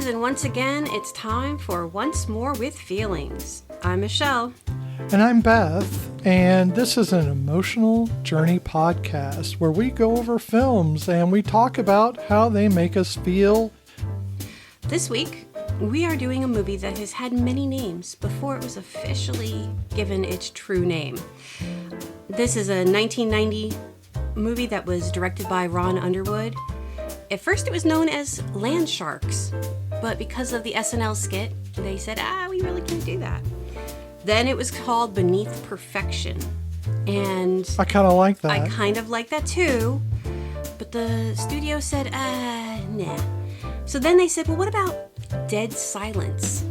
friends, and once again, it's time for Once More with Feelings. I'm Michelle. And I'm Beth, and this is an emotional journey podcast where we go over films and we talk about how they make us feel. This week, we are doing a movie that has had many names before it was officially given its true name. This is a 1990 movie that was directed by Ron Underwood. At first, it was known as Land Sharks, but because of the SNL skit, they said, we really can't do that. Then it was called Beneath Perfection, and I kind of like that. I kind of like that too, but the studio said, nah. So then they said, well, what about Dead Silence?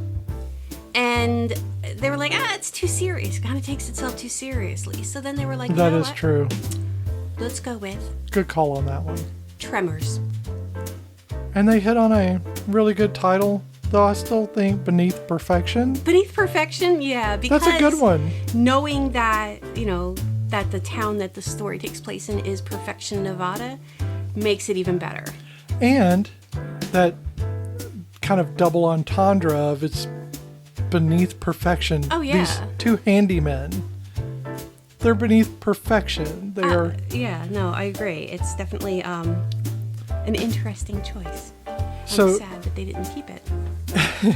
And they were like, it's too serious. It kind of takes itself too seriously. So then they were like, that is true. Let's go with good call on that one. Tremors. And they hit on a really good title, though I still think Beneath Perfection. Beneath Perfection, yeah. Because that's a good one. Knowing that, that the town that the story takes place in is Perfection, Nevada, makes it even better. And that kind of double entendre of it's beneath perfection. Oh, yeah. These two handymen. They're beneath perfection. They are. Yeah, no, I agree. It's definitely an interesting choice. So I'm sad that they didn't keep it.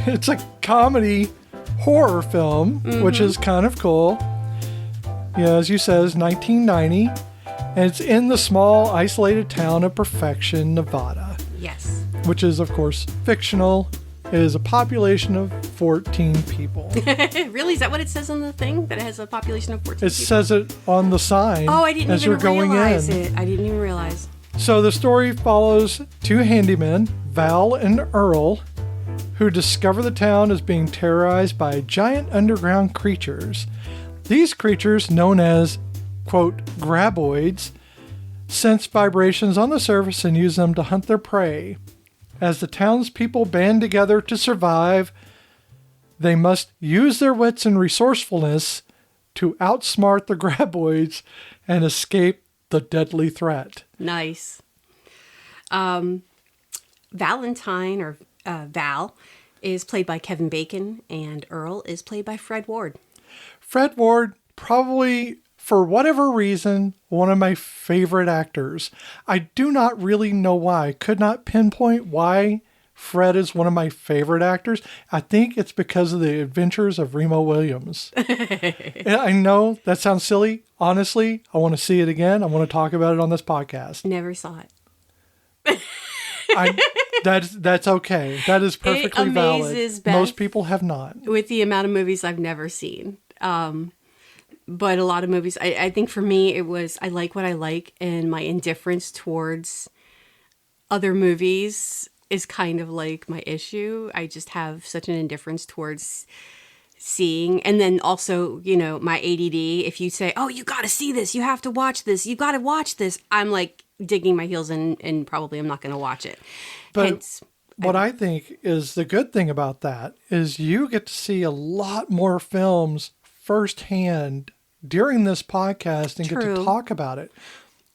It's a comedy horror film, which is kind of cool. Yeah, as you said, it's 1990, and it's in the small, isolated town of Perfection, Nevada. Yes. Which is, of course, fictional. It is a population of 14 people. Really? Is that what it says on the thing? That it has a population of 14 people? It says it on the sign. Oh, I didn't as even you're going realize in. it. I didn't even realize. So the story follows two handymen, Val and Earl, who discover the town is being terrorized by giant underground creatures. These creatures, known as, quote, graboids, sense vibrations on the surface and use them to hunt their prey. As the townspeople band together to survive, they must use their wits and resourcefulness to outsmart the graboids and escape the deadly threat. Nice. Valentine, or Val, is played by Kevin Bacon, and Earl is played by Fred Ward. Fred Ward, probably, for whatever reason, one of my favorite actors. I do not really know why. I could not pinpoint why Fred is one of my favorite actors. I think it's because of the adventures of Remo Williams. I know that sounds silly. Honestly, I want to see it again. I want to talk about it on this podcast. Never saw it. That's okay. That is perfectly valid. Beth most people have not. With the amount of movies I've never seen. But a lot of movies, I think for me, it was, I like what I like, and my indifference towards other movies is kind of like my issue. I just have such an indifference towards seeing. And then also, my ADD, if you say, you got to see this, you have to watch this, you got to watch this, I'm like digging my heels in and probably I'm not going to watch it. But hence, what I think is the good thing about that is you get to see a lot more films firsthand during this podcast and True. get to talk about it.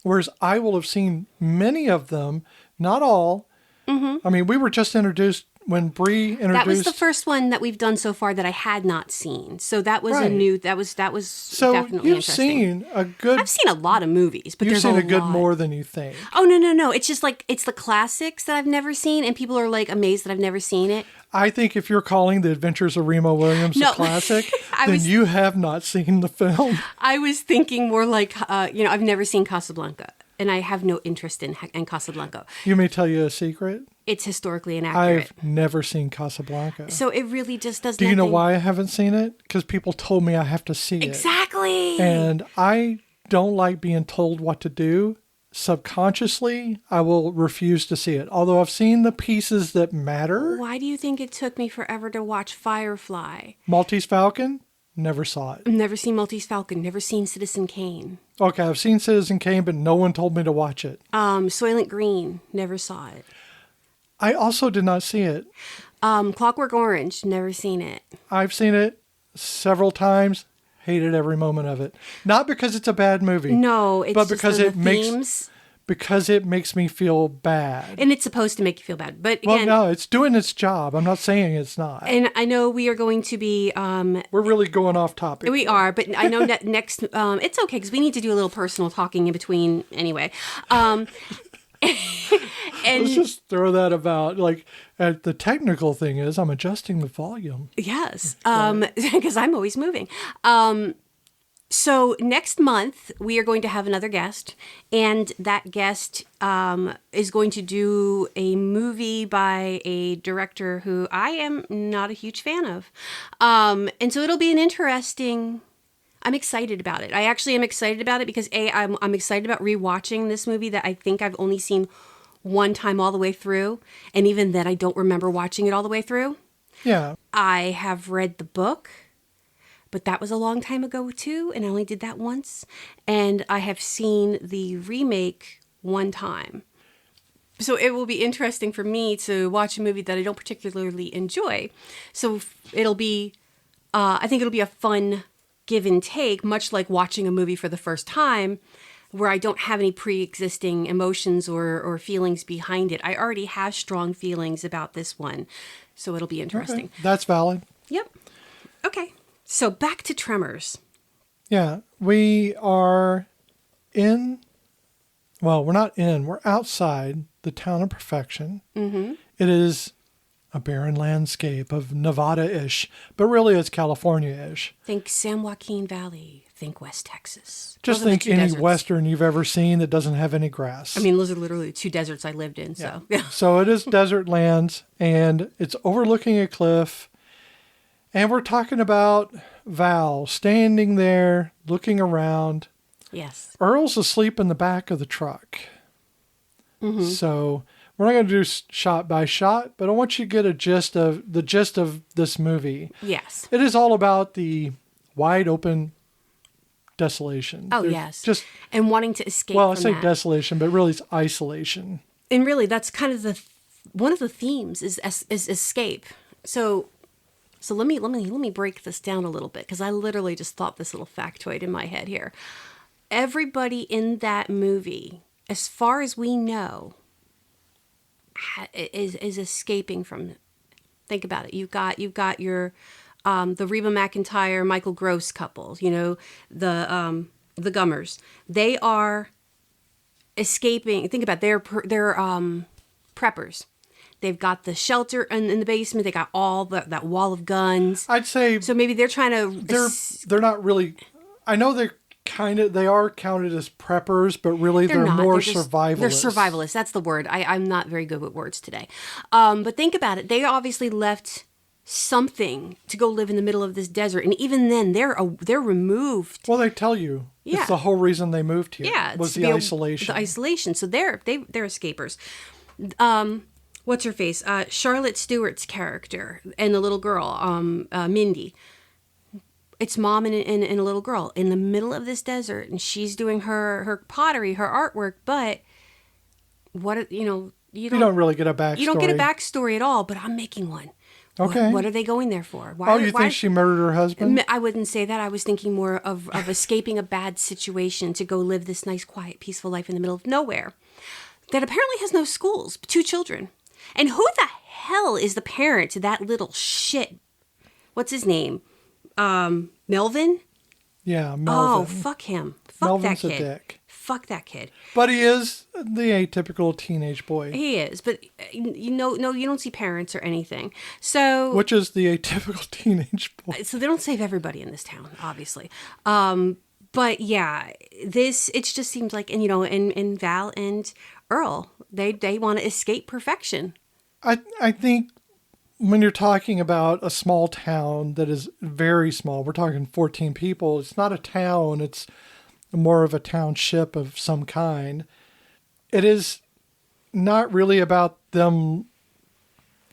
Whereas I will have seen many of them, not all. Mm-hmm. I mean, we were just introduced when Bree introduced. That was the first one that we've done so far that I had not seen. So that was right. that was so definitely you've interesting. seen a good. I've seen a lot of movies, but you've there's seen a good lot. more than you think. Oh, no. It's just like, it's the classics that I've never seen, and people are like amazed that I've never seen it. I think if you're calling The Adventures of Remo Williams a classic, then you have not seen the film. I was thinking more like, I've never seen Casablanca, and I have no interest in Casablanca. You may tell you a secret. It's historically inaccurate. I've never seen Casablanca. So it really just does Do nothing. you know why I haven't seen it? Because people told me I have to see it. Exactly. And I don't like being told what to do. Subconsciously, I will refuse to see it. Although I've seen the pieces that matter. Why do you think it took me forever to watch Firefly? Maltese Falcon? Never saw it. Never seen Maltese Falcon. Never seen Citizen Kane. Okay, I've seen Citizen Kane, but no one told me to watch it. Soylent Green. Never saw it. I also did not see it. Clockwork Orange. Never seen it. I've seen it several times. Hated every moment of it. Not because it's a bad movie. No, it's but just because the it makes themes. because it makes me feel bad. And it's supposed to make you feel bad. But Well, again, no, it's doing its job. I'm not saying it's not. and I know we are going to be... We're really going off topic. we are, but I know next... it's okay, because we need to do a little personal talking in between anyway. And Let's just throw that about. Like, the technical thing is I'm adjusting the volume. yes, because I'm always moving. So next month, we are going to have another guest, and that guest is going to do a movie by a director who I am not a huge fan of. And so it'll be an interesting... I'm excited about it. I actually am excited about it because, I'm excited about rewatching this movie that I think I've only seen one time all the way through, and even then I don't remember watching it all the way through. Yeah. I have read the book, but that was a long time ago too, and I only did that once. And I have seen the remake one time. So it will be interesting for me to watch a movie that I don't particularly enjoy. So it'll be, I think it'll be a fun give and take, much like watching a movie for the first time, where I don't have any pre-existing emotions or feelings behind it. I already have strong feelings about this one. So it'll be interesting. Okay. That's valid. Yep. Okay. So back to Tremors. Yeah. We are we're not in, we're outside the town of Perfection. Mm-hmm. It is a barren landscape of Nevada-ish, but really it's California-ish. Think San Joaquin Valley. Think West Texas. Just Those are the think two any deserts. Western you've ever seen that doesn't have any grass. I mean, those are literally two deserts I lived in. So yeah. So it is desert lands, and it's overlooking a cliff. And we're talking about Val standing there, looking around. Yes. Earl's asleep in the back of the truck. Mm-hmm. So we're not going to do shot by shot, but I want you to get the gist of this movie. Yes. It is all about the wide open desolation. Oh, There's yes. And wanting to escape Well, I from say that. desolation, but really it's isolation. And really, that's kind of one of the themes is escape. So let me break this down a little bit, because I literally just thought this little factoid in my head here. Everybody in that movie, as far as we know, is escaping from it. Think about it. You've got your the Reba McEntire, Michael Gross couple. You know, the Gummers. They are escaping. Think about it. They're preppers. They've got the shelter in the basement. They got all that wall of guns. I'd say so. Maybe they're trying to. They're not really. I know they are counted as preppers, but really they're more survivalists. They're survivalists. That's the word. I'm not very good with words today. But think about it. They obviously left something to go live in the middle of this desert, and even then, they're removed. Well, they tell you. Yeah. It's the whole reason they moved here. Yeah, was the isolation. The isolation. So they're escapers. What's her face? Charlotte Stewart's character and the little girl, Mindy. It's mom and a little girl in the middle of this desert, and she's doing her pottery, her artwork. But you don't really get a backstory. You don't get a backstory at all. But I'm making one. Okay. What are they going there for? Why, you think she murdered her husband? I wouldn't say that. I was thinking more of escaping a bad situation to go live this nice, quiet, peaceful life in the middle of nowhere that apparently has no schools, 2 children. And who the hell is the parent to that little shit? What's his name? Melvin? Yeah, Melvin. Oh, fuck him. Fuck Melvin's that kid. a dick. Fuck that kid. But he is the atypical teenage boy. He is, but you don't see parents or anything. So which is the atypical teenage boy. So they don't save everybody in this town, obviously. But yeah, it just seems like, and Val and Earl, they want to escape perfection. I think when you're talking about a small town that is very small, we're talking 14 people. It's not a town. It's more of a township of some kind. It is not really about them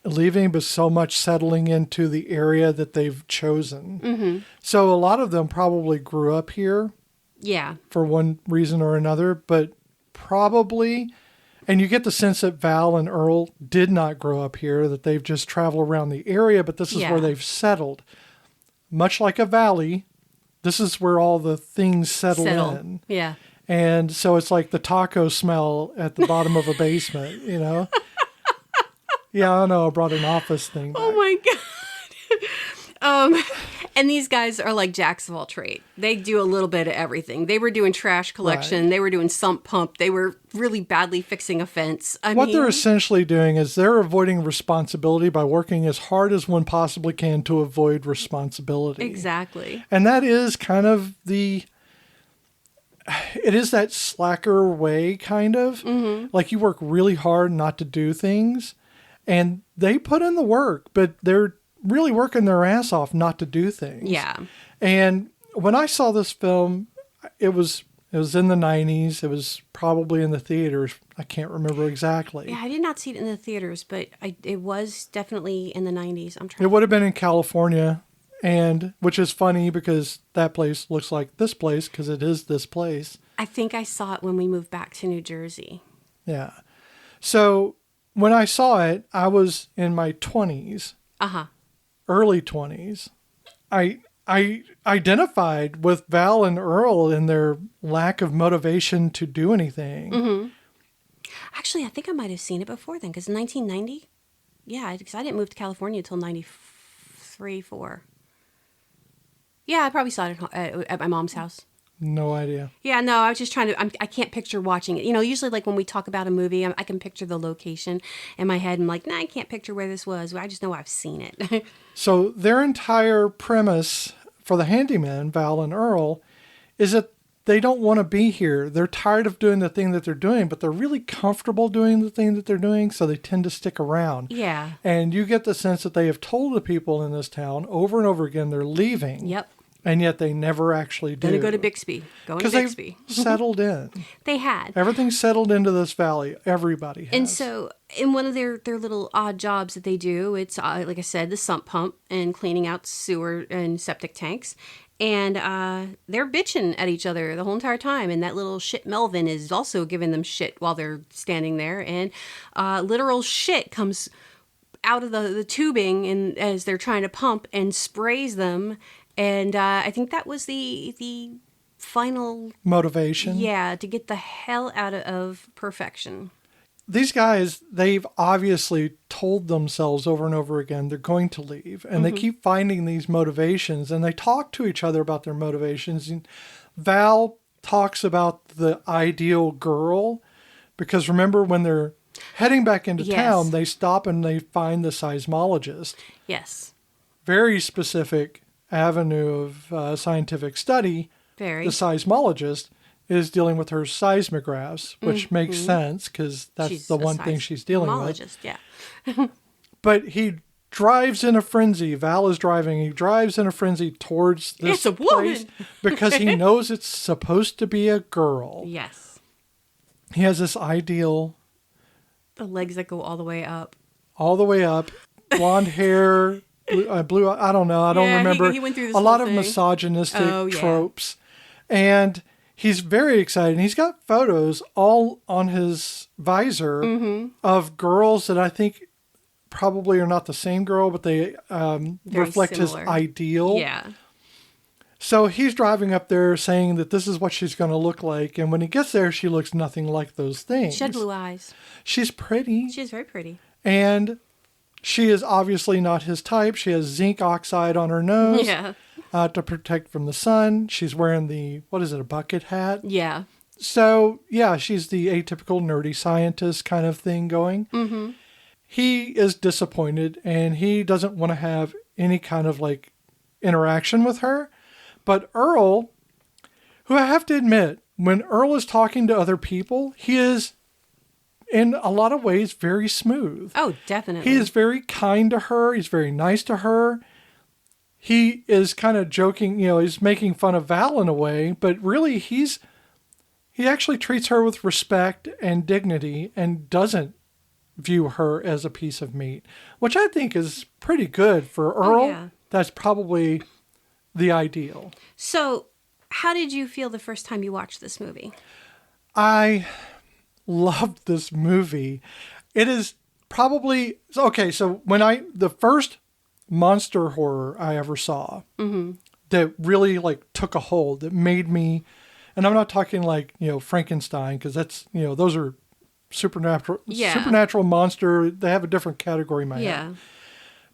leaving, but so much settling into the area that they've chosen. Mm-hmm. So a lot of them probably grew up here. Yeah. For one reason or another, but probably, and you get the sense that Val and Earl did not grow up here, that they've just traveled around the area, but this is where they've settled. Much like a valley, this is where all the things settle in. Yeah. And so it's like the taco smell at the bottom of a basement, you know? Yeah, I know. I brought an office thing back. Oh my God. And these guys are like jacks of all trade. They do a little bit of everything. They were doing trash collection. Right. They were doing sump pump. They were really badly fixing a fence. What they're essentially doing is they're avoiding responsibility by working as hard as one possibly can to avoid responsibility. Exactly. And that is kind of it is that slacker way, kind of. Mm-hmm. Like you work really hard not to do things, and they put in the work, but they're really working their ass off not to do things. Yeah. And when I saw this film, it was in the 90s. It was probably in the theaters. I can't remember exactly. Yeah, I did not see it in the theaters, but it was definitely in the 90s. It would have been in California, and which is funny because that place looks like this place because it is this place. I think I saw it when we moved back to New Jersey. Yeah. So when I saw it, I was in my 20s. Uh-huh. Early 20s. I identified with Val and Earl in their lack of motivation to do anything. Mm-hmm. Actually, I think I might have seen it before then, because 1990? Yeah, because I didn't move to California until 93, 4. Yeah, I probably saw it at my mom's house. No idea. Yeah, no, I was just trying to, I can't picture watching it. You know, usually like when we talk about a movie, I can picture the location in my head. I'm like, nah, I can't picture where this was. I just know I've seen it. So their entire premise for the handymen, Val and Earl, is that they don't want to be here. They're tired of doing the thing that they're doing, but they're really comfortable doing the thing that they're doing, so they tend to stick around. Yeah. And you get the sense that they have told the people in this town over and over again they're leaving. Yep. And yet they never actually do. Gonna go to Bixby. Going to Bixby. Because they've settled in. They had. Everything's settled into this valley. Everybody has. And so in one of their little odd jobs that they do, it's, like I said, the sump pump and cleaning out sewer and septic tanks. And they're bitching at each other the whole entire time. And that little shit Melvin is also giving them shit while they're standing there. And literal shit comes out of the tubing and as they're trying to pump and sprays them. And I think that was the final motivation. Yeah, to get the hell out of perfection. These guys, they've obviously told themselves over and over again they're going to leave. And they keep finding these motivations. And they talk to each other about their motivations. And Val talks about the ideal girl. Because remember, when they're heading back into town, they stop and they find the seismologist. Yes. Very specific avenue of scientific study. Very. The seismologist is dealing with her seismographs, which makes sense because that's she's the one thing she's dealing with. Yeah. But he drives in a frenzy. Val is driving. He drives in a frenzy towards this place because he knows it's supposed to be a girl. Yes. He has this ideal. The legs that go all the way up. All the way up. Blonde hair. Blue, I don't know. I don't remember. He went through this a lot thing. of misogynistic tropes. And he's very excited. He's got photos all on his visor of girls that I think probably are not the same girl, but they reflect similar. His ideal. Yeah. So he's driving up there saying that this is what she's going to look like. And when he gets there, she looks nothing like those things. She had blue eyes. She's pretty. She's very pretty. And she is obviously not his type. She has zinc oxide on her nose to protect from the sun. She's wearing a bucket hat? Yeah. So, yeah, she's the atypical nerdy scientist kind of thing going. Mm-hmm. He is disappointed, and he doesn't want to have any kind of, interaction with her. But Earl, who I have to admit, when Earl is talking to other people, he is in a lot of ways very smooth. Oh, definitely. He is very kind to her. He's very nice to her. He is kind of joking, he's making fun of Val in a way, but really he actually treats her with respect and dignity and doesn't view her as a piece of meat, which I think is pretty good for Earl. Oh, yeah. That's probably the ideal. So, how did you feel the first time you watched this movie? I loved this movie. It is probably okay. So the first monster horror I ever saw that really took a hold, that made me, And I'm not talking like, Frankenstein, because that's, those are supernatural monster. They have a different category in my head.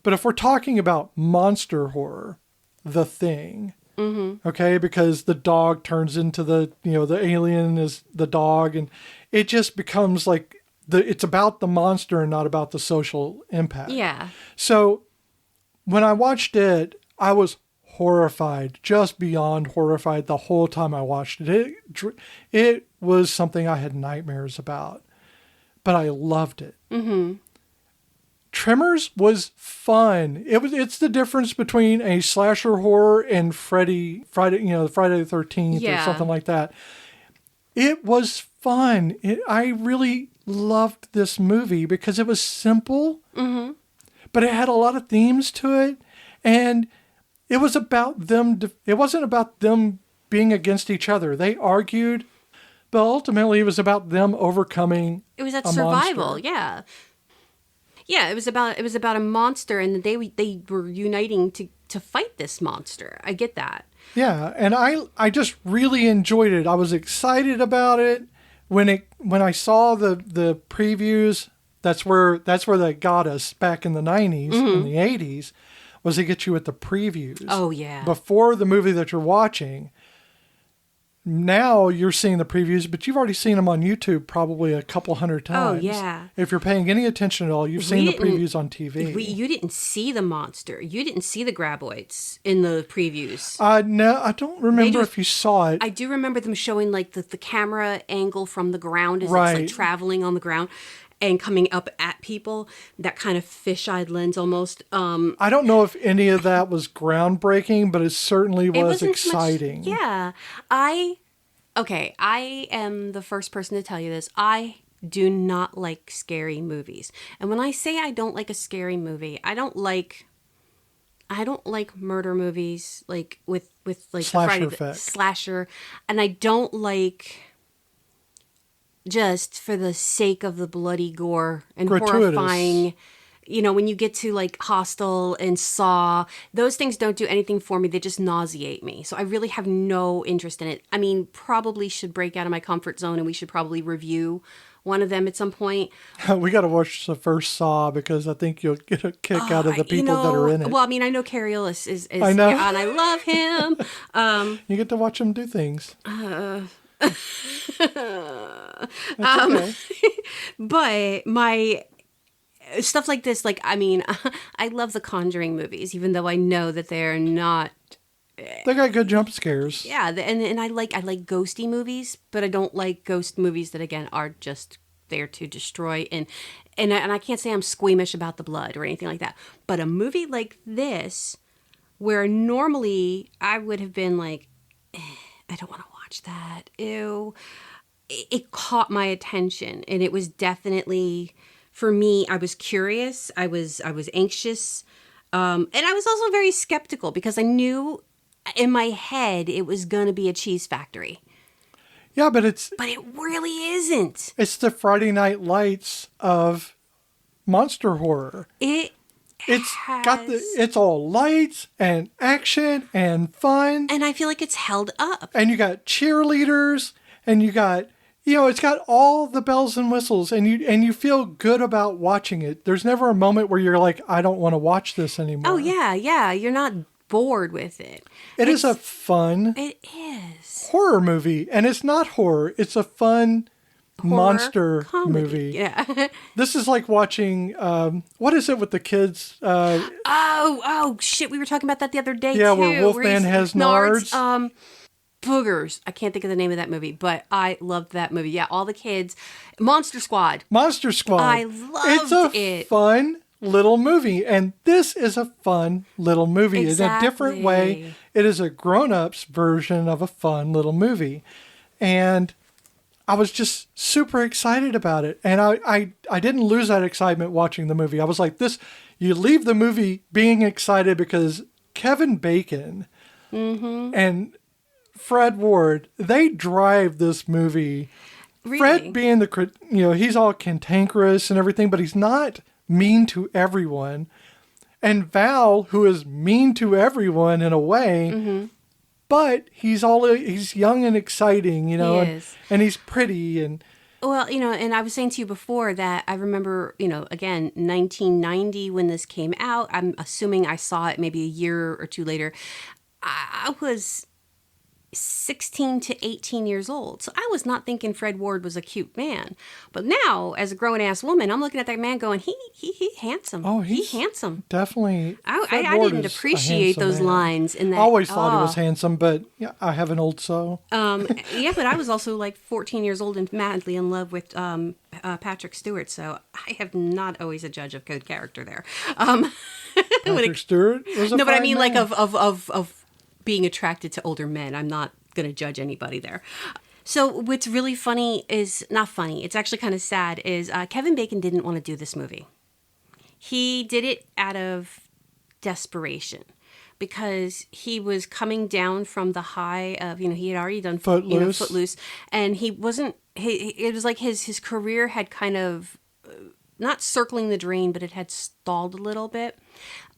But if we're talking about monster horror, The Thing, okay, because the dog turns into the alien is the dog, and it just becomes like it's about the monster and not about the social impact. Yeah. So when I watched it, I was horrified, just beyond horrified the whole time I watched it. It was something I had nightmares about, but I loved it. Tremors was fun. It's the difference between a slasher horror and Friday the 13th or something like that. It was fun. I really loved this movie because it was simple, but it had a lot of themes to it, and it was about them. It wasn't about them being against each other. They argued, but ultimately it was about them overcoming. It was that survival. Monster. Yeah. Yeah, it was about a monster, and they were uniting to fight this monster. I get that. Yeah, and I just really enjoyed it. I was excited about it when I saw the previews. That's where they got us back in the 90s and the 80s, was they get you at the previews. Oh yeah. Before the movie that you're watching. Now you're seeing the previews, but you've already seen them on YouTube probably a couple hundred times. Oh, yeah. If you're paying any attention at all, you've seen the previews on TV. You didn't see the monster. You didn't see the graboids in the previews. No, I don't remember if you saw it. I do remember them showing like the camera angle from the ground as it's like traveling on the ground and coming up at people. That kind of fish-eyed lens almost. I don't know if any of that was groundbreaking, but it certainly was exciting. Yeah. I am the first person to tell you this. I do not like scary movies. And when I say I don't like a scary movie, I don't like murder movies like with like slasher, and I don't like just for the sake of the bloody gore and horrifying. When you get to like Hostel and Saw, those things don't do anything for me. They just nauseate me. So I really have no interest in it. I mean, probably should break out of my comfort zone, and we should probably review one of them at some point. We got to watch the first Saw, because I think you'll get a kick out of the people that are in it. Well, I mean, I know Carrie Ellis is I know. and I love him. You get to watch him do things. Okay. But my stuff like this, like, I mean, I love the Conjuring movies, even though I know that they're not. They got good jump scares. Yeah, and I like ghosty movies, but I don't like ghost movies that again are just there to destroy. And I can't say I'm squeamish about the blood or anything like that. But a movie like this, where normally I would have been like, I don't want to watch that. Ew. It caught my attention, and it was definitely, for me, I was curious, I was anxious, and I was also very skeptical, because I knew in my head it was going to be a cheese factory. Yeah, but it really isn't. It's the Friday Night Lights of monster horror. It's all lights and action and fun. And I feel like it's held up. And you got cheerleaders, and you got, it's got all the bells and whistles, and you feel good about watching it. There's never a moment where you're like, I don't want to watch this anymore. Oh, yeah. You're not bored with it. It is a fun horror movie. And it's not horror. It's a fun monster comedy. Movie. Yeah. This is like watching, what is it with the kids? Oh, shit. We were talking about that the other day, too. Yeah, where Wolfman has nards. Boogers. I can't think of the name of that movie, but I loved that movie. Yeah, all the kids. Monster Squad. I loved it. It's a fun little movie, and this is a fun little movie. Exactly. In a different way. It is a grown-ups version of a fun little movie. And I was just super excited about it. And I didn't lose that excitement watching the movie. I was like, you leave the movie being excited because Kevin Bacon and Fred Ward, they drive this movie. Really? Fred being he's all cantankerous and everything, but he's not mean to everyone. And Val, who is mean to everyone in a way, but he's young and exciting, He is. and he's pretty and. Well, and I was saying to you before that I remember, again, 1990 when this came out. I'm assuming I saw it maybe a year or two later. I was 16 to 18 years old. So I was not thinking Fred Ward was a cute man. But now, as a grown-ass woman, I'm looking at that man going, he handsome. Oh, he's handsome. Definitely. I didn't appreciate those lines in that. I always thought he was handsome, but yeah, I have an old soul. Yeah, but I was also like 14 years old and madly in love with Patrick Stewart. So I have not always a judge of good character there. Patrick Stewart was a no, but I mean man. like of being attracted to older men. I'm not going to judge anybody there. So what's really funny is, not funny, it's actually kind of sad, is Kevin Bacon didn't want to do this movie. He did it out of desperation because he was coming down from the high of, he had already done Footloose, and he wasn't, it was like his career had kind of, not circling the drain, but it had stalled a little bit.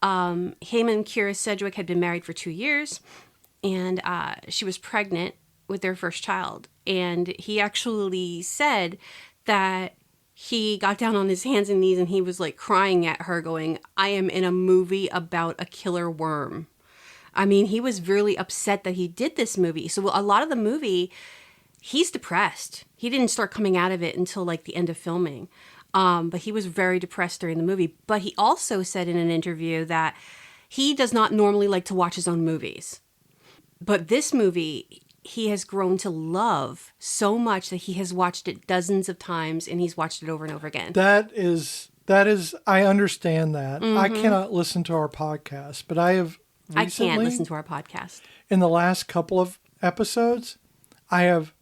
Him and Kira Sedgwick had been married for 2 years, and she was pregnant with their first child. And he actually said that he got down on his hands and knees and he was like crying at her going, I am in a movie about a killer worm. I mean, he was really upset that he did this movie. So a lot of the movie, he's depressed. He didn't start coming out of it until like the end of filming. But he was very depressed during the movie. But he also said in an interview that he does not normally like to watch his own movies. But this movie, he has grown to love so much that he has watched it dozens of times and he's watched it over and over again. That is, I understand that. Mm-hmm. I cannot listen to our podcast, but I have recently, I can't listen to our podcast. In the last couple of episodes, I have,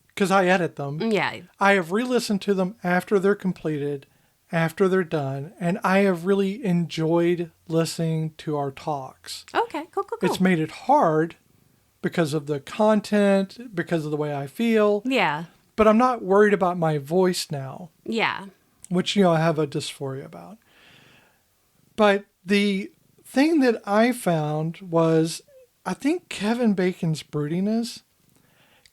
because I edit them. Yeah. I have re-listened to them after they're completed, after they're done, and I have really enjoyed listening to our talks. Okay, cool. It's made it hard because of the content, because of the way I feel. Yeah. But I'm not worried about my voice now. Yeah. Which, I have a dysphoria about. But the thing that I found was, I think Kevin Bacon's broodiness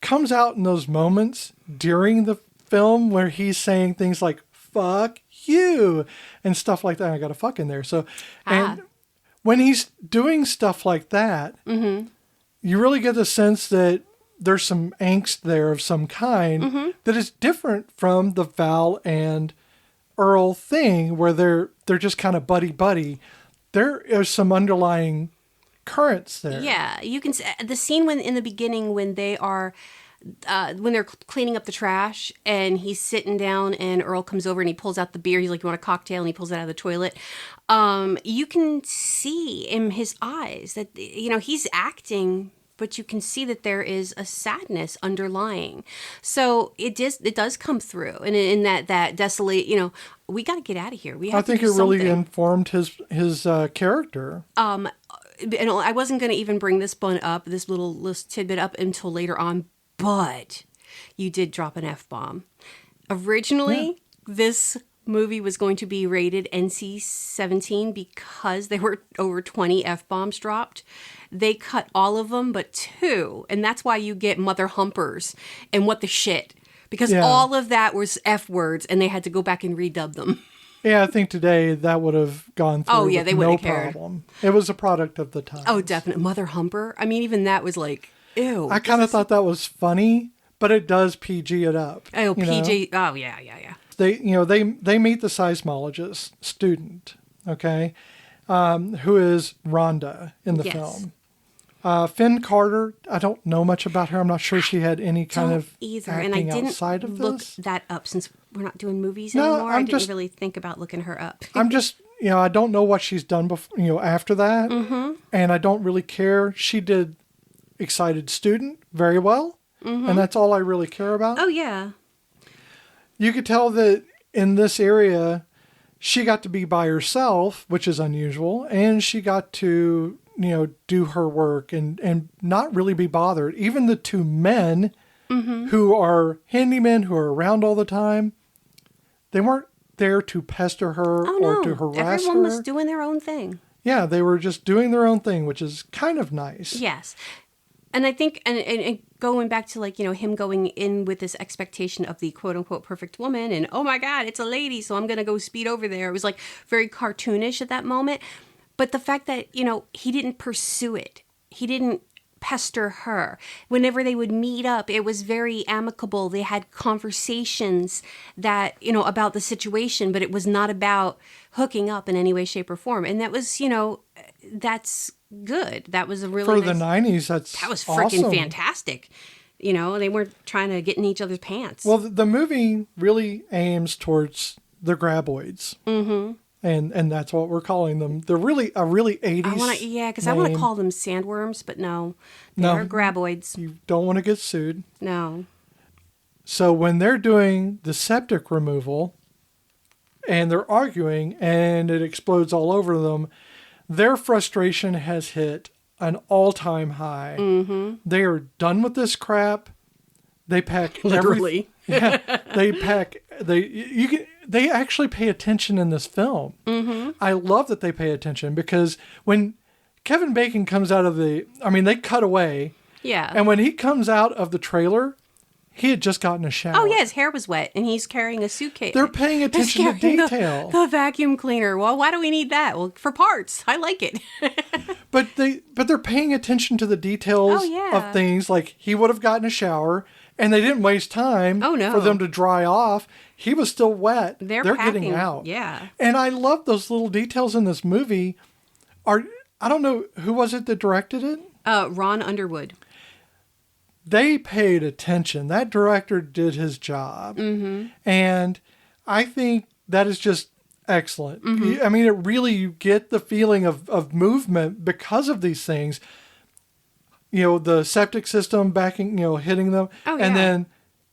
comes out in those moments during the film where he's saying things like, fuck you, and stuff like that. I got a fuck in there. So, and when he's doing stuff like that, mm-hmm. you really get the sense that there's some angst there of some kind mm-hmm. that is different from the Val and Earl thing where they're just kind of buddy. There is some underlying currents there. Yeah, you can the scene when in the beginning when they are when they're cleaning up the trash and he's sitting down and Earl comes over and he pulls out the beer. He's like, you want a cocktail? And he pulls it out of the toilet. You can see in his eyes that, he's acting, but you can see that there is a sadness underlying. So it does come through. And in that desolate, we got to get out of here. We have I think to do it really something. Informed his character. And I wasn't going to even bring this little tidbit up until later on, but you did drop an F-bomb. Originally, this movie was going to be rated NC-17 because there were over 20 F-bombs dropped. They cut all of them but 2, and that's why you get mother humpers and what the shit. Because all of that was F words, and they had to go back and redub them. Yeah, I think today that would have gone through. Oh, yeah, they wouldn't have cared. Problem. It was a product of the time. Oh, definitely. Mother humper. I mean, even that was like, ew. I kind of thought that was funny, but it does PG it up. Oh, PG. Oh, yeah. They meet the seismologist student, okay, who is Rhonda in the film. Finn Carter, I don't know much about her. I'm not sure she had any kind of either, acting and I didn't outside of look this. that up since we're not doing movies anymore. I didn't really think about looking her up. I'm just, I don't know what she's done before, after that, mm-hmm. and I don't really care. She did Excited Student very well, mm-hmm. and that's all I really care about. Oh yeah. You could tell that in this area, she got to be by herself, which is unusual, and she got to, do her work and not really be bothered. Even the 2 men mm-hmm. who are handymen, who are around all the time, they weren't there to pester her or to harass her. Everyone was doing their own thing. Yeah, they were just doing their own thing, which is kind of nice. Yes. And I think, and going back to like, him going in with this expectation of the quote unquote perfect woman and, oh my God, it's a lady, so I'm going to go speed over there. It was like very cartoonish at that moment. But the fact that, he didn't pursue it, he didn't pester her. Whenever they would meet up, it was very amicable. They had conversations that, about the situation, but it was not about hooking up in any way, shape, or form. And that was, that's good. That was a really For nice, the 90s, that was freaking awesome. Fantastic. They weren't trying to get in each other's pants. Well, the movie really aims towards the graboids. Mm-hmm. And that's what we're calling them. They're really a really 80s because I want to call them sandworms, but no, they're graboids. You don't want to get sued. No. So when they're doing the septic removal and they're arguing and it explodes all over them, their frustration has hit an all-time high. Mm-hmm. They are done with this crap. They pack literally. They pack. They actually pay attention in this film. Mm-hmm. I love that they pay attention because when Kevin Bacon comes out of they cut away. Yeah. And when he comes out of the trailer, he had just gotten a shower. Oh, yeah, his hair was wet, and he's carrying a suitcase. They're paying attention to detail. The vacuum cleaner. Well, why do we need that? Well, for parts. I like it. But they're paying attention to the details of things. Like, he would have gotten a shower, and they didn't waste time for them to dry off. He was still wet. They're getting out. Yeah. And I love those little details in this movie. I don't know, who was it that directed it? Ron Underwood. They paid attention. That director did his job. Mm-hmm. And I think that is just excellent. Mm-hmm. I mean, you get the feeling of movement because of these things. The septic system backing, hitting them. Oh, yeah. And then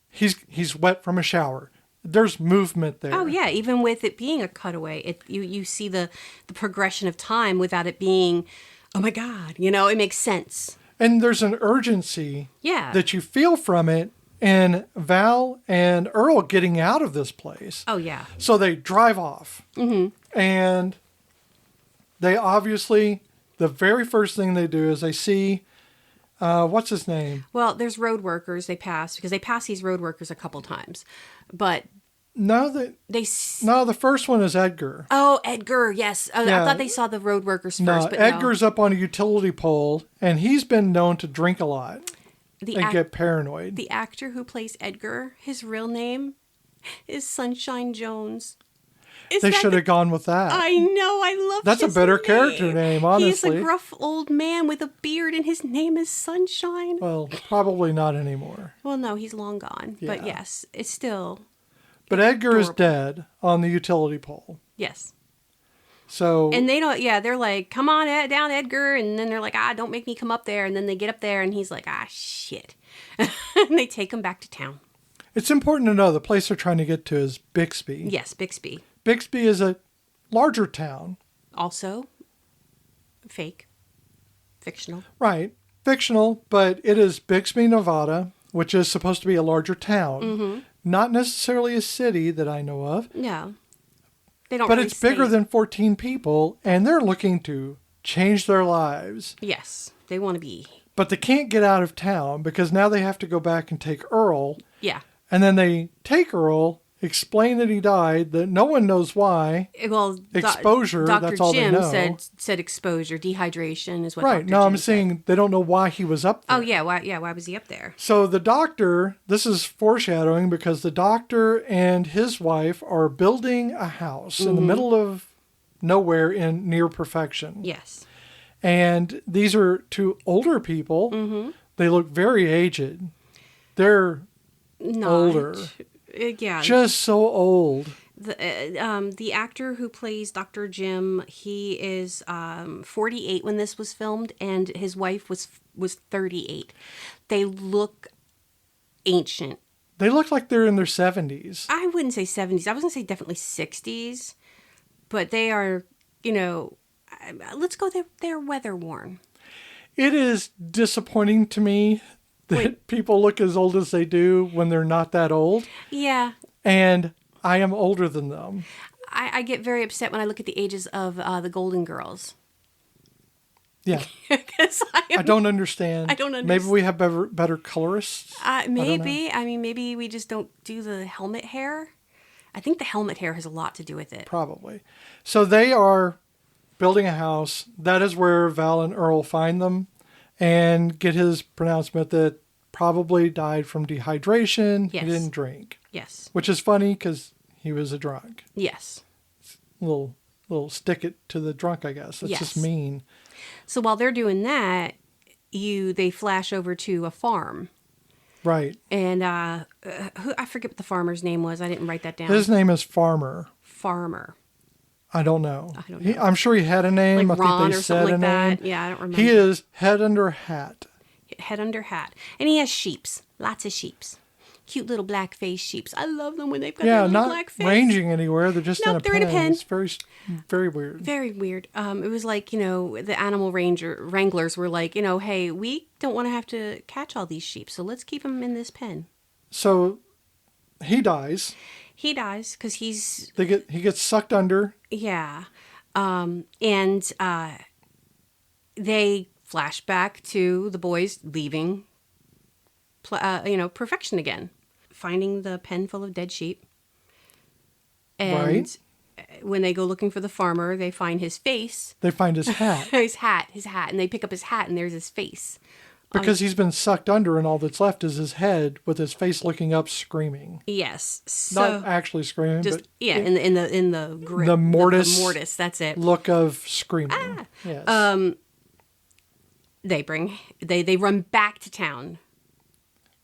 he's wet from a shower. There's movement there. Oh, yeah. Even with it being a cutaway, you see the progression of time without it being, oh, my God. It makes sense. And there's an urgency that you feel from it in Val and Earl getting out of this place. Oh, yeah. So they drive off. Mm-hmm. And they obviously, the very first thing they do is they see, what's his name? Well, there's road workers they pass, because they pass these road workers a couple times. But... No, the first one is Edgar. Oh, Edgar, yes. I thought they saw the road workers first, but Edgar's up on a utility pole, and he's been known to drink a lot and get paranoid. The actor who plays Edgar, his real name is Sunshine Jones. They should have gone with that. I know, I love That's his a better name. character name, honestly. He's a gruff old man with a beard, and his name is Sunshine. Well, probably not anymore. Well, no, he's long gone. Yeah. But yes, it's still... But Edgar is dead on the utility pole. Yes. So... And they don't... Yeah, they're like, come on down, Edgar. And then they're like, don't make me come up there. And then they get up there, and he's like, shit. And they take him back to town. It's important to know the place they're trying to get to is Bixby. Yes, Bixby. Bixby is a larger town. Also, fake. Fictional. Right. Fictional, but it is Bixby, Nevada, which is supposed to be a larger town. Mm-hmm. Not necessarily a city that I know of. No. They don't But really it's bigger than 14 people, and they're looking to change their lives. Yes. They want to be. But they can't get out of town because now they have to go back and take Earl. Yeah. And then they take Earl, explain that he died, that no one knows why. Well, exposure, that's all they know. Dr. Jim said exposure, dehydration is what right. Dr. No, Jim I'm saying they don't know why he was up there. Oh, yeah. Why was he up there? So the doctor, this is foreshadowing because the doctor and his wife are building a house in the middle of nowhere in near perfection. Yes. And these are two older people. Mm-hmm. They look very aged. They're older. Yeah. Just so old. The actor who plays Dr. Jim, he is 48 when this was filmed, and his wife was 38. They look ancient. They look like they're in their 70s. I wouldn't say 70s. I was going to say definitely 60s. But they are, let's go, they're weather worn. It is disappointing to me that people look as old as they do when they're not that old. Yeah. And I am older than them. I get very upset when I look at the ages of the Golden Girls. Yeah. 'Cause I don't understand. I don't understand. Maybe we have better colorists. Maybe. I mean, maybe we just don't do the helmet hair. I think the helmet hair has a lot to do with it. Probably. So they are building a house. That is where Val and Earl find them and get his pronouncement that probably died from dehydration. Yes. He didn't drink. Yes. Which is funny because he was a drunk. Yes. Little stick it to the drunk, I guess. That's just mean. So while they're doing that, they flash over to a farm. Right. And I forget what the farmer's name was. I didn't write that down. His name is Farmer. Farmer. I don't know. I don't know. I'm sure he had a name. Like I Ron think they or said something a like name. that. Yeah, I don't remember. He is head under hat. Head under hat. And he has sheeps. Lots of sheeps. Cute little black face sheeps. I love them when they've got their little black face. Yeah, not ranging anywhere. They're just in a they're pen. in a pen. It's very, very weird. Very weird. It was like, the animal wranglers were like, hey, we don't want to have to catch all these sheep, so let's keep them in this pen. So he dies. He dies because he gets sucked under. Yeah. And they flash back to the boys leaving, perfection again, finding the pen full of dead sheep. And when they go looking for the farmer, they find his face. They find his hat. his hat. And they pick up his hat and there's his face. Because he's been sucked under and all that's left is his head with his face looking up screaming. Yes. So not actually screaming, just, but in the grip. The mortis. The mortis, that's it. Look of screaming. Yes. They run back to town.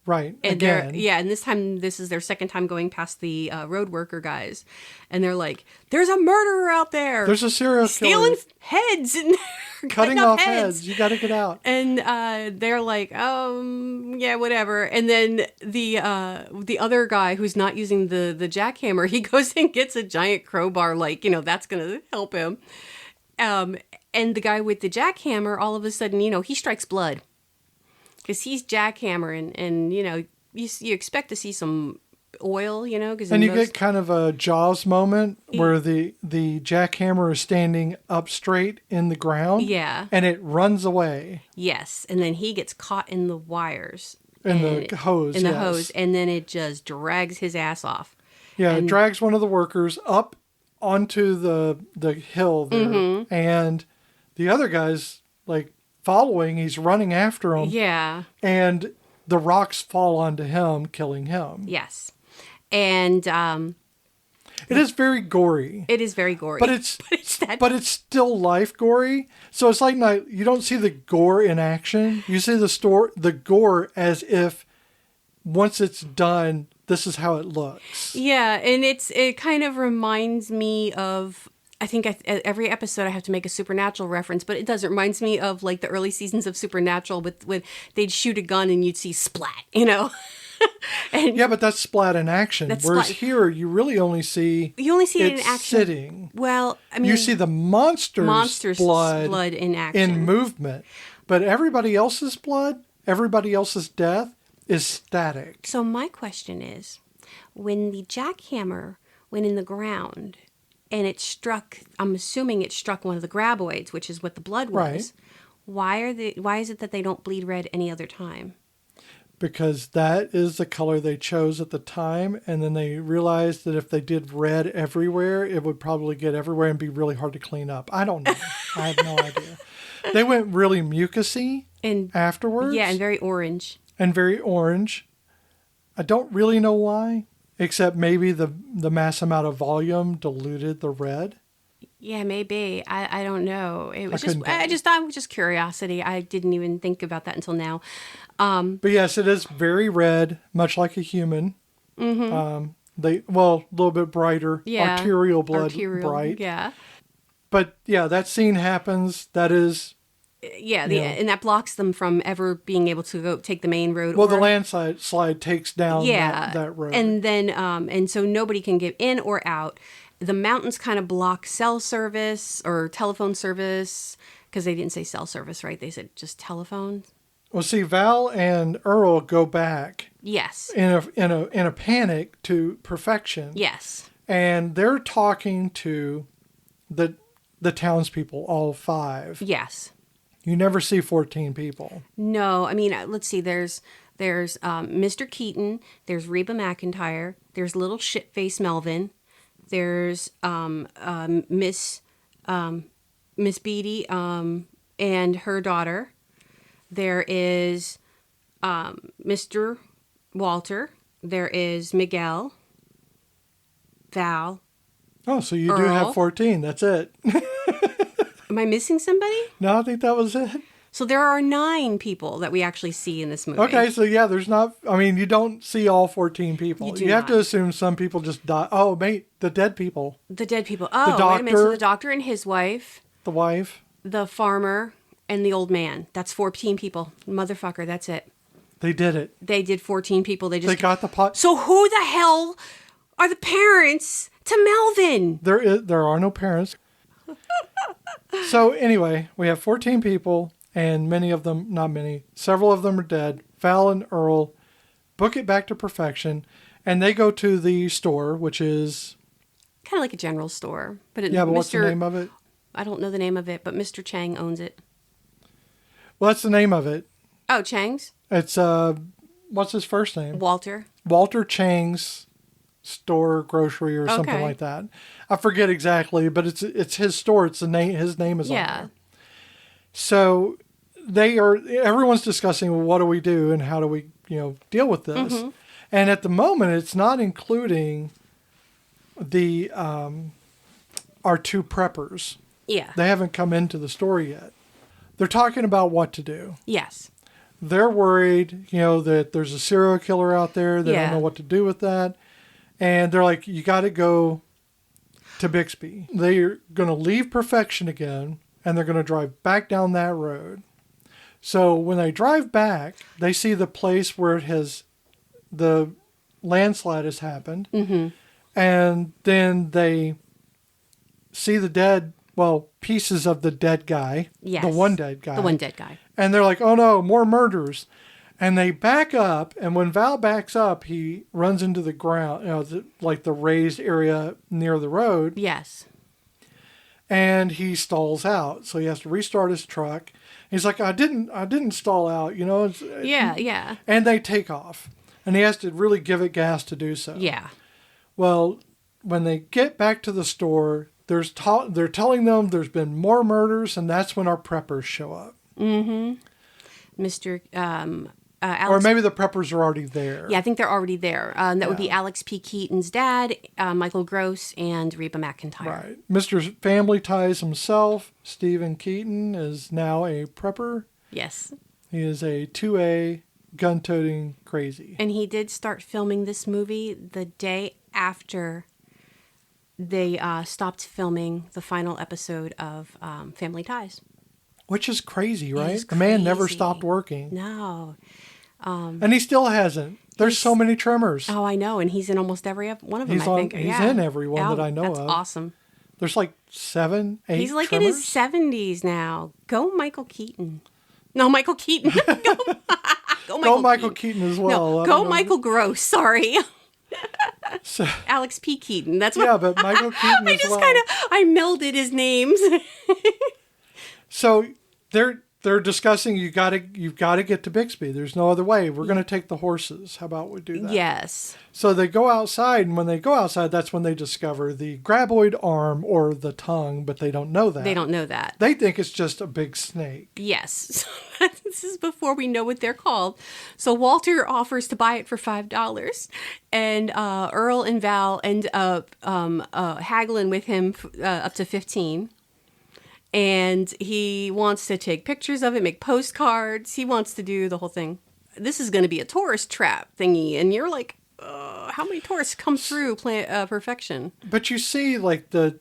Right. And again. and this is their second time going past the road worker guys. And they're like, there's a murderer out there. There's a serial stealing killer. heads and cutting off heads. You got to get out. And they're like, yeah, whatever. And then the other guy who's not using the jackhammer, he goes and gets a giant crowbar, like, that's going to help him. And the guy with the jackhammer, all of a sudden, he strikes blood. Because he's jackhammering, and you expect to see some oil, and you get kind of a Jaws moment where the jackhammer is standing up straight in the ground, and it runs away. Yes, and then he gets caught in the wires, the hose, hose, and then it just drags his ass off. Yeah, it drags one of the workers up onto the hill there, and the other guy's like following, he's running after him. Yeah. And the rocks fall onto him, killing him. Yes. And it is very gory. It is very gory. But it's still life gory. So it's like you don't see the gore in action. You see the gore as if once it's done, this is how it looks. Yeah, and it kind of reminds me of, I think every episode I have to make a Supernatural reference, but it does. It reminds me of like the early seasons of Supernatural with they'd shoot a gun and you'd see splat, And yeah, but that's splat in action. Whereas here, you really only see it in action. Sitting. Well, I mean, you see the monster's blood in action, in movement, but everybody else's blood, everybody else's death is static. So my question is, when the jackhammer went in the ground and it struck, I'm assuming it struck one of the graboids, which is what the blood was. Right. Why is it that they don't bleed red any other time? Because that is the color they chose at the time, and then they realized that if they did red everywhere, it would probably get everywhere and be really hard to clean up. I don't know. I have no idea. They went really mucusy afterwards. Yeah, and very orange. I don't really know why, except maybe the mass amount of volume diluted the red. Yeah, maybe. I don't know. It was just curiosity. I didn't even think about that until now. But yes, it is very red, much like a human. Mm-hmm. A little bit brighter. Yeah. Arterial blood, bright. Yeah. But yeah, that scene happens. That is. Yeah, and that blocks them from ever being able to go take the main road. Well, the landslide takes down that road. And then, and so nobody can get in or out. The mountains kind of block cell service or telephone service, because they didn't say cell service, right? They said just telephone. Well, see, Val and Earl go back. Yes. In a panic to perfection. Yes. And they're talking to the townspeople, all five. Yes. You never see 14 people. No, I mean, let's see. There's Mr. Keaton. There's Reba McEntire. There's little shit-faced Melvin. There's Miss Beatty and her daughter. There is Mr. Walter. There is Miguel, Val. Oh, so you Earl. do have 14. That's it. Am I missing somebody? No, I think that was it. So there are 9 people that we actually see in this movie. Okay, so yeah, there's not, I mean, you don't see all 14 people. You have to assume some people just die. Oh, mate, the dead people. The dead people. Oh, doctor, wait a minute. So the doctor and his wife. The wife. The farmer and the old man. That's 14 people. Motherfucker, that's it. They did it. They did 14 people. They got the pot. So who the hell are the parents to Melvin? There are no parents. So anyway, we have 14 people, and many of them, not many, several of them are dead. Val and Earl book it back to perfection, and they go to the store, which is kind of like a general store. But what's the name of it? I don't know the name of it, but Mr. Chang owns it. Well, that's the name of it. Oh, Chang's? It's, what's his first name? Walter. Walter Chang's store, grocery, or something like that. I forget exactly, but it's his store. It's the name. His name is on there. So everyone's discussing, well, what do we do and how do we, deal with this? Mm-hmm. And at the moment, it's not including the our 2 preppers. Yeah. They haven't come into the store yet. They're talking about what to do. Yes. They're worried, that there's a serial killer out there. They don't know what to do with that. And they're like, you got to go to Bixby. They're going to leave Perfection again, and they're going to drive back down that road. So when they drive back, they see the place where the landslide has happened. Mm-hmm. And then they see pieces of the dead guy. Yes. The one dead guy. The one dead guy. And they're like, oh no, more murders. And they back up, and when Val backs up, he runs into the ground, the raised area near the road. Yes. And he stalls out, so he has to restart his truck. He's like, I didn't stall out, Yeah. And they take off, and he has to really give it gas to do so. Yeah. Well, when they get back to the store, they're telling them there's been more murders, and that's when our preppers show up. Mm-hmm. Mr. Alex, or maybe the preppers are already there. Yeah, I think they're already there. That would be Alex P. Keaton's dad, Michael Gross, and Reba McEntire. Right. Mr. Family Ties himself, Stephen Keaton, is now a prepper. Yes. He is a 2A gun-toting crazy. And he did start filming this movie the day after they stopped filming the final episode of Family Ties. Which is crazy, right? The man never stopped working. No. And he still hasn't. There's so many Tremors. Oh, I know. And he's in almost every one of them, I think. He's in every one that I know of. That's awesome. There's like 7, 8 He's like Tremors? in his 70s now. Go Michael Keaton. No, Michael Keaton. Go Michael Keaton as well. No, go Michael Gross. Sorry. So, Alex P. Keaton. That's what. Yeah, but Michael Keaton as well. I melded his names. So they're discussing you've got to get to Bixby. There's no other way. We're going to take the horses. How about we do that? Yes. So they go outside, and when they go outside, that's when they discover the graboid arm or the tongue, but they don't know that. They don't know that. They think it's just a big snake. Yes. This is before we know what they're called. So Walter offers to buy it for $5, and Earl and Val end up haggling with him up to $15. And he wants to take pictures of it, make postcards. He wants to do the whole thing. This is going to be a tourist trap thingy. And you're like, how many tourists come through Perfection? But you see, like, the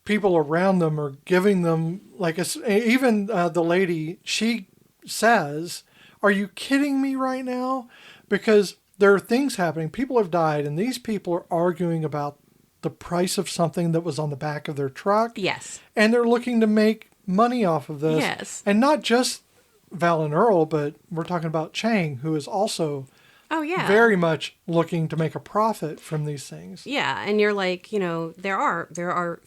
people around them are giving them, like, even the lady, she says, are you kidding me right now? Because there are things happening. People have died, and these people are arguing about the price of something that was on the back of their truck. Yes. And they're looking to make money off of this. Yes. And not just Val and Earl, but we're talking about Chang, who is also very much looking to make a profit from these things. Yeah. And you're like, there are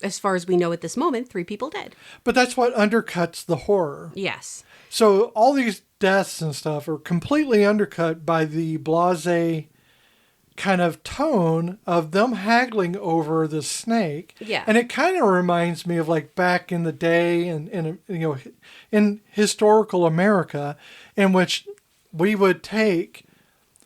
as far as we know at this moment, 3 people dead. But that's what undercuts the horror. Yes. So all these deaths and stuff are completely undercut by the blasé kind of tone of them haggling over the snake. Yeah. And it kind of reminds me of like back in the day and in historical America, in which we would take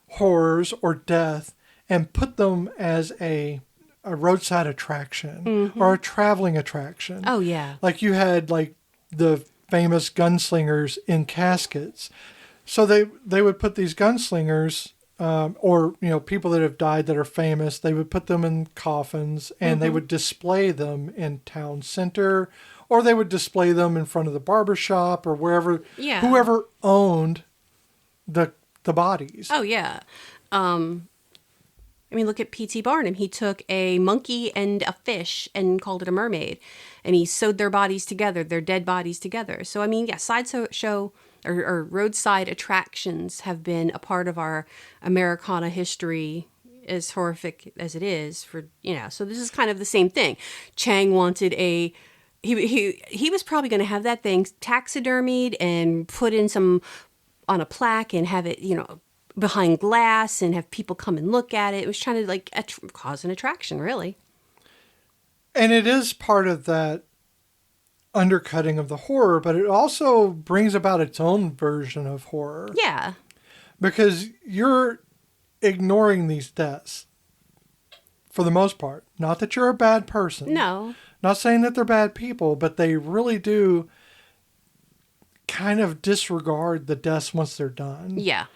horrors or death and put them as a roadside attraction or a traveling attraction. Oh, yeah. Like you had like the famous gunslingers in caskets. So they would put these gunslingers or people that have died that are famous, they would put them in coffins and they would display them in town center, or they would display them in front of the barber shop or wherever, whoever owned the bodies. Oh, yeah. Look at P.T. Barnum. He took a monkey and a fish and called it a mermaid. And he sewed their bodies together, their dead bodies together. So, sideshow or roadside attractions have been a part of our Americana history, as horrific as it is. So this is kind of the same thing. Chang wanted he was probably going to have that thing taxidermied and put in on a plaque and have it, behind glass and have people come and look at it. It was trying to cause an attraction, really. And it is part of that undercutting of the horror, but it also brings about its own version of horror. Yeah. Because you're ignoring these deaths for the most part. Not that you're a bad person. No. Not saying that they're bad people, but they really do kind of disregard the deaths once they're done. Yeah.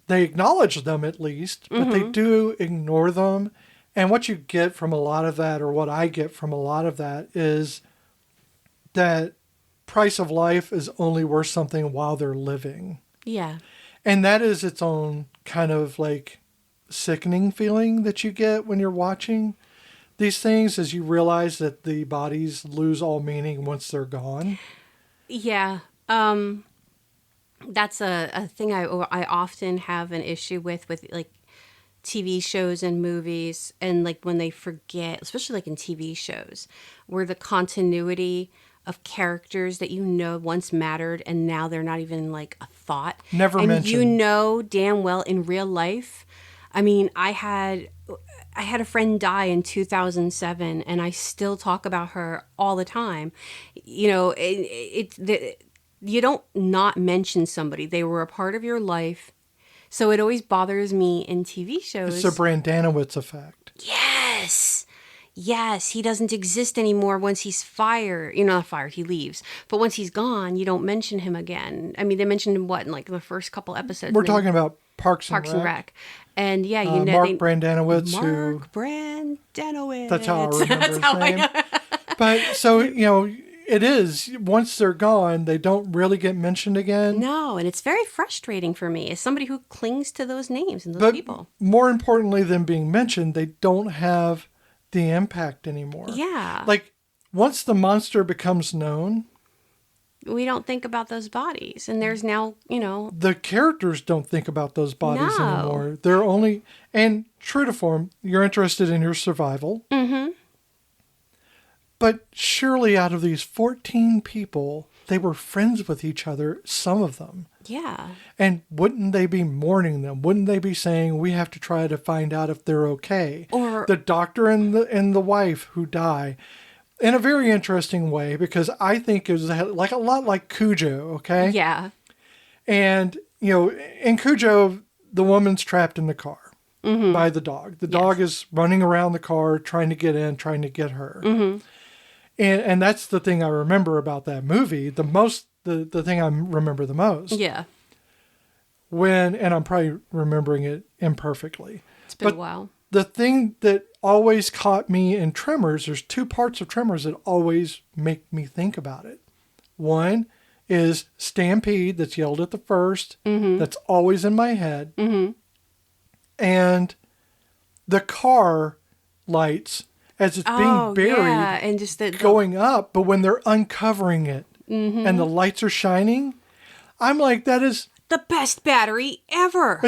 They acknowledge them at least, but they do ignore them. And what you get from a lot of that, or what I get from a lot of that, is that price of life is only worth something while they're living. Yeah. And that is its own kind of like sickening feeling that you get when you're watching these things, as you realize that the bodies lose all meaning once they're gone. Yeah. That's a thing I often have an issue with like TV shows and movies, and like when they forget, especially like in TV shows, where the continuity of characters that once mattered and now they're not even like a thought. Never mentioned. Damn well in real life. I had a friend die in 2007 and I still talk about her all the time. You don't not mention somebody. They were a part of your life. So it always bothers me in TV shows. It's the Brandanowitz effect. Yes. Yes, he doesn't exist anymore once he's fired. Not fired, he leaves. But once he's gone, you don't mention him again. They mentioned him, in like the first couple episodes? We're talking about Parks and Rec. And yeah, Mark Brandanowitz. Brandanowitz. That's how I remember his name. But so, it is. Once they're gone, they don't really get mentioned again. No, and it's very frustrating for me as somebody who clings to those names and those people. More importantly than being mentioned, they don't have the impact anymore. Yeah. Like, once the monster becomes known, we don't think about those bodies. And there's now, the characters don't think about those bodies anymore. They're only, and true to form, you're interested in your survival. Mm-hmm. But surely out of these 14 people, they were friends with each other, some of them. Yeah. And wouldn't they be mourning them? Wouldn't they be saying, we have to try to find out if they're okay? Or the doctor and the wife who die. In a very interesting way, because I think it was like a lot like Cujo, okay? Yeah. And, in Cujo, the woman's trapped in the car by the dog. The dog is running around the car, trying to get in, trying to get her. Mm-hmm. And that's the thing I remember about that movie. The thing I remember the most. Yeah. And I'm probably remembering it imperfectly. It's been a while. The thing that always caught me in Tremors, there's 2 parts of Tremors that always make me think about it. One is Stampede, that's yelled at the first. Mm-hmm. That's always in my head. Mm-hmm. And the car lights as it's being buried, and just going up, but when they're uncovering it and the lights are shining, I'm like, that is the best battery ever.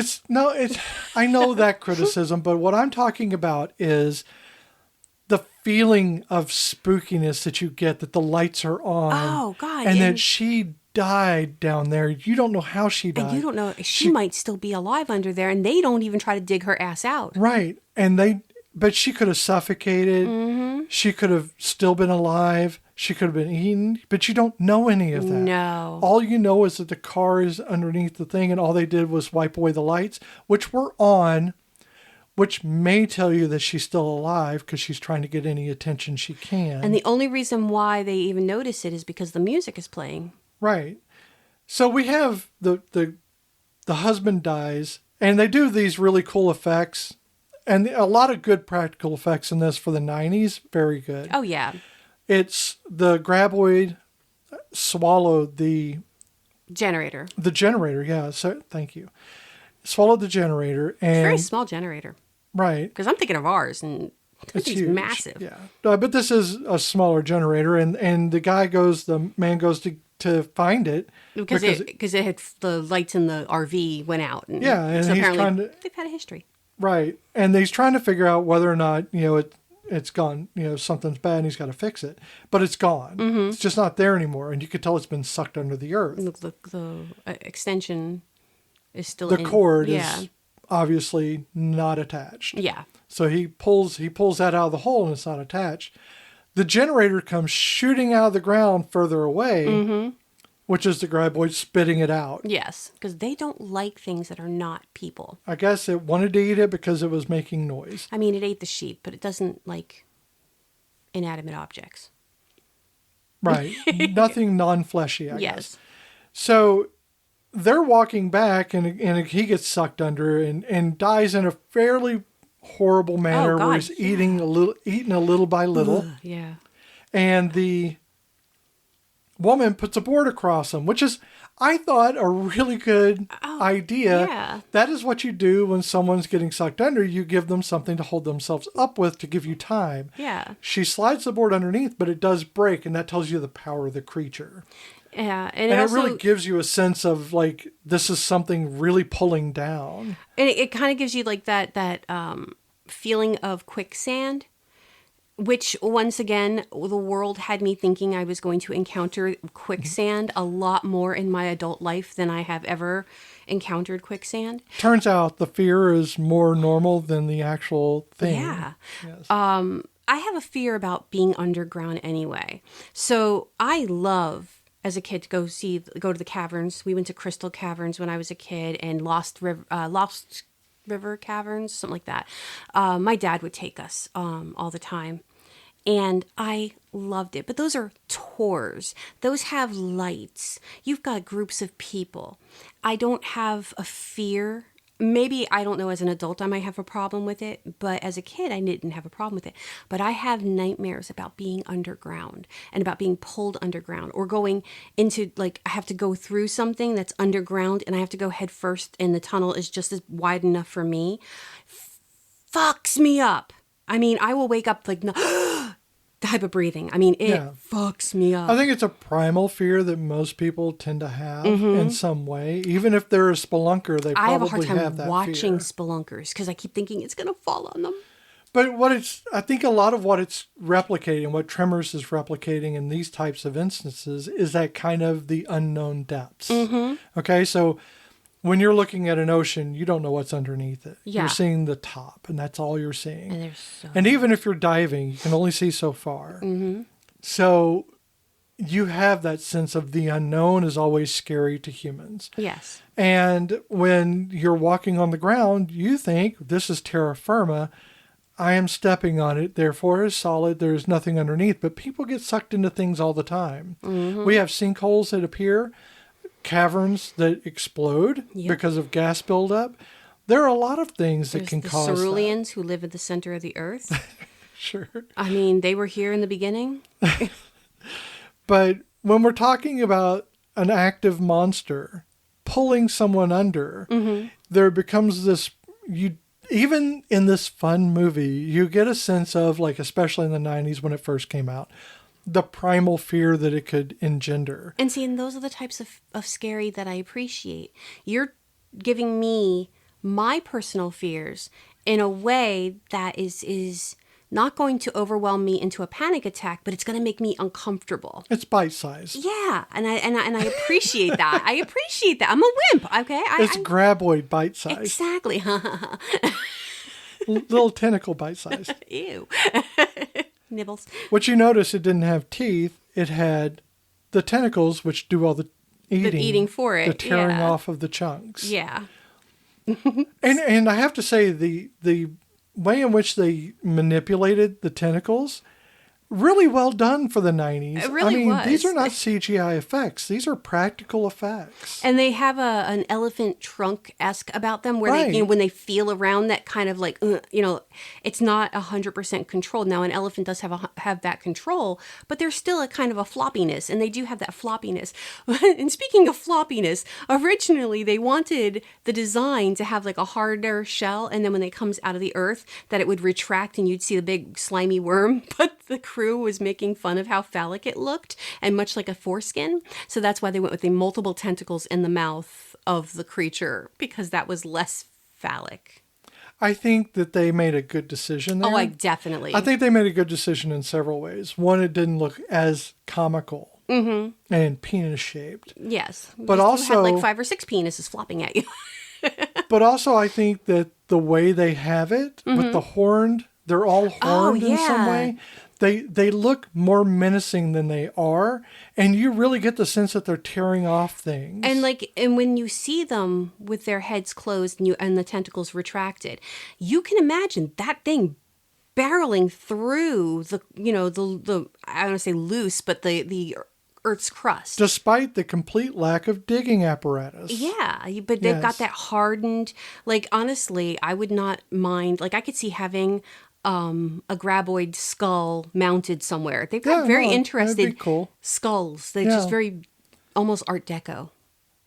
I know that criticism, but what I'm talking about is the feeling of spookiness that you get, that the lights are on. Oh, God. And that she died down there. You don't know how she died. And you don't know. She might still be alive under there, and they don't even try to dig her ass out. Right. But she could have suffocated. Mm-hmm. She could have still been alive. She could have been eaten. But you don't know any of that. No. All you know is that the car is underneath the thing, and all they did was wipe away the lights, which were on, which may tell you that she's still alive because she's trying to get any attention she can. And the only reason why they even notice it is because the music is playing. Right. So we have the husband dies, and they do these really cool effects, and a lot of good practical effects in this for the 90s. Very good. Oh, yeah. It's the graboid swallowed the Generator. The generator, yeah. So thank you. Swallowed the generator, and It's a very small generator. Right. Because I'm thinking of ours, and it's huge. Massive. Yeah. But this is a smaller generator, and the man goes to find it because it had the lights in the RV went out. And yeah, and so he's apparently they've had a history. Right, and he's trying to figure out whether or not it's gone. Something's bad, and he's got to fix it. But it's gone. Mm-hmm. It's just not there anymore, and you could tell it's been sucked under the earth. The extension is still the cord is obviously not attached. Yeah. So he pulls that out of the hole, and it's not attached. The generator comes shooting out of the ground further away, mm-hmm. which is the graboid spitting it out. Yes, because they don't like things that are not people. I guess it wanted to eat it because it was making noise. I mean, it ate the sheep, but it doesn't like inanimate objects. Right. Nothing non-fleshy, I guess. Yes. So they're walking back, and he gets sucked under and dies in a fairly horrible manner where he's eaten a little by little. Yeah. And the woman puts a board across him, which is, I thought, a really good idea. Yeah. That is what you do when someone's getting sucked under. You give them something to hold themselves up with to give you time. Yeah. She slides the board underneath, but it does break, and that tells you the power of the creature. Yeah. And it really gives you a sense of, like, this is something really pulling down. And it kind of gives you, like, that feeling of quicksand, which, once again, the world had me thinking I was going to encounter quicksand a lot more in my adult life than I have ever encountered quicksand. Turns out the fear is more normal than the actual thing. Yeah. Yes. I have a fear about being underground anyway. So I love, as a kid, to go to the caverns. We went to Crystal Caverns when I was a kid, and Lost River Caverns, something like that. My dad would take us all the time. And I loved it. But those are tours. Those have lights. You've got groups of people. I don't have a fear. Maybe, I don't know, as an adult I might have a problem with it. But as a kid, I didn't have a problem with it. But I have nightmares about being underground and about being pulled underground, or going into, like, I have to go through something that's underground and I have to go head first and the tunnel is just as wide enough for me. Fucks me up. I mean, I will wake up like type of breathing. I mean, it fucks me up. I think it's a primal fear that most people tend to have in some way. Even if they're a spelunker, they probably have that fear. I have a hard time watching spelunkers because I keep thinking it's going to fall on them. But I think a lot of what it's replicating, what Tremors is replicating in these types of instances, is that kind of the unknown depths. Mm-hmm. Okay, so when you're looking at an ocean, you don't know what's underneath it. Yeah. You're seeing the top, and that's all you're seeing. And even if you're diving, you can only see so far. Mm-hmm. So you have that sense of the unknown is always scary to humans. Yes. And when you're walking on the ground, you think, this is terra firma. I am stepping on it, therefore it's solid. There's nothing underneath. But people get sucked into things all the time. Mm-hmm. We have sinkholes that appear, caverns that explode because of gas buildup. There are a lot of things that can cause that. There's the ceruleans who live at the center of the earth. Sure. I mean, they were here in the beginning. But when we're talking about an active monster pulling someone under, there becomes this, even in this fun movie, you get a sense of, like, especially in the 90s when it first came out, the primal fear that it could engender. And see, and those are the types of scary that I appreciate. You're giving me my personal fears in a way that is not going to overwhelm me into a panic attack, but it's going to make me uncomfortable. It's bite-sized. Yeah, and I appreciate that. I appreciate that. I'm a wimp, okay? It's graboid bite-sized. Exactly. Little tentacle bite-sized. Ew. Nibbles. What you notice, it didn't have teeth. It had the tentacles, which do all the eating. The eating for it. The tearing off of the chunks. Yeah. And I have to say, the way in which they manipulated the tentacles, really well done for the 90s. It really was. These are not CGI effects. These are practical effects. And they have an elephant trunk-esque about them where Right. they, when they feel around that kind of like, it's not 100% controlled. Now, an elephant does have that control, but there's still a kind of a floppiness, and they do have that floppiness. And speaking of floppiness, originally they wanted the design to have like a harder shell, and then when it comes out of the earth, that it would retract and you'd see the big slimy worm, but the crew was making fun of how phallic it looked and much like a foreskin. So that's why they went with the multiple tentacles in the mouth of the creature, because that was less phallic. I think that they made a good decision there. Oh, I definitely. I think they made a good decision in several ways. One, it didn't look as comical and penis-shaped. Yes. But you also... had like 5 or 6 penises flopping at you. But also I think that the way they have it with the horned, they're all horned in some way. They look more menacing than they are, and you really get the sense that they're tearing off things. And when you see them with their heads closed and the tentacles retracted, you can imagine that thing barreling through the I don't want to say loose, but the Earth's crust. Despite the complete lack of digging apparatus. Yeah, but they've got that hardened, like, honestly, I would not mind, like, I could see having a graboid skull mounted somewhere. They've got very interesting skulls. They're just very almost Art Deco.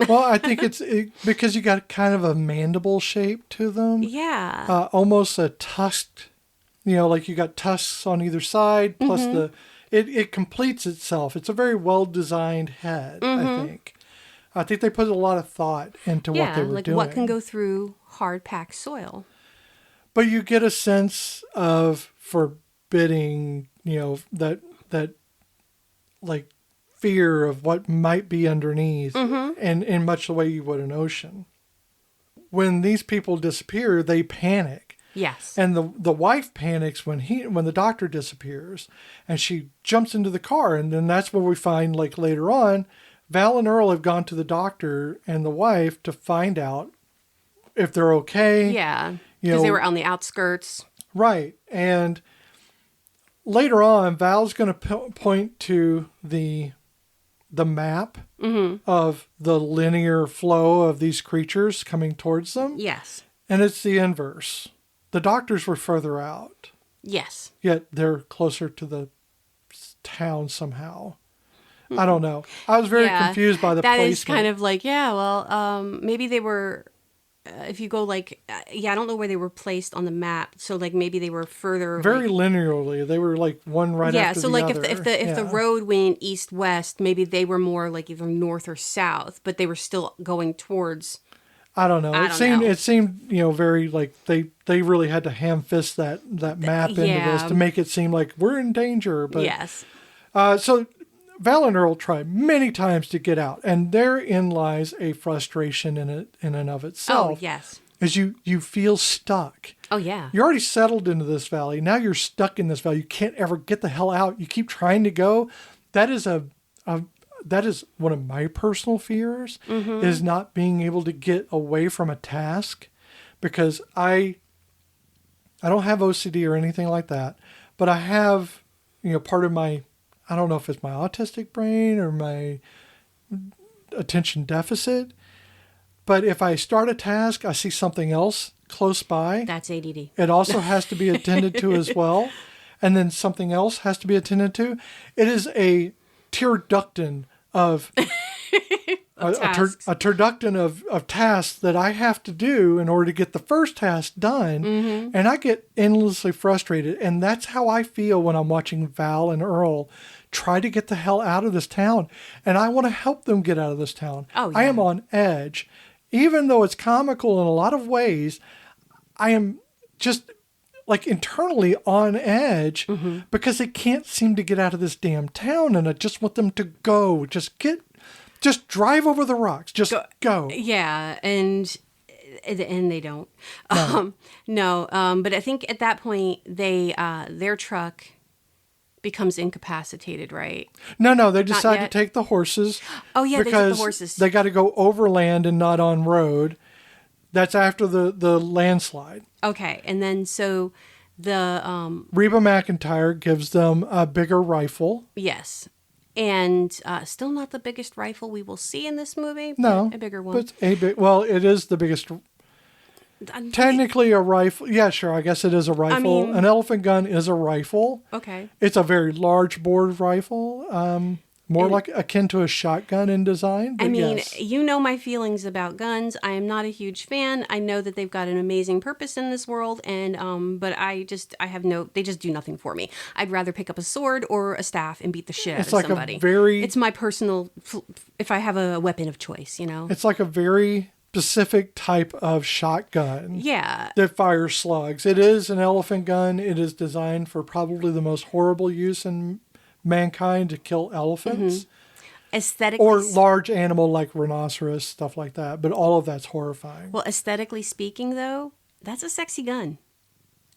Well, I think it's because you got kind of a mandible shape to them. Yeah. Almost a tusked, like you got tusks on either side, plus it completes itself. It's a very well-designed head, I think. I think they put a lot of thought into what they were doing. What can go through hard-packed soil. But you get a sense of forbidding, that like fear of what might be underneath, and in much the way you would an ocean. When these people disappear, they panic. Yes. And the wife panics when the doctor disappears, and she jumps into the car, and then that's where we find, like, later on, Val and Earl have gone to the doctor and the wife to find out if they're okay. Yeah. Because they were on the outskirts. Right. And later on, Val's going to point to the map of the linear flow of these creatures coming towards them. Yes. And it's the inverse. The doctors were further out. Yes. Yet they're closer to the town somehow. I don't know. I was very confused by the placement. That is kind of like, maybe they were... if you go I don't know where they were placed on the map. So like maybe they were further. Very linearly. They were like one right after the other. Yeah, so like if the road went east-west, maybe they were more like either north or south, but they were still going towards. I don't know. It seemed very like they really had to ham-fist that map into this to make it seem like we're in danger. But yes. So Val and Earl try many times to get out, and therein lies a frustration in and of itself. Oh, yes. Is you feel stuck. Oh, yeah. You're already settled into this valley. Now you're stuck in this valley. You can't ever get the hell out. You keep trying to go. That is that is one of my personal fears, is not being able to get away from a task, because I don't have OCD or anything like that, but I have, part of my, I don't know if it's my autistic brain or my attention deficit, but if I start a task, I see something else close by. That's ADD. It also has to be attended to as well. And then something else has to be attended to. It is a turducken of a turducken of tasks that I have to do in order to get the first task done. And I get endlessly frustrated. And that's how I feel when I'm watching Val and Earl try to get the hell out of this town. And I want to help them get out of this town. Oh, yeah. I am on edge. Even though it's comical in a lot of ways, I am just like internally on edge because they can't seem to get out of this damn town. And I just want them to go. Just drive over the rocks. Just go. Yeah, and they don't. No. No. But I think at that point their truck becomes incapacitated, right? No. They decide to take the horses. Oh yeah, they took the horses. horses. They got to go overland and not on road. That's after the landslide. Okay, and then so the Reba McEntire gives them a bigger rifle. yes. And still not the biggest rifle we will see in this movie. No, but a bigger one. But well, it is the biggest. Technically a rifle. Yeah, sure. I guess it is a rifle. I mean, an elephant gun is a rifle. Okay. It's a very large bore rifle. More like akin to a shotgun in design. But I mean, yes. you know my feelings about guns. I am not a huge fan. I know that they've got an amazing purpose in this world, and but they just do nothing for me. I'd rather pick up a sword or a staff and beat the shit out of like somebody. It's my personal, if I have a weapon of choice, you know? It's like a very specific type of shotgun. Yeah. That fires slugs. It is an elephant gun. It is designed for probably the most horrible use in mankind to kill elephants. Aesthetically, or large animal like rhinoceros, stuff like that. But all of that's horrifying. Well, aesthetically speaking, though, that's a sexy gun.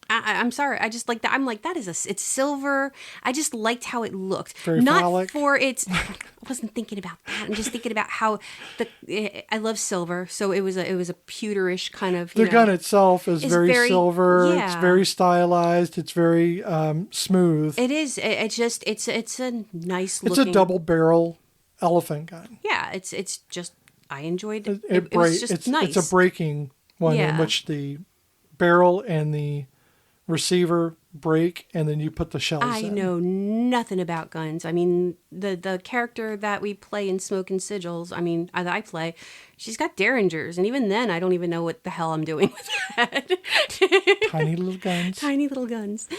I'm sorry. I just like that. I'm like, it's silver. I just liked how it looked. Very Not phallic. for its, I wasn't thinking about that. I'm just thinking about how I love silver. So it was a pewterish kind of, the gun itself is very silver. Yeah. It's very stylized. It's very smooth. It is. It's a nice looking. It's a double barrel elephant gun. Yeah. It's just, I enjoyed it. It was just nice. It's a breaking one in which the barrel and the receiver break, and then you put the shells in. I know nothing about guns. I mean, the character that we play in Smoke and Sigils, that I play, she's got derringers, and even then, I don't even know what the hell I'm doing with that. Tiny little guns. Tiny little guns.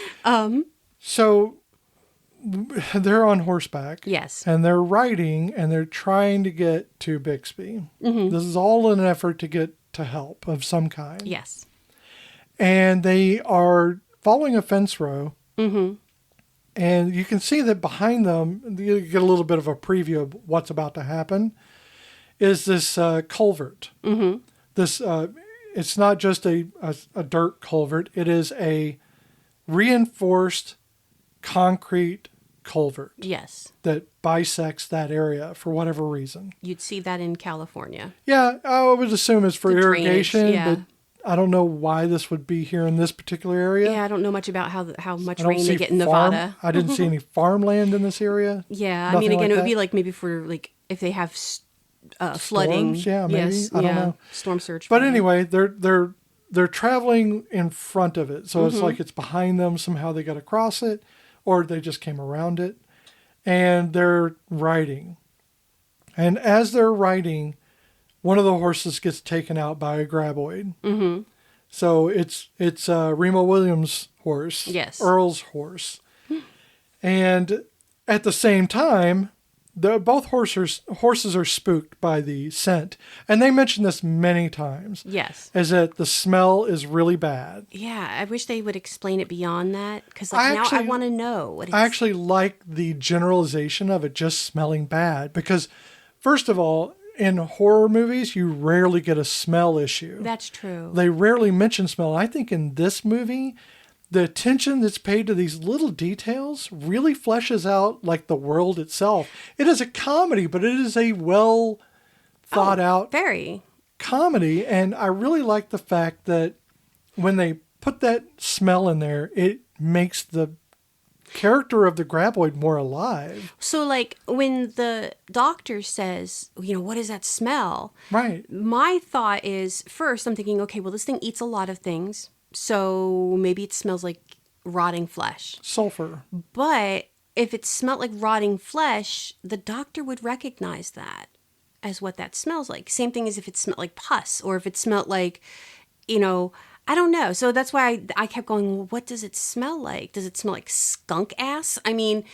So they're on horseback. Yes. And they're riding, and they're trying to get to Bixby. Mm-hmm. This is all an effort to get to help of some kind. Yes. And they are following a fence row. Mm-hmm. And you can see that behind them, you get a little bit of a preview of what's about to happen, is this culvert. Mm-hmm. This it's not just a dirt culvert. It is a reinforced concrete culvert. Yes. That bisects that area for whatever reason. You'd see that in California. Yeah, I would assume it's for irrigation, drainage, yeah. but I don't know why this would be here in this particular area. Yeah, I don't know much about how much rain they get in Nevada. I didn't see any farmland in this area. Yeah, Nothing again, like it would that. be like maybe for if they have flooding. Storms? Yeah, maybe. Yes, I don't know. Storm surge. But anyway, they're traveling in front of it, so it's like it's behind them. Somehow they got to cross it, or they just came around it, and they're riding. And as they're riding, one of the horses gets taken out by a graboid. Mm-hmm. So it's Remo Williams' horse. Yes. Earl's horse. And at the same time, both horses are spooked by the scent. And they mention this many times. Yes. Is that the smell is really bad. Yeah, I wish they would explain it beyond that. Because now I want to know what it's... I actually like the generalization of it just smelling bad. Because, first of all, in horror movies, you rarely get a smell issue. That's true. They rarely mention smell. I think in this movie, the attention that's paid to these little details really fleshes out like the world itself. It is a comedy, but it is a well thought out very comedy. And I really like the fact that when they put that smell in there, it makes the character of the graboid more alive. So when the doctor says, what is that smell? Right. My thought is, first I'm thinking, okay, well, this thing eats a lot of things. So maybe it smells like rotting flesh. Sulfur. But if it smelled like rotting flesh, the doctor would recognize that as what that smells like. Same thing as if it smelled like pus, or if it smelled like, I don't know. So that's why I kept going, well, what does it smell like? Does it smell like skunk ass? I mean,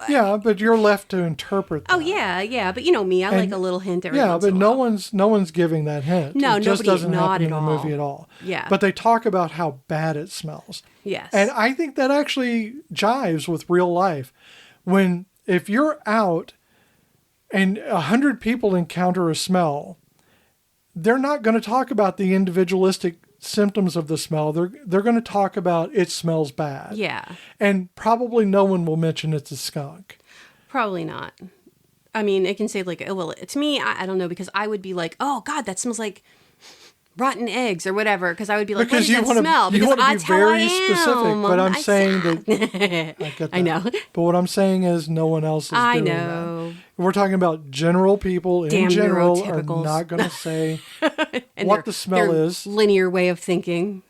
Yeah, but you're left to interpret that. Oh yeah, but you know me, I like a little hint every Yeah, once but in a no while. one's giving that hint. No, it just nobody, doesn't not happen in at the all. movie at all. Yeah. But they talk about how bad it smells. Yes. And I think that actually jives with real life. If you're out and 100 people encounter a smell, they're not going to talk about the individualistic symptoms of the smell. They're going to talk about it smells bad. Yeah. And probably no one will mention it's a skunk. Probably not. I mean, it can say like, oh, well, to me, I don't know, because I would be like, oh God, that smells like rotten eggs or whatever, because I would be like, because what does that smell? You want to be that's how I very am. specific, but I'm saying that I get that. I know. But what I'm saying is no one else is doing know. that. We're talking about general people Damn in general are neurotypicals. not going to say And what the smell their is. linear way of thinking.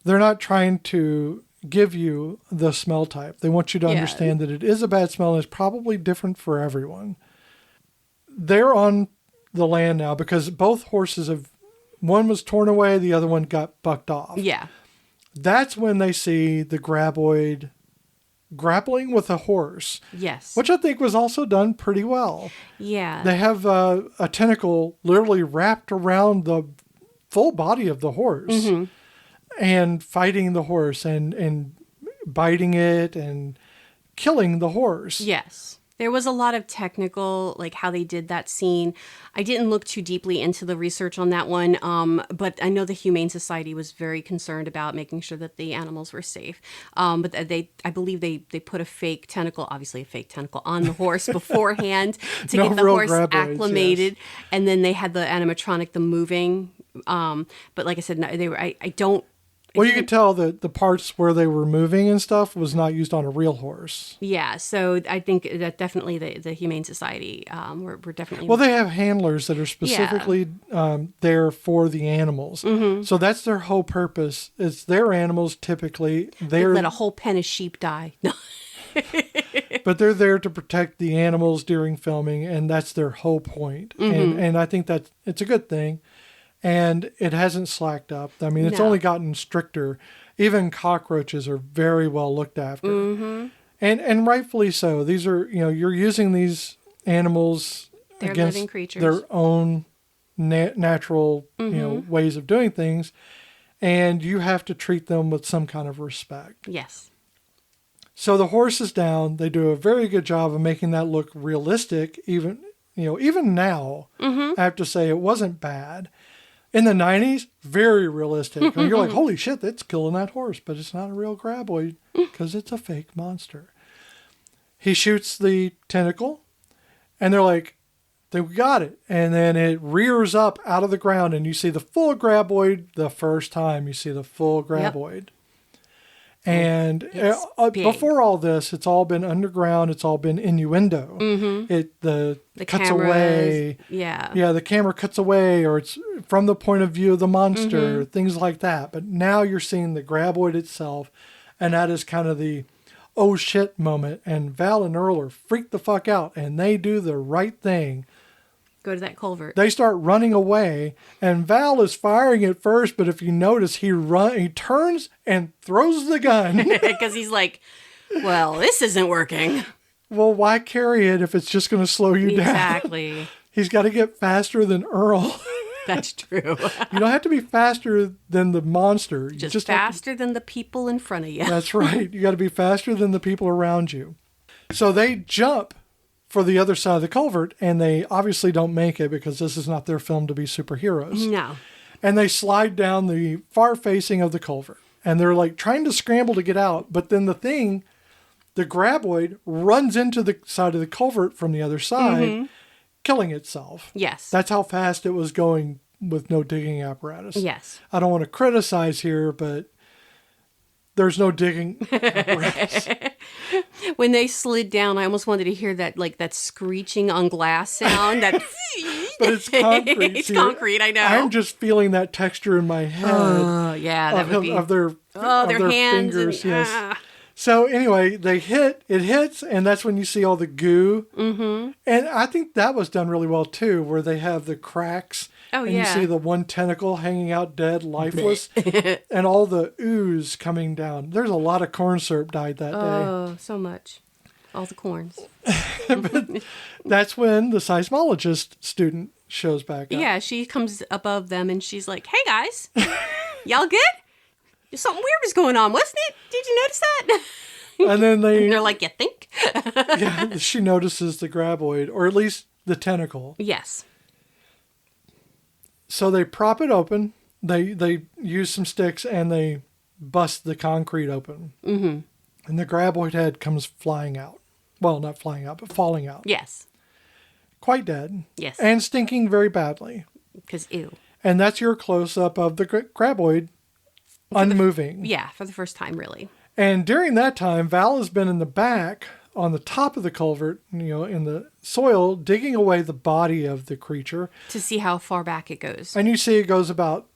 They're not trying to give you the smell type. They want you to understand that it is a bad smell and it's probably different for everyone. They're on the land now because both horses one was torn away, the other one got bucked off. Yeah. That's when they see the graboid grappling with a horse. Yes. Which I think was also done pretty well. Yeah. They have a tentacle literally wrapped around the full body of the horse and fighting the horse and biting it and killing the horse. Yes. There was a lot of technical, like how they did that scene. I didn't look too deeply into the research on that one, but I know the Humane Society was very concerned about making sure that the animals were safe. But I believe they put a fake tentacle, obviously a fake tentacle, on the horse beforehand to get the horse acclimated, and then they had the animatronic, the moving. But like I said, no, they were. I don't. Well, you could tell that the parts where they were moving and stuff was not used on a real horse. Yeah, so I think that definitely the Humane Society were definitely... Well, they have handlers that are specifically there for the animals. Mm-hmm. So that's their whole purpose. It's their animals typically. They let a whole pen of sheep die. No. But they're there to protect the animals during filming, and that's their whole point. Mm-hmm. And I think that it's a good thing. And it hasn't slacked up. I mean, it's only gotten stricter. Even cockroaches are very well looked after. Mm-hmm. And rightfully so. These are, you're using these animals They're against living creatures. Their own natural, ways of doing things. And you have to treat them with some kind of respect. Yes. So the horse is down. They do a very good job of making that look realistic. Even now, I have to say it wasn't bad. In the 90s, very realistic. And you're like, holy shit, that's killing that horse. But it's not a real graboid because it's a fake monster. He shoots the tentacle, and they're like, we got it. And then it rears up out of the ground, and you see the full graboid the first time. You see the full graboid. Yep. And before all this, it's all been underground. It's all been innuendo. Mm-hmm. The cuts cameras, away. Yeah, the camera cuts away, or it's from the point of view of the monster, things like that. But now you're seeing the graboid itself, and that is kind of the oh shit moment. And Val and Earl are freaked the fuck out, and they do the right thing. Go to that culvert. They start running away, and Val is firing at first, but if you notice, he turns and throws the gun. Because he's like, well, this isn't working. Well, why carry it if it's just going to slow you down? Exactly. He's got to get faster than Earl. That's true. You don't have to be faster than the monster. Just faster than the people in front of you. That's right. You got to be faster than the people around you. So they jump for the other side of the culvert, and they obviously don't make it because this is not their film to be superheroes. No. And they slide down the far facing of the culvert, and they're like trying to scramble to get out, but then the graboid runs into the side of the culvert from the other side, killing itself. Yes. That's how fast it was going with no digging apparatus. Yes. I don't want to criticize here, but there's no digging apparatus. When they slid down, I almost wanted to hear that screeching on glass sound. That, but it's concrete. It's concrete. I know. I'm just feeling that texture in my head. Yeah, that would be of their hands fingers. And, yes. So anyway, it hits, and that's when you see all the goo. Mm-hmm. And I think that was done really well too, where they have the cracks Oh, and yeah. you see the one tentacle hanging out dead, lifeless, and all the ooze coming down. There's a lot of corn syrup dyed that day. Oh, so much. All the corns. That's when the seismologist student shows back up. Yeah, she comes above them and she's like, "Hey, guys. Y'all good? Something weird was going on, wasn't it? Did you notice that?" And then And they're like, "You think?" yeah, she notices the graboid, or at least the tentacle. Yes. So they prop it open. They use some sticks and they bust the concrete open. Mm-hmm. And the graboid head comes flying out. Well, not flying out, but falling out. Yes. Quite dead. Yes. And stinking very badly. Because ew. And that's your close-up of the graboid unmoving. Yeah, for the first time, really. And during that time, Val has been in the back on the top of the culvert, in the soil, digging away the body of the creature. To see how far back it goes. And you see it goes about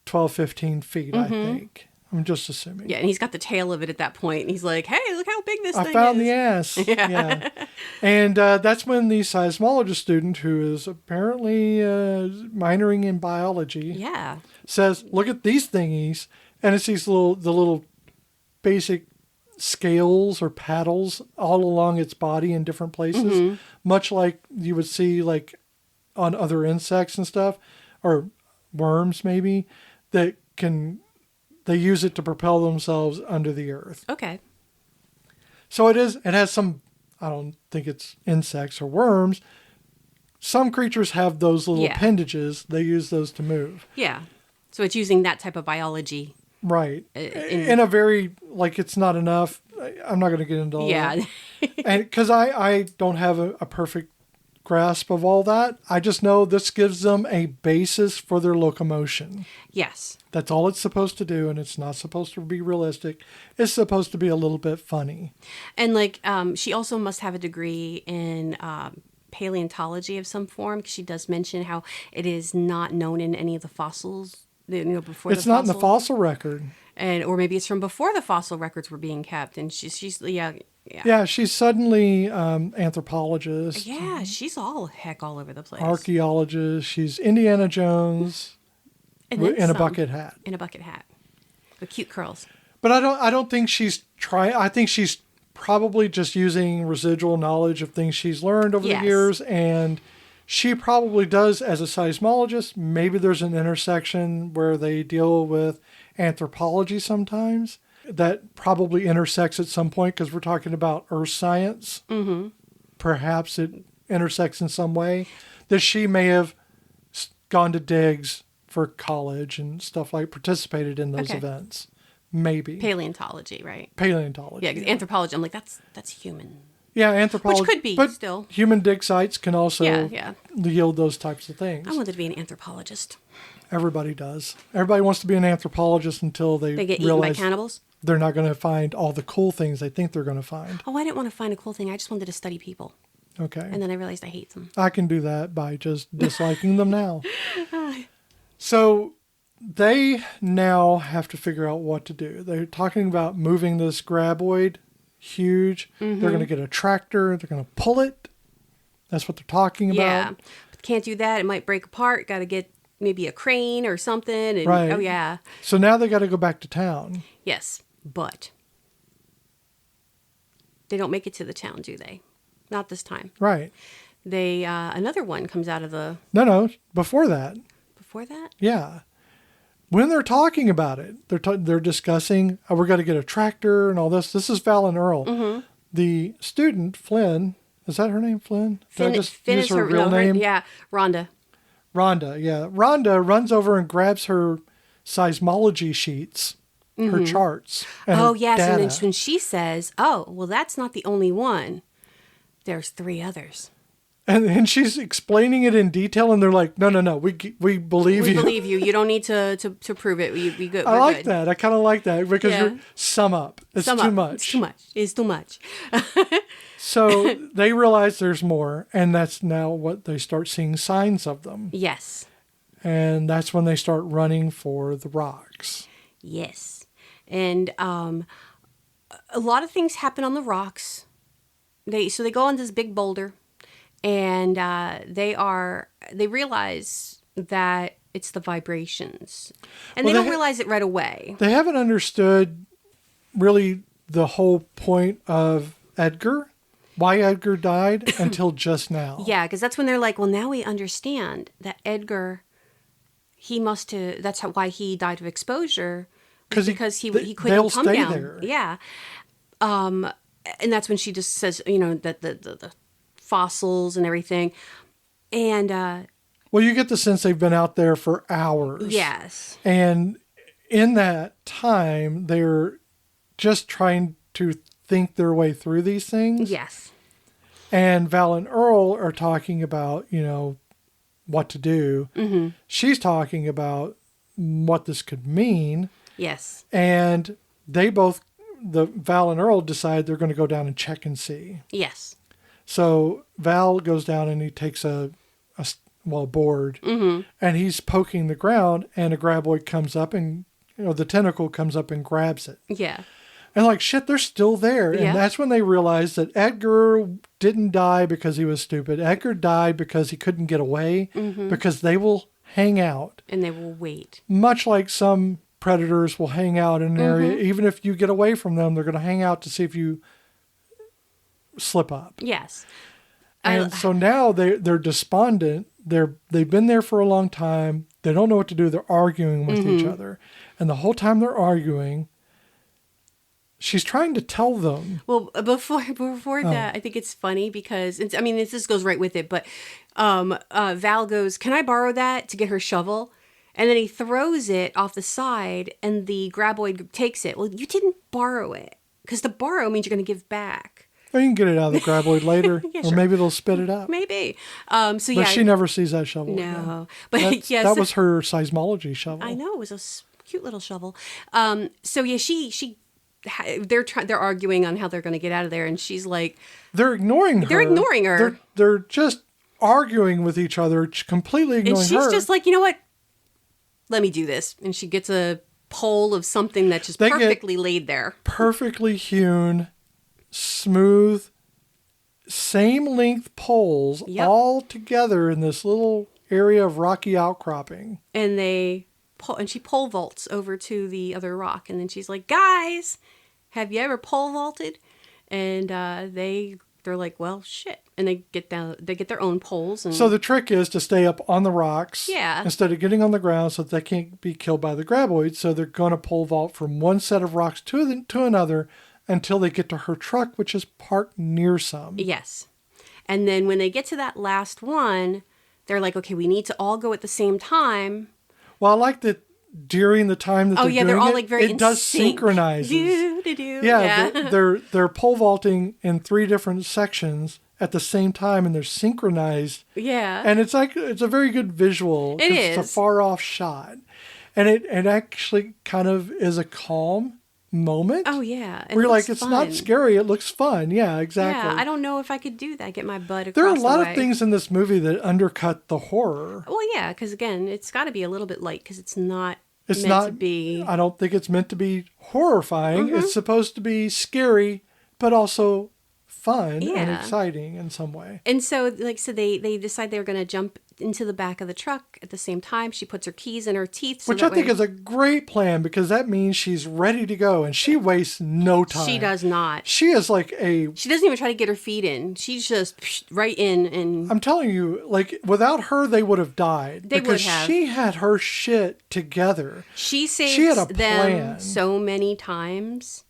12, 15 feet, I think. I'm just assuming. Yeah, and he's got the tail of it at that point. And he's like, "Hey, look how big this thing is." I found the ass. Yeah. And that's when the seismologist student, who is apparently minoring in biology, Yeah. says, "Look at these thingies." And it's the little basic scales or paddles all along its body in different places, much like you would see like on other insects and stuff, or worms maybe, that they use it to propel themselves under the earth. Okay. So it has some, I don't think it's insects or worms. Some creatures have those little appendages. They use those to move. Yeah. So it's using that type of biology. Right. In a very, like, it's not enough. I'm not going to get into all that. And because I don't have a perfect grasp of all that. I just know this gives them a basis for their locomotion. Yes. That's all it's supposed to do, and it's not supposed to be realistic. It's supposed to be a little bit funny. And, like, she also must have a degree in paleontology of some form, because she does mention how it is not known in any of the fossils. Before it's not in the fossil record, or maybe it's from before the fossil records were being kept. And she's she's suddenly anthropologist. Yeah, she's all over the place. Archaeologist. She's Indiana Jones in a bucket hat. In a bucket hat, with cute curls. But I don't think she's trying. I think she's probably just using residual knowledge of things she's learned over the years, and she probably does as a seismologist. Maybe there's an intersection where they deal with anthropology sometimes that probably intersects at some point, because we're talking about earth science. Mm-hmm. Perhaps it intersects in some way that she may have gone to digs for college and stuff, like participated in those events. Maybe. Paleontology, right? Paleontology. Yeah, because anthropology, I'm like, that's human. Yeah, anthropology. Which could be, but still. Human dig sites can also yield those types of things. I wanted to be an anthropologist. Everybody does. Everybody wants to be an anthropologist until they get realize eaten by cannibals. They're not going to find all the cool things they think they're going to find. Oh, I didn't want to find a cool thing. I just wanted to study people. Okay. And then I realized I hate them. I can do that by just disliking them now. So they now have to figure out what to do. They're talking about moving this graboid, huge. Mm-hmm. They're going to get a tractor. They're going to pull it. That's what they're talking about. Yeah. But can't do that. It might break apart. Got to get maybe a crane or something. And, right. Oh, yeah. So now they got to go back to town. Yes, but they don't make it to the town, do they? Not this time. Right. They another one comes out of the... No, before that. Before that? Yeah. When they're talking about it, they're discussing, we're going to get a tractor and all this. This is Val and Earl. Mm-hmm. The student, Flynn, is that her name, Flynn? Finn, Did I just Finn use is her real name? Yeah, Rhonda. Rhonda, yeah. Rhonda runs over and grabs seismology sheets, her charts. And her yes. data. And then when she says, oh, well, that's not the only one. There's 3 others. And she's explaining it in detail, and they're like, no, we believe you. We believe you. You don't need to prove it. We good. I like that. I kind of like that, because you're sum up. It's too much. It's too much. It's too much. So they realize there's more, and that's now what they start seeing signs of them. Yes. And that's when they start running for the rocks. Yes. And a lot of things happen on the rocks. They go on this big boulder, and they realize that it's the vibrations. And Well, they don't realize it right away. They haven't understood really the whole point of Edgar, why Edgar died until just now. Yeah, because that's when they're like, well, now we understand that Edgar, he must have, why he died of exposure. Because he couldn't come stay down. There. Yeah. And that's when she just says, that the fossils and everything. And well, you get the sense they've been out there for hours. yes. And in that time, they're just trying to think their way through these things. Yes. And Val and Earl are talking about, what to do. Mm-hmm. She's talking about what this could mean. Yes. And they both, Val and Earl, decide they're going to go down and check and see. Yes. So Val goes down and he takes a board, Mm-hmm. and he's poking the ground, and a graboid comes up and, the tentacle comes up and grabs it. Yeah. And like, shit, they're still there. Yeah. And that's when they realize that Edgar didn't die because he was stupid. Edgar died because he couldn't get away, because they will hang out. And they will wait. Much like some predators will hang out in an area. Even if you get away from them, they're going to hang out to see if you slip up. Yes. And so now they're despondent. They've been there for a long time. They don't know what to do. They're arguing with each other. And the whole time they're arguing, she's trying to tell them. Well, before that, I think it's funny because this goes right with it. But Val goes, "Can I borrow that?" to get her shovel, and then he throws it off the side, and the graboid takes it. Well, you didn't borrow it because to borrow means you're going to give back. Or you can get it out of the graboid later, Yeah, or sure. maybe they'll spit it up. Maybe. But she never sees that shovel. No, again. but yes, that was her seismology shovel. I know, it was a cute little shovel. So yeah, they're arguing on how they're going to get out of there, and she's like, They're ignoring her. They're ignoring her. They're just arguing with each other, completely ignoring her. And she's just like, you know what? Let me do this. And she gets a pole of something that's just perfectly laid there. Perfectly hewn, smooth, same length poles all together in this little area of rocky outcropping. And she pole vaults over to the other rock. And then she's like, guys, have you ever pole vaulted? And they're like, well, shit. And they get their own poles. And so the trick is to stay up on the rocks instead of getting on the ground so that they can't be killed by the graboids. So they're going to pole vault from one set of rocks to another until they get to her truck, which is parked near some. Yes. And then when they get to that last one, they're like, okay, we need to all go at the same time. Well, I like that during the time that they're all like very it does synchronize. Yeah. They're pole vaulting in 3 different sections at the same time, and they're synchronized. Yeah. And it's a very good visual. It is. It's a far off shot. And it actually kind of is a calm moment. Oh, yeah. Where you're like, it's not scary. It looks fun. Yeah, exactly. Yeah, I don't know if I could do that, get my butt across There are a lot the way. of things in this movie that undercut the horror. Well, yeah, because again, it's got to be a little bit light because it's not meant to be. I don't think it's meant to be horrifying. It's supposed to be scary, but also fun and exciting in some way. And so, they decide they're going to jump into the back of the truck at the same time. She puts her keys in her teeth. Which I think is a great plan because that means she's ready to go and she wastes no time. She does not. She is she doesn't even try to get her feet in. She's just right in. And I'm telling you, without her, they would have died. They would have. Because she had her shit together. She saves she had a them plan. So many times.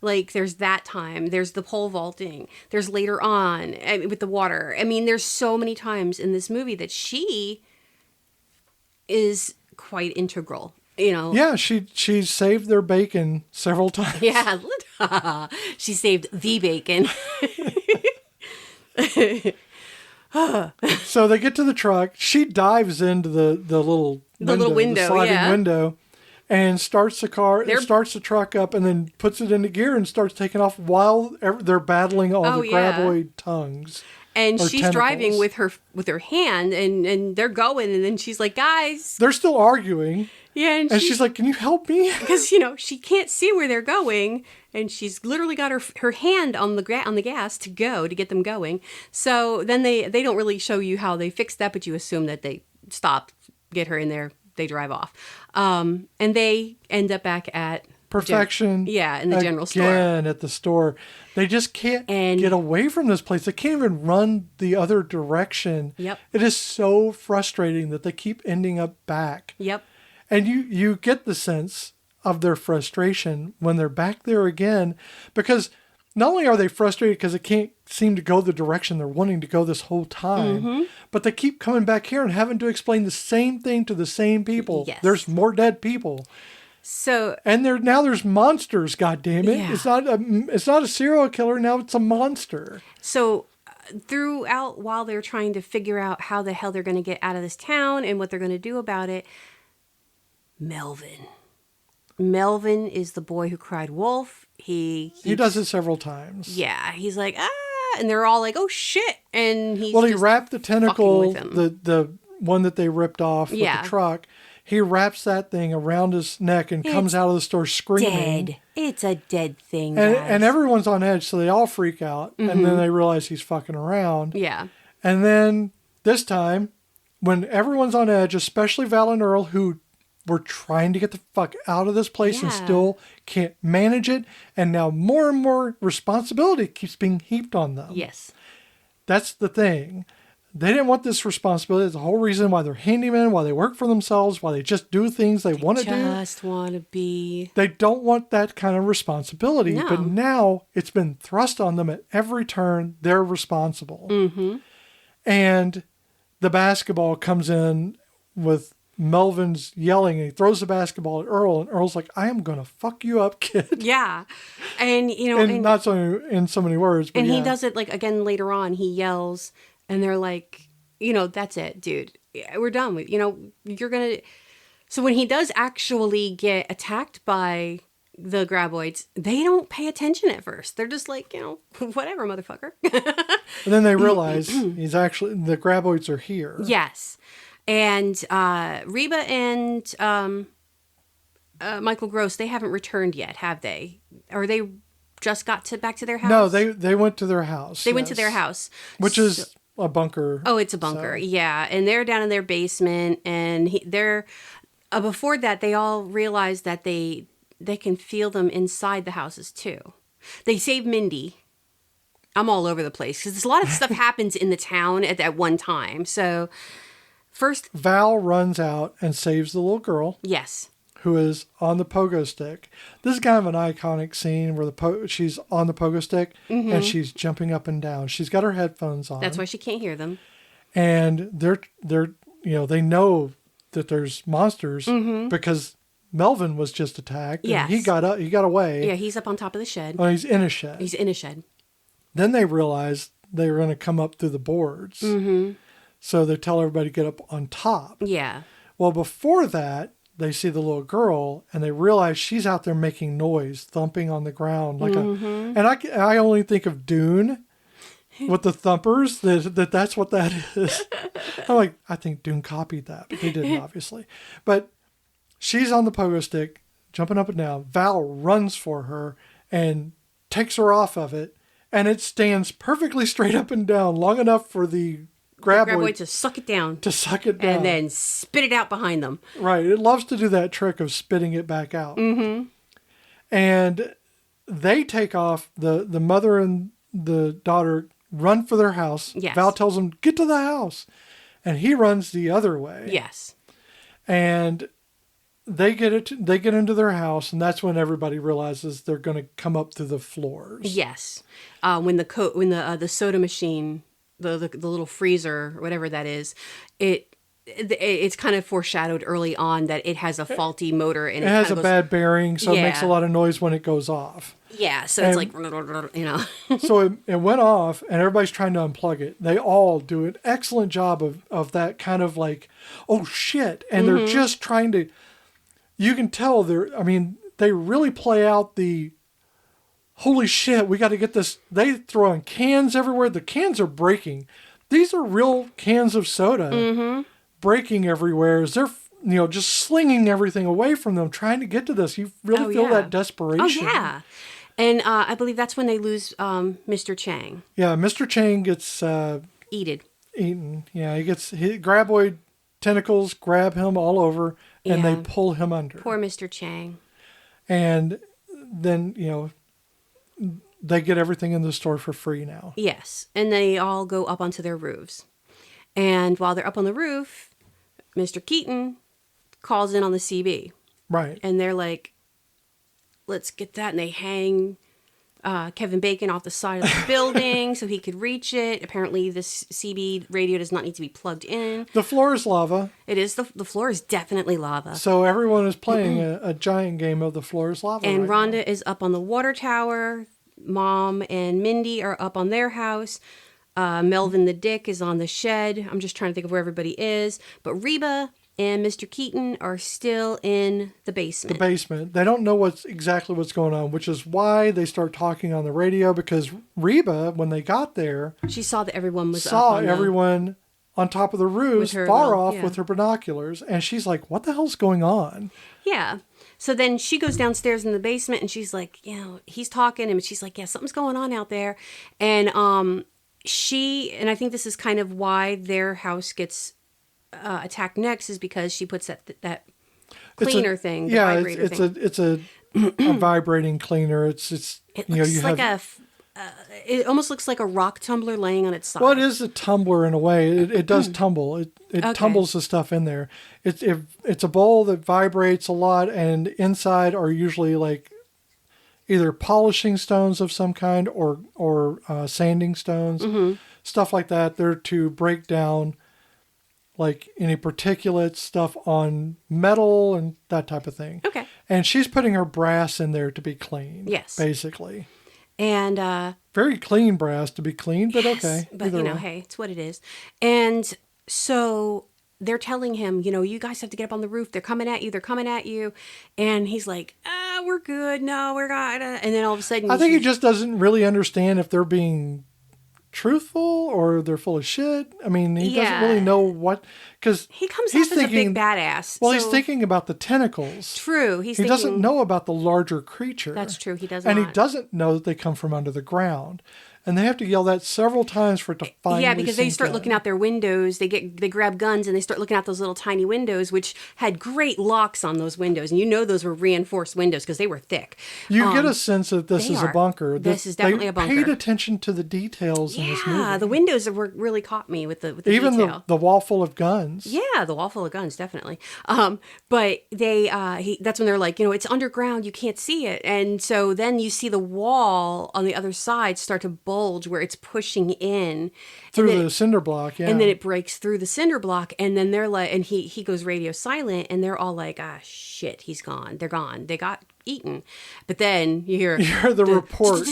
There's that time. There's the pole vaulting. There's later on with the water. I mean, there's so many times in this movie that she is quite integral, Yeah, she saved their bacon several times. Yeah. She saved the bacon. So they get to the truck. She dives into the little window, the sliding window. And starts the truck up, and then puts it into gear and starts taking off while they're battling all the graboid tongues. And she's tentacles. driving with her hand, and they're going, and then she's like, "Guys," they're still arguing. Yeah, and she's like, "Can you help me?" Because she can't see where they're going, and she's literally got her hand on the gas to get them going. So then they don't really show you how they fixed that, but you assume that they stopped get her in there. They drive off. And they end up back at Perfection. In the general store. Again, at the store. They just can't get away from this place. They can't even run the other direction. Yep. It is so frustrating that they keep ending up back. Yep. And you get the sense of their frustration when they're back there again, because not only are they frustrated because they can't seem to go the direction they're wanting to go this whole time, but they keep coming back here and having to explain the same thing to the same people. Yes. There's more dead people. So And now there's monsters, goddammit. Yeah. It's not a serial killer, now it's a monster. So throughout, while they're trying to figure out how the hell they're going to get out of this town and what they're going to do about it, Melvin is the boy who cried wolf. He does it several times. Yeah, he's like, and they're all like, oh shit. And he wrapped the tentacle, with him. the one that they ripped off with the truck. He wraps that thing around his neck and comes out of the store screaming. Dead. It's a dead thing, and everyone's on edge, so they all freak out. And then they realize he's fucking around. Yeah. And then this time, when everyone's on edge, especially Val and Earl, who were trying to get the fuck out of this place and still can't manage it, and now more and more responsibility keeps being heaped on them. Yes. That's the thing. They didn't want this responsibility. It's the whole reason why they're handymen, why they work for themselves, why they just do things they want to do. Just want to be. They don't want that kind of responsibility. No. But now it's been thrust on them at every turn. They're responsible. Mm-hmm. And the basketball comes in with Melvin's yelling, and he throws the basketball at Earl, and Earl's like, I am going to fuck you up, kid. Yeah. And, and not so in so many words. But and he does it, like, again, later on, he yells, and they're like, that's it, dude. We're done with, you're going to. So when he does actually get attacked by the graboids, they don't pay attention at first. They're just like, whatever, motherfucker. And then they realize the graboids are here. Yes. And Reba and Michael Gross, they haven't returned yet, have they? Or they just got back to their house? No, they went to their house. They went to their house. Which is a bunker. Oh, it's a bunker. So. Yeah. And they're down in their basement. And they're before that, they all realize that they can feel them inside the houses, too. They save Mindy. I'm all over the place because a lot of stuff happens in the town at one time. So first, Val runs out and saves the little girl. Yes. Who is on the pogo stick. This is kind of an iconic scene where she's on the pogo stick and she's jumping up and down. She's got her headphones on. That's why she can't hear them. And they're they know that there's monsters because Melvin was just attacked. Yes. And he got away. Yeah, he's up on top of the shed. Oh, he's in a shed. He's in a shed. Then they realize they were going to come up through the boards. Mm-hmm. So they tell everybody to get up on top. Yeah. Well, before that, they see the little girl and they realize she's out there making noise, thumping on the ground like and I only think of Dune with the thumpers. That's what that is. I'm like, I think Dune copied that, but they didn't, obviously. But she's on the pogo stick, jumping up and down. Val runs for her and takes her off of it, and it stands perfectly straight up and down, long enough for the graboid to suck it down. To suck it down. And then spit it out behind them. Right. It loves to do that trick of spitting it back out. Mm-hmm. And they take off. The mother and the daughter run for their house. Yes. Val tells them, get to the house. And he runs the other way. Yes. And they get into their house, and that's when everybody realizes they're going to come up through the floors. Yes. When the soda machine, the little freezer, or whatever that is, it's kind of foreshadowed early on that it has a faulty motor and it has a bad bearing, so it makes a lot of noise when it goes off. Yeah, so it's like, So it went off, and everybody's trying to unplug it. They all do an excellent job of that kind of like, oh shit, and they're just trying to. You can tell they really play out the. Holy shit, we got to get this. They throw in cans everywhere. The cans are breaking. These are real cans of soda breaking everywhere as they're, just slinging everything away from them, trying to get to this. You really feel that desperation. Oh, yeah. And I believe that's when they lose Mr. Chang. Yeah, Mr. Chang gets... Eaten. Yeah, graboid tentacles grab him all over, and they Yeah. pull him under. Poor Mr. Chang. And then, they get everything in the store for free now. Yes. And they all go up onto their roofs. And while they're up on the roof, Mr. Keaton calls in on the CB. Right. And they're like, let's get that. And they hang Kevin Bacon off the side of the building so he could reach it. Apparently, this CB radio does not need to be plugged in. The floor is lava. It is. The floor is definitely lava. So everyone is playing a giant game of the floor is lava. And right Rhonda is up on the water tower. Mom and Mindy are up on their house. Melvin the Dick is on the shed. I'm just trying to think of where everybody is. But Reba and Mr. Keaton are still in the basement. The basement. They don't know exactly what's going on, which is why they start talking on the radio, because Reba, when they got there, She saw that everyone was saw up on everyone on top of the roofs, With her far little- off yeah. with her binoculars, and she's like, what the hell's going on? Yeah. So then she goes downstairs in the basement and she's like, he's talking and she's like, yeah, something's going on out there. And and I think this is kind of why their house gets attacked next, is because she puts that cleaner thing, the vibrator thing. It's a vibrating cleaner. It looks like it almost looks like a rock tumbler laying on its side. Well, it is a tumbler in a way. It does tumble. It Okay. tumbles the stuff in there. It's a bowl that vibrates a lot, and inside are usually like either polishing stones of some kind or sanding stones, stuff like that. They're to break down like any particulate stuff on metal and that type of thing. Okay. And she's putting her brass in there to be clean. Yes. Basically. And very clean brass to be clean, but okay. But either way. hey, it's what it is. And so they're telling him, you guys have to get up on the roof. They're coming at you. And he's like, we're good. No, we're not. And then all of a sudden, I think he just doesn't really understand if they're being truthful or they're full of shit. I mean, he doesn't really know what, because he comes off as a big badass. Well, so, he's thinking about the tentacles. True. He doesn't know about the larger creature. That's true. He doesn't. And he doesn't know that they come from under the ground. And they have to yell that several times for it to finally Yeah, because they sink start in. looking out their windows. They grab guns and they start looking out those little tiny windows, which had great locks on those windows. And those were reinforced windows because they were thick. You get a sense that this is a bunker. This is definitely a bunker. They paid attention to the details in this movie. Yeah, the windows really caught me with the Even detail. the wall full of guns. Yeah, the wall full of guns, definitely. But that's when they're like, it's underground, you can't see it. And so then you see the wall on the other side start to bulge where it's pushing in. Through the cinder block, yeah. And then it breaks through the cinder block. And then they're like, and he goes radio silent and they're all like, shit, he's gone. They're gone. They got eaten. But then you hear the reports.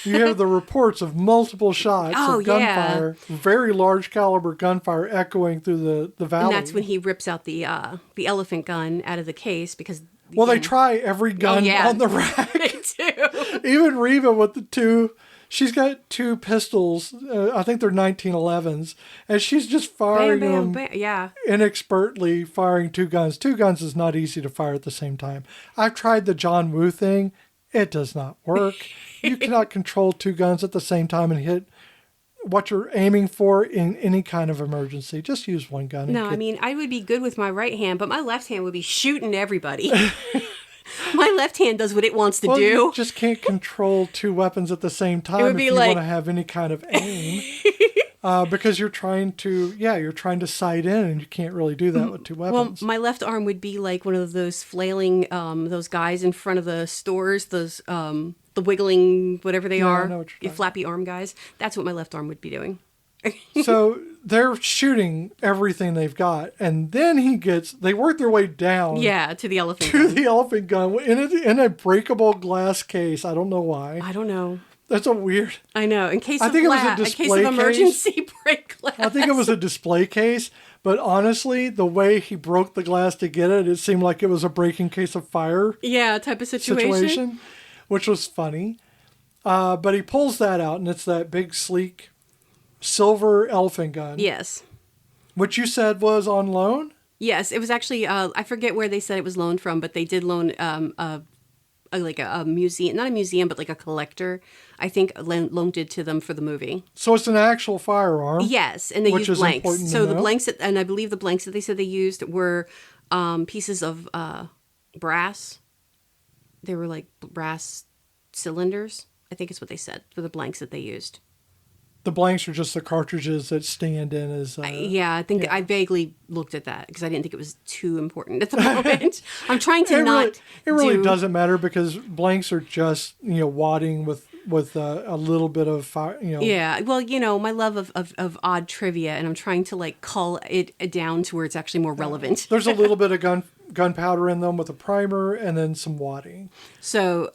You hear the reports of multiple shots of gunfire, very large caliber gunfire echoing through the valley. And that's when he rips out the elephant gun out of the case because... Well, they try every gun on the rack. They do. Even Reba with the two... She's got two pistols. I think they're 1911s. And she's just firing them inexpertly, firing two guns. Two guns is not easy to fire at the same time. I've tried the John Woo thing. It does not work. You cannot control two guns at the same time and hit what you're aiming for in any kind of emergency. Just use one gun. No, I mean, I would be good with my right hand, but my left hand would be shooting everybody. My left hand does what it wants to do. You just can't control two weapons at the same time if you want to have any kind of aim. Because you're trying to sight in, and you can't really do that with two weapons. Well, my left arm would be like one of those flailing, those guys in front of the stores, those the wiggling, whatever they are, I know what you're flappy arm guys. That's what my left arm would be doing. So they're shooting everything they've got, and then they work their way down. Yeah, to the elephant gun. The elephant gun in a breakable glass case. I don't know why. I don't know. That's a weird. I know. In case I of think it was a display in case of emergency break glass. I think it was a display case, but honestly, the way he broke the glass to get it seemed like it was a breaking case of fire. Yeah, type of situation, which was funny. But he pulls that out, and it's that big, sleek, silver elephant gun. Yes. Which you said was on loan? Yes, it was actually, I forget where they said it was loaned from, but they did loan a a museum, not a museum, but like a collector, I think loaned it to them for the movie. So it's an actual firearm. Yes, and they which used is blanks. important to So the know. blanks, and I believe the blanks that they said they used were pieces of brass. They were like brass cylinders, I think is what they said, for the blanks that they used. The blanks are just the cartridges that stand in as... Yeah, I think I vaguely looked at that because I didn't think it was too important at the moment. I'm trying to it really doesn't matter because blanks are just, wadding with a little bit of fire, Yeah, well, my love of odd trivia, and I'm trying to like cull it down to where it's actually more relevant. There's a little bit of gunpowder in them with a primer and then some wadding. So,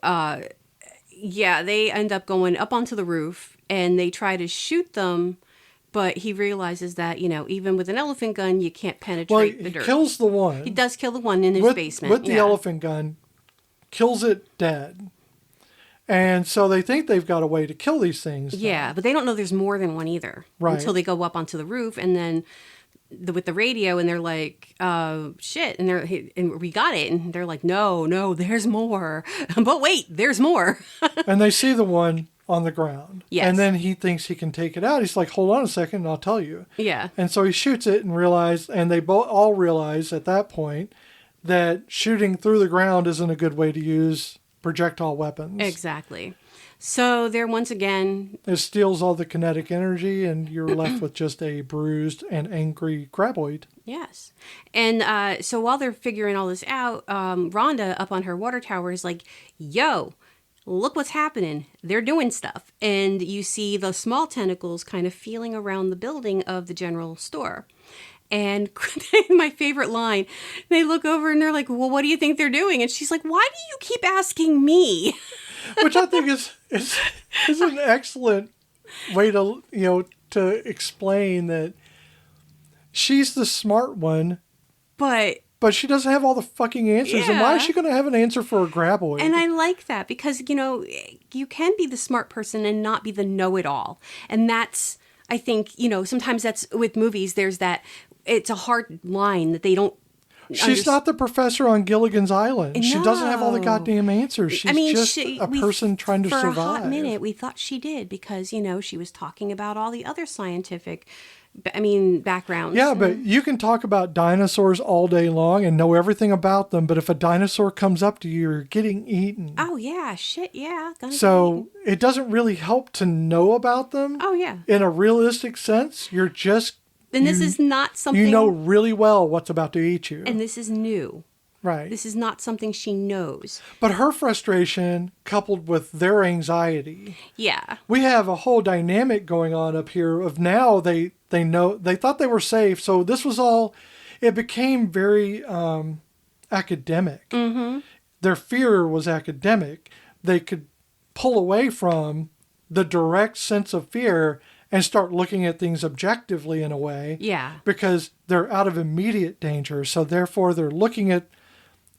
yeah, they end up going up onto the roof and they try to shoot them, but he realizes that, even with an elephant gun, you can't penetrate the dirt. He kills the one. He does kill the one in his basement. With the elephant gun, kills it dead. And so they think they've got a way to kill these things. Yeah, but they don't know there's more than one either. Right. Until they go up onto the roof and then with the radio and they're like, shit. And we got it. And they're like, no, there's more. But wait, there's more. And they see the one on the ground. Yes. And then he thinks he can take it out. He's like, hold on a second and I'll tell you. Yeah. And so he shoots it and they all realize at that point that shooting through the ground isn't a good way to use projectile weapons. Exactly. So there once again... It steals all the kinetic energy and you're left with just a bruised and angry graboid. Yes. And so while they're figuring all this out, Rhonda up on her water tower is like, yo, look what's happening. They're doing stuff. And you see the small tentacles kind of feeling around the building of the general store. And my favorite line, they look over and they're like, well, what do you think they're doing? And she's like, why do you keep asking me? Which I think is an excellent way to, to explain that she's the smart one. But she doesn't have all the fucking answers. Yeah. And why is she going to have an answer for a graboid? And I like that because, you can be the smart person and not be the know-it-all. And that's, I think, sometimes that's with movies, there's that, it's a hard line that they don't. She's not the professor on Gilligan's Island. No. She doesn't have all the goddamn ansors. She's just a person trying to survive. For a hot minute, we thought she did because, she was talking about all the other scientific, backgrounds. Yeah, but you can talk about dinosaurs all day long and know everything about them. But if a dinosaur comes up to you, you're getting eaten. Oh, yeah. Shit, yeah. So it doesn't really help to know about them. Oh, yeah. In a realistic sense, you're just... And this is not something... You know really well what's about to eat you. And this is new. Right. This is not something she knows. But her frustration coupled with their anxiety. Yeah. We have a whole dynamic going on up here of now they know, they thought they were safe. So this was all, it became very academic. Mm-hmm. Their fear was academic. They could pull away from the direct sense of fear and start looking at things objectively in a way. Yeah. Because they're out of immediate danger. So therefore they're looking at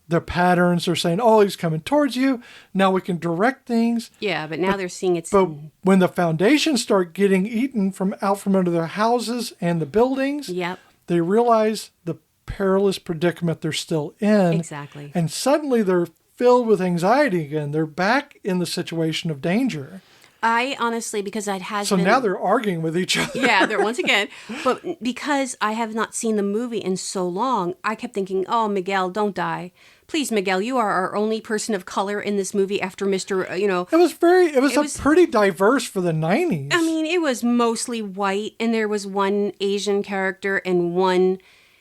the patterns. They're saying, oh, he's coming towards you. Now we can direct things. Yeah, but now they're seeing it's... But when the foundations start getting eaten from under their houses and the buildings, yep, they realize the perilous predicament they're still in. Exactly. And suddenly they're filled with anxiety again. They're back in the situation of danger. I honestly, because it has so been... now they're arguing with each other. Yeah, they're once again. But because I have not seen the movie in so long, I kept thinking, oh, Miguel, don't die. Please, Miguel, you are our only person of color in this movie after Mr., It was pretty diverse for the 90s. I mean, it was mostly white, and there was one Asian character and one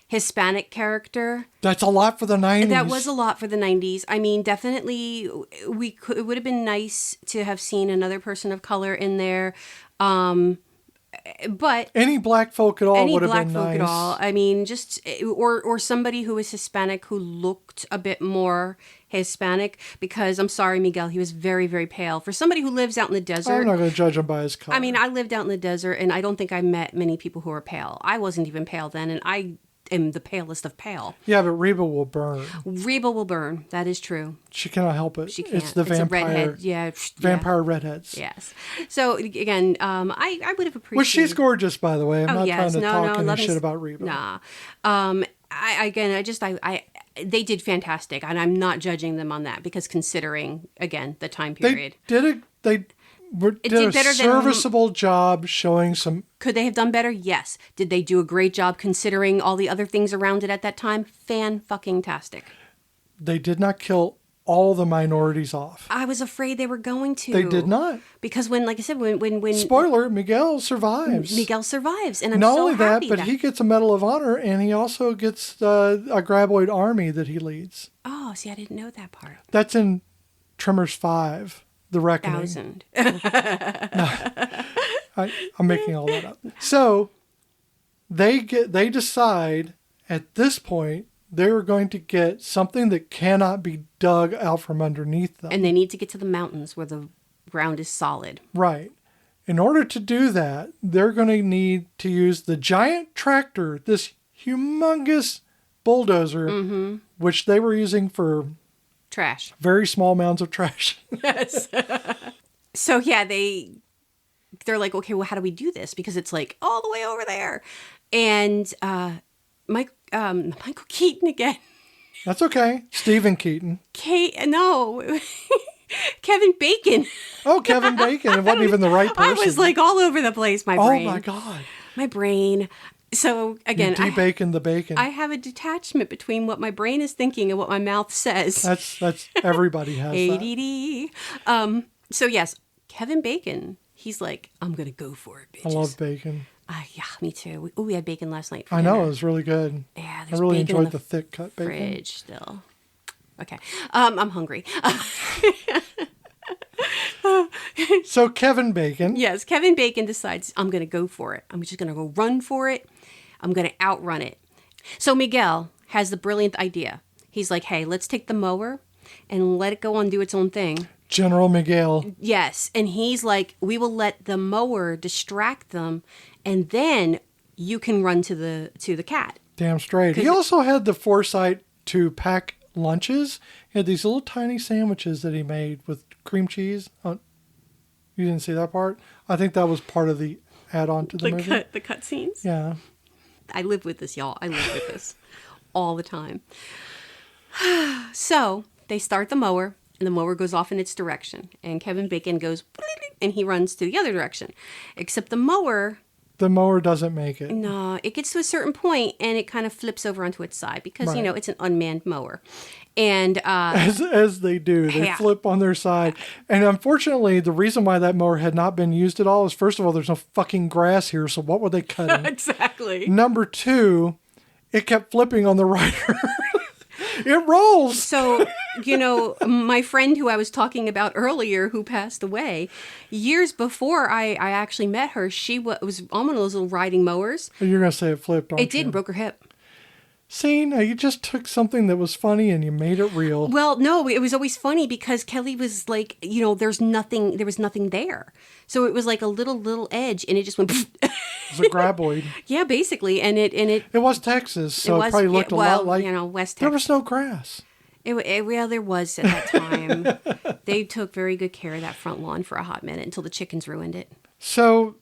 Hispanic character. That's a lot for the 90s. That was a lot for the 90s. I mean, definitely, it would have been nice to have seen another person of color in there. But any black folk at all would have been nice. Any black folk at all. I mean, just or somebody who was Hispanic who looked a bit more Hispanic. Because I'm sorry, Miguel, he was very, very pale. For somebody who lives out in the desert, I'm not going to judge him by his color. I mean, I lived out in the desert, and I don't think I met many people who were pale. I wasn't even pale then, and I am the palest of pale. Yeah, but Reba will burn. Reba will burn. That is true. She cannot help it. She can't. It's the vampire. A redhead. Yeah. Vampire redheads. Yes. So again, I would have appreciated. Well, she's gorgeous, by the way. I'm not yes. trying to talk any shit about Reba. Nah. they did fantastic, and I'm not judging them on that because considering, again, the time period. They did a serviceable job showing some... Could they have done better? Yes. Did they do a great job considering all the other things around it at that time? Fan-fucking-tastic. They did not kill all the minorities off. I was afraid they were going to. They did not. Because when, like I said, when spoiler, Miguel survives. Miguel survives, and I'm not so only that, happy but he gets a Medal of Honor, and he also gets a graboid army that he leads. Oh, see, I didn't know that part. That's in Tremors 5, The Reckoning. 1,000. I'm making all that up. So they decide at this point they're going to get something that cannot be dug out from underneath them. And they need to get to the mountains where the ground is solid. Right. In order to do that, they're going to need to use the giant tractor, this humongous bulldozer, which they were using for trash. Very small mounds of trash. Yes. So yeah, they're like, okay, well, how do we do this? Because it's like all the way over there. And Michael Keaton again. That's okay. Stephen Keaton. No. Kevin Bacon. Oh, Kevin Bacon. It wasn't even the right person. I was like all over the place, my brain. Oh my God. My brain. So again, de-bacon the bacon. I have a detachment between what my brain is thinking and what my mouth says. That's everybody has ADD. that. So yes, Kevin Bacon. He's like, I'm gonna go for it, bitches. I love bacon. Yeah, me too. We had bacon last night. I know, it was really good. Yeah, I really enjoyed the thick cut bacon. Fridge still. Okay, I'm hungry. So Kevin Bacon. Yes, Kevin Bacon decides I'm going to go for it. I'm just going to go run for it. I'm going to outrun it. So Miguel has the brilliant idea. He's like, hey, let's take the mower and let it go on do its own thing. General Miguel. Yes, and he's like, we will let the mower distract them, and then you can run to the cat. Damn straight. He also had the foresight to pack lunches. He had these little tiny sandwiches that he made with cream cheese. You didn't see that part? I think that was part of the add-on to the movie. The cut scenes? Yeah. I live with this, y'all. I live with this all the time. So they start the mower, and the mower goes off in its direction. And Kevin Bacon goes, and he runs to the other direction. Except the mower doesn't make it. No, it gets to a certain point, and it kind of flips over onto its side because, right. It's an unmanned mower. And as they do, they flip on their side. And unfortunately, the reason why that mower had not been used at all is, first of all, there's no fucking grass here, so what were they cutting? Exactly. Number two, it kept flipping on the rider. It rolls. So, my friend who I was talking about earlier, who passed away, years before I actually met her, she was on one of those little riding mowers. You're going to say it flipped, aren't you? It did, broke her hip. See, now you just took something that was funny and you made it real. Well, no, it was always funny because Kelly was like, there was nothing there. So it was like a little edge, and it just went. It was a graboid. Yeah, basically, and it was Texas, so it probably looked a lot like West Texas. There was no grass. Well, there was at that time. They took very good care of that front lawn for a hot minute until the chickens ruined it. So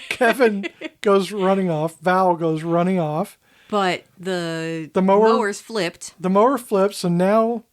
Kevin goes running off. Val goes running off. But the mower's flipped. The mower flips, and now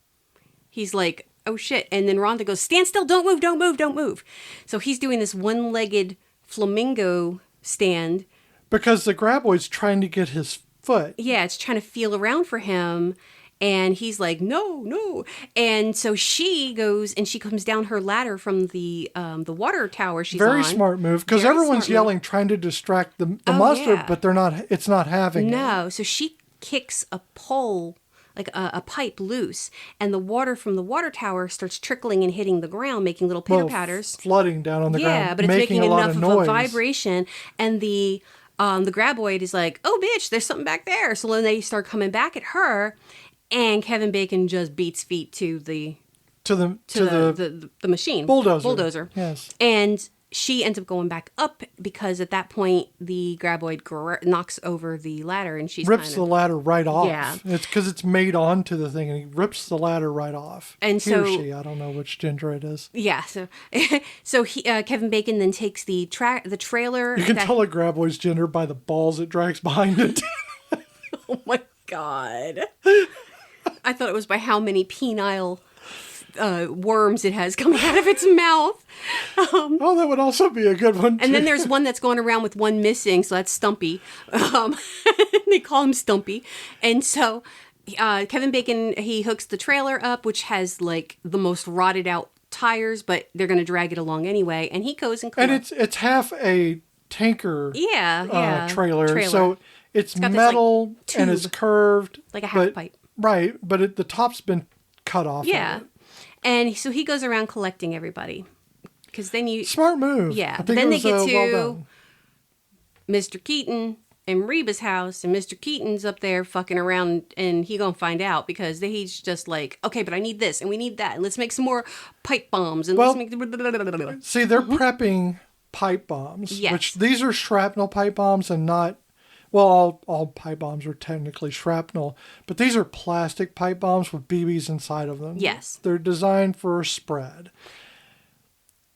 he's like, oh shit. And then Rhonda goes, stand still, don't move, don't move, don't move. So he's doing this one-legged flamingo stand. Because the graboid's trying to get his foot. Yeah, it's trying to feel around for him. And he's like, no. And so she goes and she comes down her ladder from the water tower she's on. Very smart move, because everyone's yelling, trying to distract the monster, yeah. but it's not having it. No, so she kicks a pole, like a pipe loose, and the water from the water tower starts trickling and hitting the ground, making little pitter-patters. Flooding down on the ground, yeah, but it's making enough of noise. A vibration, and the graboid is like, oh, bitch, there's something back there. So then they start coming back at her, and Kevin Bacon just beats feet to the machine. Bulldozer. Yes. And she ends up going back up because at that point the graboid knocks over the ladder and she rips the ladder right off. Yeah. It's because it's made onto the thing, and he rips the ladder right off. And he or she, I don't know which gender it is. Yeah. So Kevin Bacon then takes the trailer. You can tell a graboid's gender by the balls it drags behind it. Oh my God. I thought it was by how many penile worms it has coming out of its mouth. Oh, that would also be a good one, too. And then there's one that's going around with one missing, so that's Stumpy. They call him Stumpy. And so Kevin Bacon, he hooks the trailer up, which has like the most rotted out tires, but they're going to drag it along anyway. And he goes and collects. And it's half a tanker trailer. So it's metal this, like, and it's curved. Like a half pipe. Right, but the top's been cut off. Yeah. Of it. And so he goes around collecting everybody. Because then you... Smart move. Yeah. Then they get to Mr. Keaton and Reba's house, and Mr. Keaton's up there fucking around, and he gonna find out because he's just like, okay, but I need this, and we need that, and let's make some more pipe bombs, and let's make... See, they're prepping pipe bombs, which these are shrapnel pipe bombs and not... Well, all pipe bombs are technically shrapnel, but these are plastic pipe bombs with BBs inside of them. Yes. They're designed for spread.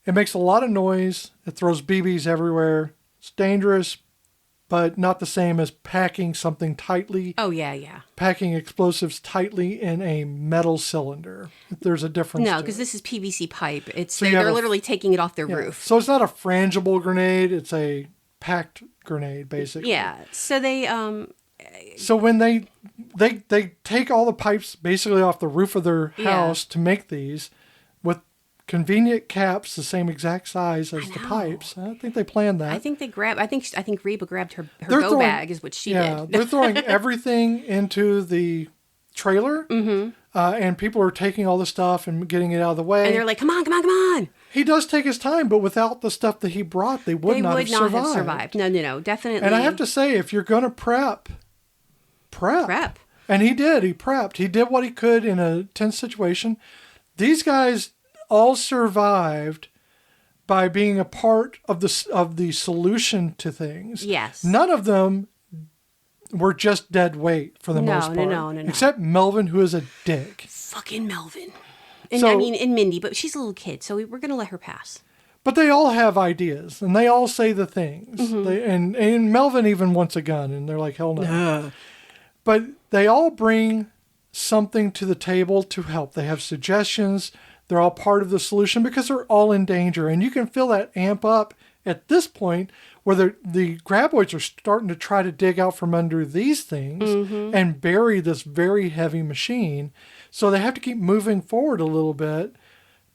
It makes a lot of noise. It throws BBs everywhere. It's dangerous, but not the same as packing something tightly. Oh, yeah. Packing explosives tightly in a metal cylinder. There's a difference. No, because this is PVC pipe. They're literally taking it off their roof. So it's not a frangible grenade. It's a packed grenade, basically. Yeah. So they... So when they take all the pipes basically off the roof of their house to make these with convenient caps the same exact size as the pipes. I think they planned that. I think Reba grabbed her go bag is what she did. Yeah, they're throwing everything into the trailer, and people are taking all the stuff and getting it out of the way. And they're like, come on. He does take his time, but without the stuff that he brought, they would not have survived. No, definitely. And I have to say, if you're going to prep. And he did. He prepped. He did what he could in a tense situation. These guys all survived by being a part of the solution to things. Yes. None of them were just dead weight for the most part. No. Except Melvin, who is a dick. Fucking Melvin. And Mindy, but she's a little kid, so we're going to let her pass. But they all have ideas, and they all say the things. And Melvin even wants a gun, and they're like, hell no. But they all bring something to the table to help. They have suggestions. They're all part of the solution because they're all in danger. And you can feel that amp up at this point where the graboids are starting to try to dig out from under these things and bury this very heavy machine. So they have to keep moving forward a little bit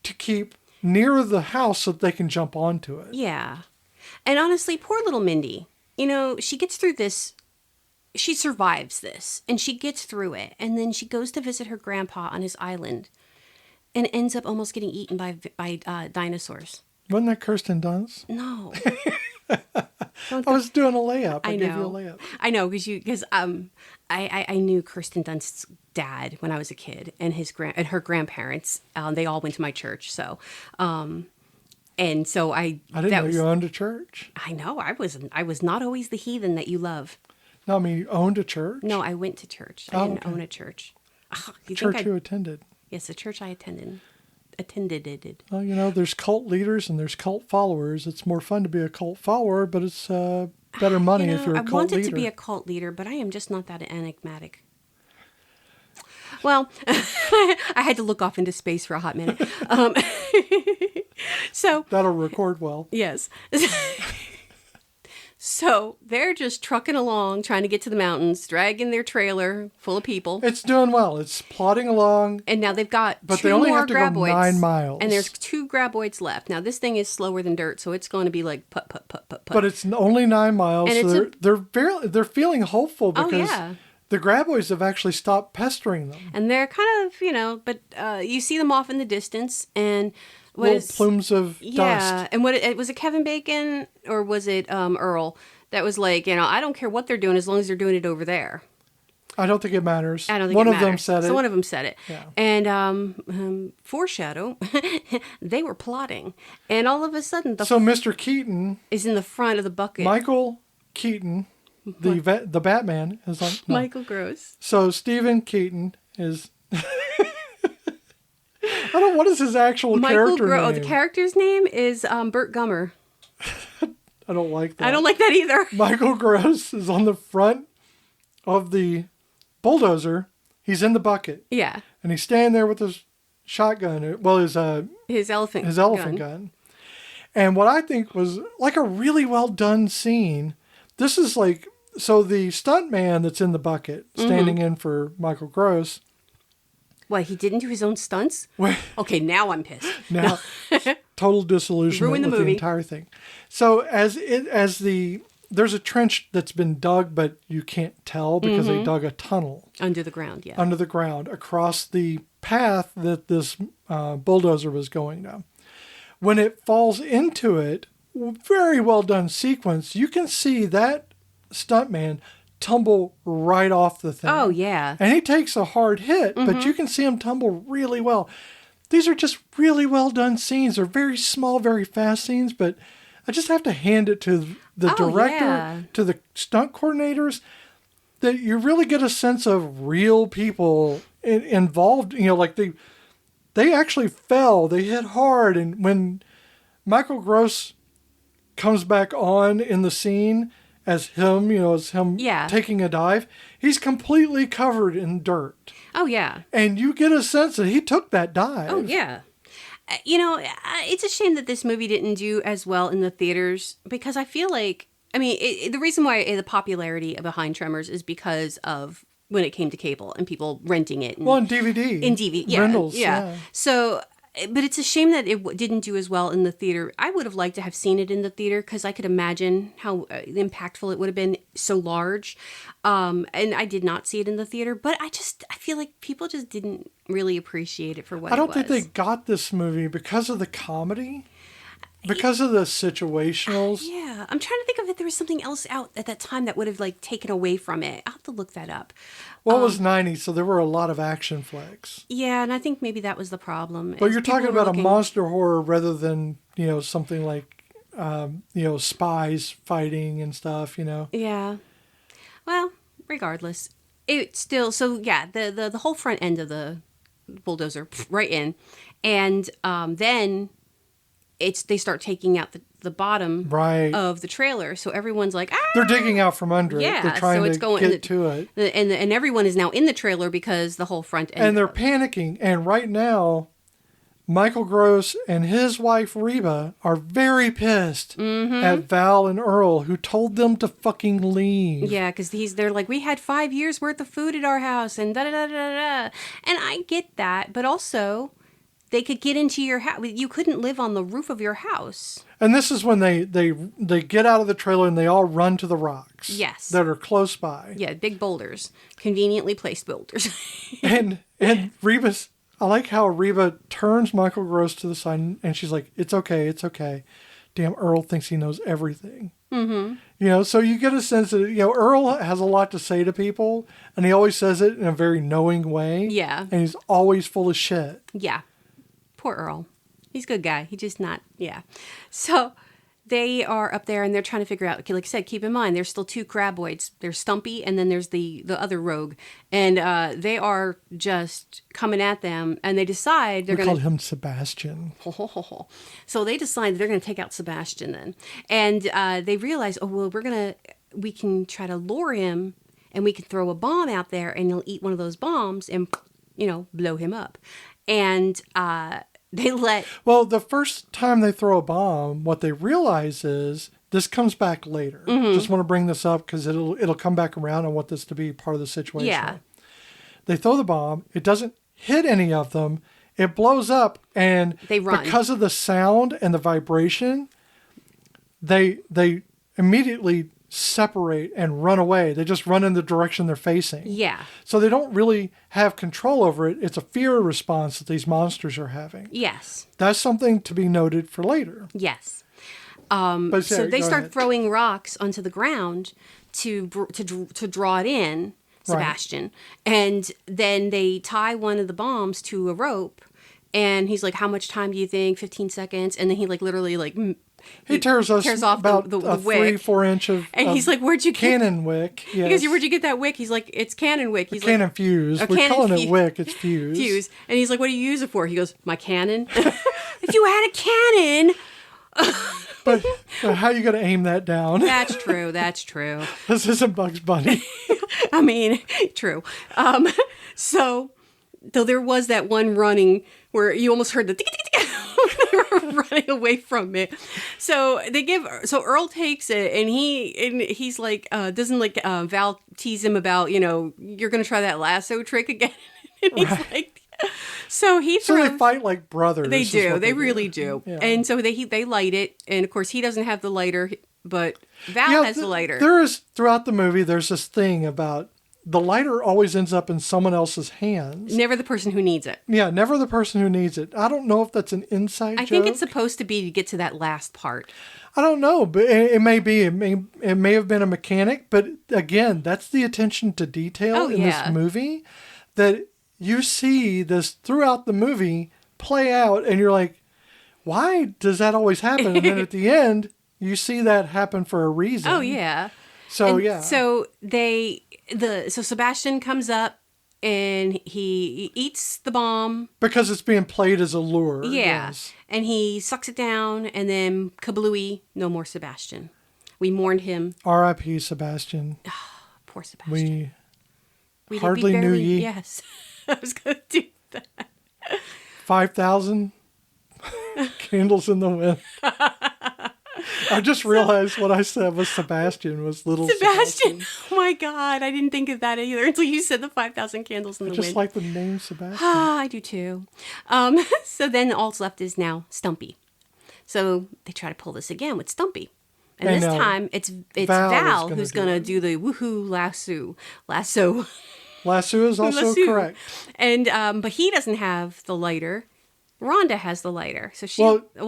to keep near the house so that they can jump onto it. Yeah. And honestly, poor little Mindy, she gets through this. She survives this, and she gets through it. And then she goes to visit her grandpa on his island and ends up almost getting eaten by dinosaurs. Wasn't that Kirsten Dunst? No. I was doing a layup. I gave you a layup. I know, because I knew Kirsten Dunst's dad when I was a kid, and her grandparents. They all went to my church, so. And so I didn't know you owned a church. I know. I was not always the heathen that you love. No, I mean, you owned a church? No, I went to church. I didn't own a church. Church you attended? Yes, the church I attended. Well, there's cult leaders and there's cult followers. It's more fun to be a cult follower, but it's better money if you're a cult leader. I wanted to be a cult leader, but I am just not that enigmatic. Well, I had to look off into space for a hot minute. So that'll record well. Yes. So they're just trucking along, trying to get to the mountains, dragging their trailer full of people. It's doing well. It's plodding along. And now they've got but two they only more have to graboids. Go 9 miles. And there's 2 graboids left. Now this thing is slower than dirt, so it's going to be like put. But it's only 9 miles. And so they're feeling hopeful because the graboids have actually stopped pestering them. And they're kind of, but you see them off in the distance, and plumes of dust. Yeah, and was it Kevin Bacon or was it Earl that was like, I don't care what they're doing as long as they're doing it over there. I don't think it matters. I don't think one it of matters. them said it. So one of them said it. Yeah. And foreshadow, they were plotting, and all of a sudden Mr. Keaton is in the front of the bucket. Michael Keaton, the Batman, is on. No. Michael Gross. So Stephen Keaton is. What is his actual character name? Oh, the character's name is Burt Gummer. I don't like that. I don't like that either. Michael Gross is on the front of the bulldozer, he's in the bucket. Yeah. And he's standing there with his shotgun. Well, his elephant gun. And what I think was like a really well done scene. This is like, so the stunt man that's in the bucket, standing in for Michael Gross. What, he didn't do his own stunts? Okay, now I'm pissed. Now, total disillusionment with the entire thing. So there's a trench that's been dug, but you can't tell because they dug a tunnel. Under the ground, yeah. Under the ground, across the path that this bulldozer was going down. When it falls into it, very well done sequence, you can see that stuntman tumble right off the thing. Oh, yeah. And he takes a hard hit, but you can see him tumble really well. These are just really well done scenes. They're very small, very fast scenes, but I just have to hand it to the director, to the stunt coordinators, that you really get a sense of real people involved. You know, like they actually fell. They hit hard. And when Michael Gross comes back on in the scene as him taking a dive, he's completely covered in dirt. Oh, yeah. And you get a sense that he took that dive. Oh, yeah. It's a shame that this movie didn't do as well in the theaters because I feel like, the reason why the popularity behind Tremors is because of when it came to cable and people renting it. And DVD. In DVD, yeah. Rentals, yeah. So, but it's a shame that it didn't do as well in the theater. I would have liked to have seen it in the theater because I could imagine how impactful it would have been, so large. And I did not see it in the theater, but I feel like people just didn't really appreciate it for what it was. I don't think they got this movie because of the comedy. Because of the situationals. Yeah. I'm trying to think of if there was something else out at that time that would have taken away from it. I'll have to look that up. Well, it was 90s, so there were a lot of action flicks. Yeah, and I think maybe that was the problem. But you're talking about a monster horror rather than, something like, spies fighting and stuff, Yeah. Well, regardless. It's still, so yeah, the whole front end of the bulldozer, right in. And then they start taking out the bottom of the trailer. So everyone's like, ah! They're digging out from under it. They're trying to get to it. And everyone is now in the trailer because the whole front end. And they're panicking. And right now, Michael Gross and his wife Reba are very pissed at Val and Earl, who told them to fucking leave. Yeah, because they're like, we had 5 years worth of food at our house and da-da-da-da-da. And I get that, but also they could get into your house. You couldn't live on the roof of your house. And this is when they get out of the trailer and they all run to the rocks. Yes. That are close by. Yeah, big boulders. Conveniently placed boulders. and Reba's, I like how Reba turns Michael Gross to the side and she's like, it's okay, it's okay. Damn, Earl thinks he knows everything. Mm-hmm. So you get a sense that, Earl has a lot to say to people and he always says it in a very knowing way. Yeah. And he's always full of shit. Yeah. Poor Earl. He's a good guy. He just not, yeah. So they are up there and they're trying to figure out, like I said, keep in mind, there's still two craboids. There's Stumpy and then there's the other rogue. And they are just coming at them and they decide they're going to... We called him Sebastian. So they decide they're going to take out Sebastian then. And they realize, we can try to lure him and we can throw a bomb out there and he'll eat one of those bombs and, blow him up. And well, the first time they throw a bomb, what they realize is this comes back later. Just want to bring this up because it'll come back around. I want this to be part of the situation. Yeah. They throw the bomb. It doesn't hit any of them. It blows up, and they run. Because of the sound and the vibration, they immediately separate and run away. They just run in the direction they're facing. Yeah. So they don't really have control over it. It's a fear response that these monsters are having. Yes. That's something to be noted for later. Yes. So they start throwing rocks onto the ground to draw it in, Sebastian. Right. And then they tie one of the bombs to a rope. And he's like, how much time do you think? 15 seconds. And then he literally he tears off about the wick. 3-4 inch of and he's like, where'd you get cannon wick? Yes. He goes, where'd you get that wick? He's like, it's cannon wick. He's cannon fuse. We're calling it wick. It's fuse. Fuse. And he's like, what do you use it for? He goes, my cannon. If you had a cannon. but how are you going to aim that down? That's true. That's true. This isn't Bugs Bunny. I mean, true. So, though there was that one running where you almost heard the tick, tick, tick, they were running away from it. So Earl takes it, and he's like, doesn't like Val tease him about, you're gonna try that lasso trick again, and he's like, so they fight like brothers. They do, they really do, yeah. and so they light it, and of course he doesn't have the lighter, but Val has the lighter. There is throughout the movie, there's this thing about the lighter always ends up in someone else's hands. Never the person who needs it. Yeah, never the person who needs it. I don't know if that's an inside joke. I think it's supposed to be to get to that last part. I don't know, but it may be. It may have been a mechanic, but again, that's the attention to detail in this movie that you see this throughout the movie play out, and you're like, why does that always happen? And then at the end, you see that happen for a reason. Oh yeah. So So so Sebastian comes up and he eats the bomb because it's being played as a lure. Yeah, yes. And he sucks it down, and then kablooey, no more Sebastian. We mourned him. R.I.P. Sebastian. Poor Sebastian. We hardly knew ye. Yes, I was going to do that. 5,000 candles in the wind. I just realized what I said was Sebastian was little Sebastian. Oh my God, I didn't think of that either until you said the 5,000 candles in the wind. I just like the name Sebastian. I do too. So then all's left is now Stumpy. So they try to pull this again with Stumpy. And this time it's Val who's going to do the woohoo lasso. Lasso is also correct. And but he doesn't have the lighter. Rhonda has the lighter. So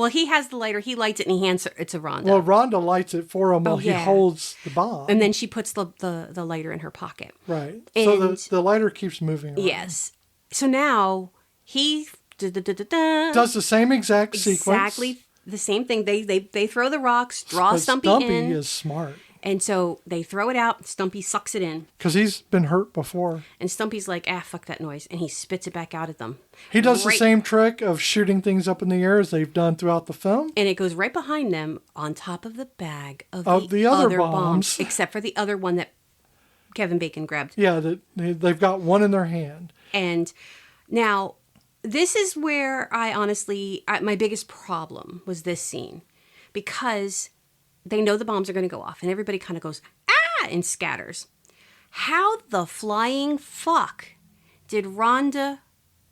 he has the lighter. He lights it and he hands it to Rhonda. Well, Rhonda lights it for him while he holds the bomb. And then she puts the lighter in her pocket. Right. And so the lighter keeps moving around. Yes. So now he does the same exact sequence. Exactly the same thing. They throw the rocks, draw Stumpy in. Stumpy is smart. And so they throw it out. Stumpy sucks it in. Because he's been hurt before. And Stumpy's like, fuck that noise. And he spits it back out at them. He does the same trick of shooting things up in the air as they've done throughout the film. And it goes right behind them on top of the bag of the other bombs. Except for the other one that Kevin Bacon grabbed. Yeah, they've got one in their hand. And now, this is where my biggest problem was this scene. Because they know the bombs are going to go off, and everybody kind of goes, and scatters. How the flying fuck did Rhonda,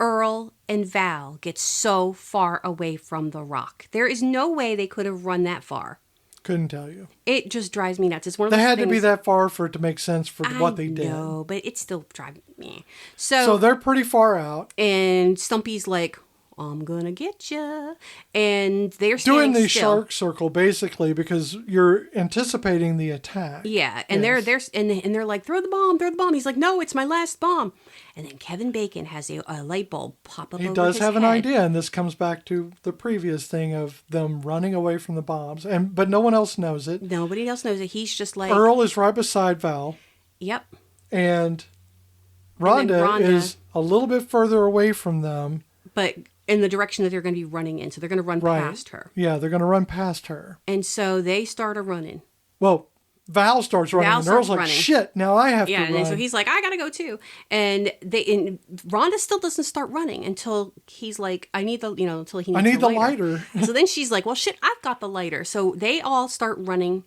Earl, and Val get so far away from the rock? There is no way they could have run that far. Couldn't tell you. It just drives me nuts. It's one of those They had things, to be that far for it to make sense for what they did. No, but it still drives me. So they're pretty far out. And Stumpy's like, I'm gonna get you, and they're doing the still. shark circle basically because you're anticipating the attack. Yeah, and they're like, throw the bomb. He's like, no, it's my last bomb. And then Kevin Bacon has a light bulb pop up. He does have an idea, and this comes back to the previous thing of them running away from the bombs, but no one else knows it. Nobody else knows it. He's just like, Earl is right beside Val. Yep. And Rhonda is a little bit further away from them, but in the direction that they're going to be running in. So they're going to run past her. Yeah, they're going to run past her. And so they start running. Well, Val starts running, and Earl's like, shit, now I have to run. And so he's like, I got to go too. And Rhonda still doesn't start running until he's like, I need the lighter. So then she's like, well, shit, I've got the lighter. So they all start running.